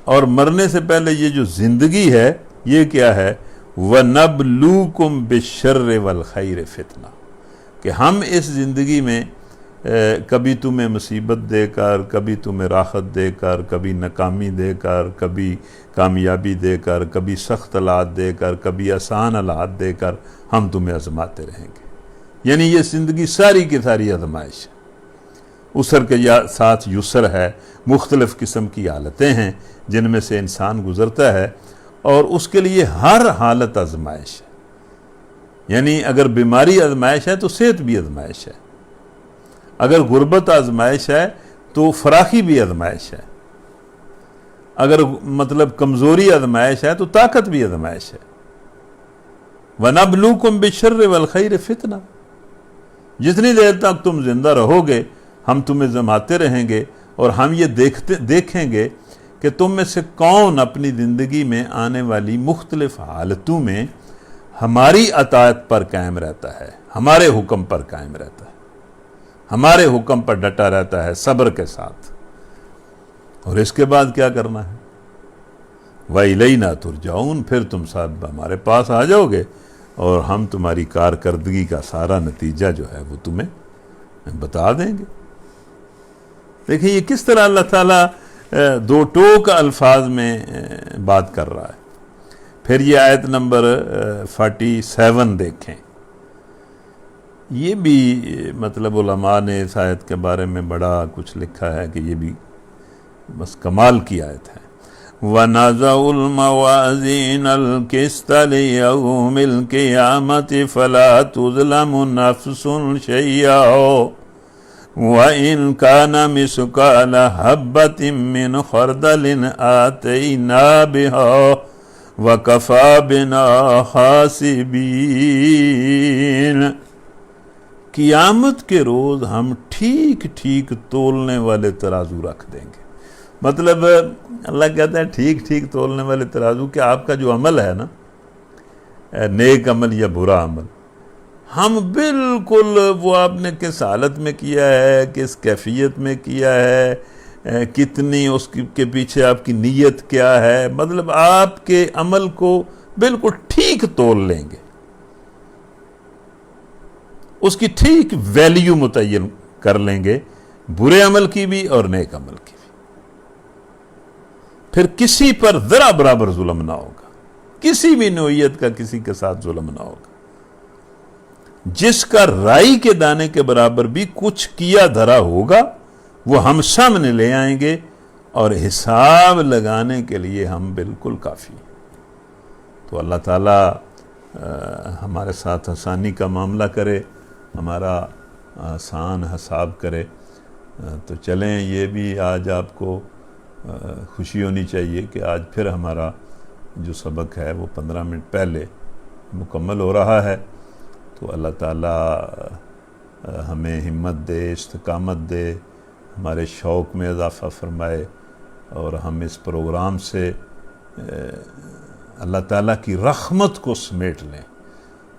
اور مرنے سے پہلے یہ جو زندگی ہے یہ کیا ہے، وَنَبْلُوكُمْ بِالشَّرِّ وَالْخَيْرِ فِتْنَةً، کہ ہم اس زندگی میں کبھی تمہیں مصیبت دے کر، کبھی تمہیں راحت دے کر، کبھی ناکامی دے کر، کبھی کامیابی دے کر، کبھی سخت حالات دے کر، کبھی آسان حالات دے کر ہم تمہیں آزماتے رہیں گے۔ یعنی یہ زندگی ساری کی ساری آزمائش ہے، اسر کے ساتھ یسر ہے، مختلف قسم کی حالتیں ہیں جن میں سے انسان گزرتا ہے، اور اس کے لیے ہر حالت آزمائش ہے۔ یعنی اگر بیماری آزمائش ہے تو صحت بھی آزمائش ہے، اگر غربت آزمائش ہے تو فراخی بھی آزمائش ہے، اگر مطلب کمزوری آزمائش ہے تو طاقت بھی آزمائش ہے۔ وَنَبْلُوكُمْ بِالشَّرِّ وَالْخَيْرِ فِتْنَةً، جتنی دیر تک تم زندہ رہو گے ہم تمہیں آزماتے رہیں گے، اور ہم یہ دیکھیں گے کہ تم میں سے کون اپنی زندگی میں آنے والی مختلف حالتوں میں ہماری اطاعت پر قائم رہتا ہے، ہمارے حکم پر قائم رہتا ہے، ہمارے حکم پر ڈٹا رہتا ہے صبر کے ساتھ۔ اور اس کے بعد کیا کرنا ہے، وَإِلَيْنَا تُرْجَعُونَ، پھر تم سب ہمارے پاس آ جاؤ گے، اور ہم تمہاری کارکردگی کا سارا نتیجہ جو ہے وہ تمہیں بتا دیں گے۔ دیکھیں یہ کس طرح اللہ تعالیٰ دو ٹوک الفاظ میں بات کر رہا ہے۔ پھر یہ آیت نمبر 47 دیکھیں، یہ بھی مطلب علماء نے اس آیت کے بارے میں بڑا کچھ لکھا ہے کہ یہ بھی بس کمال کی آیت ہے۔ وَنَضَعُ الْمَوَازِينَ الْقِسْطَ لِيَوْمِ الْقِيَامَةِ فَلَا تُظْلَمُ نَفْسٌ شَيْئًا وَإِنْ كَانَ مِثْقَالَ حَبَّةٍ مِّنْ خَرْدَلٍ آتَيْنَا بِهَا وَكَفَى بِنَا حَاسِبِينَ۔ قیامت کے روز ہم ٹھیک ٹھیک تولنے والے ترازو رکھ دیں گے۔ مطلب اللہ کہتا ہے ٹھیک ٹھیک تولنے والے ترازو، کہ آپ کا جو عمل ہے نا، نیک عمل یا برا عمل، ہم بالکل وہ آپ نے کس حالت میں کیا ہے، کس کیفیت میں کیا ہے، کتنی اس کے پیچھے آپ کی نیت کیا ہے، مطلب آپ کے عمل کو بالکل ٹھیک تول لیں گے، اس کی ٹھیک ویلیو متعین کر لیں گے، برے عمل کی بھی اور نیک عمل کی بھی۔ پھر کسی پر ذرا برابر ظلم نہ ہوگا، کسی بھی نوعیت کا کسی کے ساتھ ظلم نہ ہوگا۔ جس کا رائی کے دانے کے برابر بھی کچھ کیا دھرا ہوگا وہ ہم سامنے لے آئیں گے، اور حساب لگانے کے لیے ہم بالکل کافی ہیں۔ تو اللہ تعالیٰ ہمارے ساتھ آسانی کا معاملہ کرے، ہمارا آسان حساب کرے، تو چلیں، یہ بھی آج آپ کو خوشی ہونی چاہیے کہ آج پھر ہمارا جو سبق ہے وہ 15 منٹ پہلے مکمل ہو رہا ہے۔ تو اللہ تعالیٰ ہمیں ہمت دے، استقامت دے، ہمارے شوق میں اضافہ فرمائے، اور ہم اس پروگرام سے اللہ تعالیٰ کی رحمت کو سمیٹ لیں،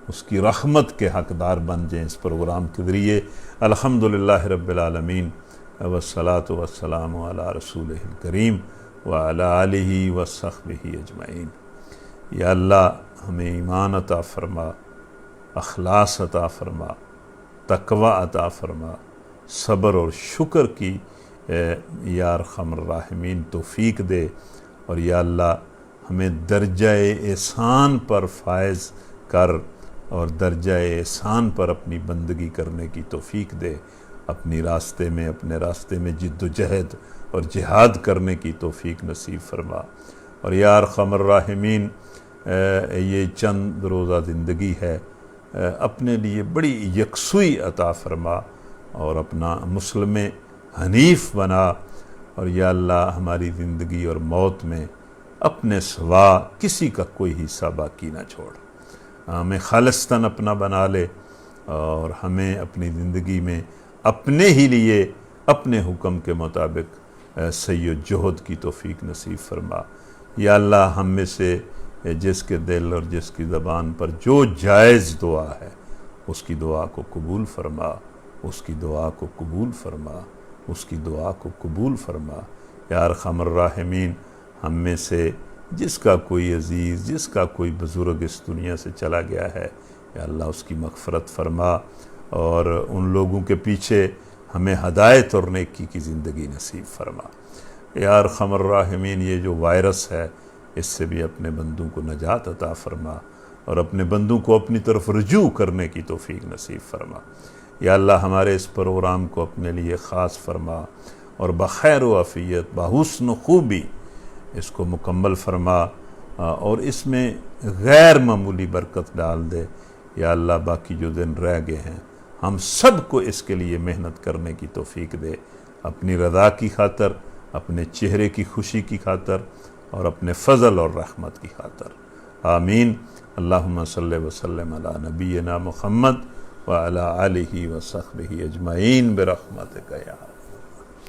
اس کی رحمت کے حقدار بن جائیں اس پروگرام کے ذریعے۔ الحمدللہ رب العالمین، والصلاة والسلام علی رسولہ الکریم وعلی آلہ وصحبہ اجمعین۔ یا اللہ ہمیں ایمان عطا فرما، اخلاص عطا فرما، تقوی عطا فرما، صبر اور شکر کی یا ارحم الراحمین توفیق دے، اور یا اللہ ہمیں درجہ احسان پر فائز کر، اور درجہ احسان پر اپنی بندگی کرنے کی توفیق دے، اپنے راستے میں جد و جہد اور جہاد کرنے کی توفیق نصیب فرما۔ اور یا ارحم الراحمین، یہ چند روزہ زندگی ہے، اپنے لیے بڑی یکسوئی عطا فرما اور اپنا مسلم حنیف بنا، اور یا اللہ ہماری زندگی اور موت میں اپنے سوا کسی کا کوئی حصہ باقی نہ چھوڑ، ہمیں خالصتاً اپنا بنا لے، اور ہمیں اپنی زندگی میں اپنے ہی لیے اپنے حکم کے مطابق سعی و جہد کی توفیق نصیب فرما۔ یا اللہ ہم میں سے جس کے دل اور جس کی زبان پر جو جائز دعا ہے اس کی دعا کو قبول فرما، اس کی دعا کو قبول فرما، اس کی دعا کو قبول فرما۔ یا ارحم الراحمین، ہم میں سے جس کا کوئی عزیز، جس کا کوئی بزرگ اس دنیا سے چلا گیا ہے، یا اللہ اس کی مغفرت فرما، اور ان لوگوں کے پیچھے ہمیں ہدایت اور نیکی کی زندگی نصیب فرما۔ یا ارحم الراحمین، یہ جو وائرس ہے اس سے بھی اپنے بندوں کو نجات عطا فرما، اور اپنے بندوں کو اپنی طرف رجوع کرنے کی توفیق نصیب فرما۔ یا اللہ ہمارے اس پروگرام کو اپنے لیے خاص فرما، اور بخیر و عافیت، بحسن خوبی اس کو مکمل فرما، اور اس میں غیر معمولی برکت ڈال دے۔ یا اللہ باقی جو دن رہ گئے ہیں ہم سب کو اس کے لیے محنت کرنے کی توفیق دے، اپنی رضا کی خاطر، اپنے چہرے کی خوشی کی خاطر، اور اپنے فضل اور رحمت کی خاطر۔ آمین۔ اللہم صلی وسلم علی نبینا محمد وعلی آلہ وصحبہ اجمعین برحمتک یا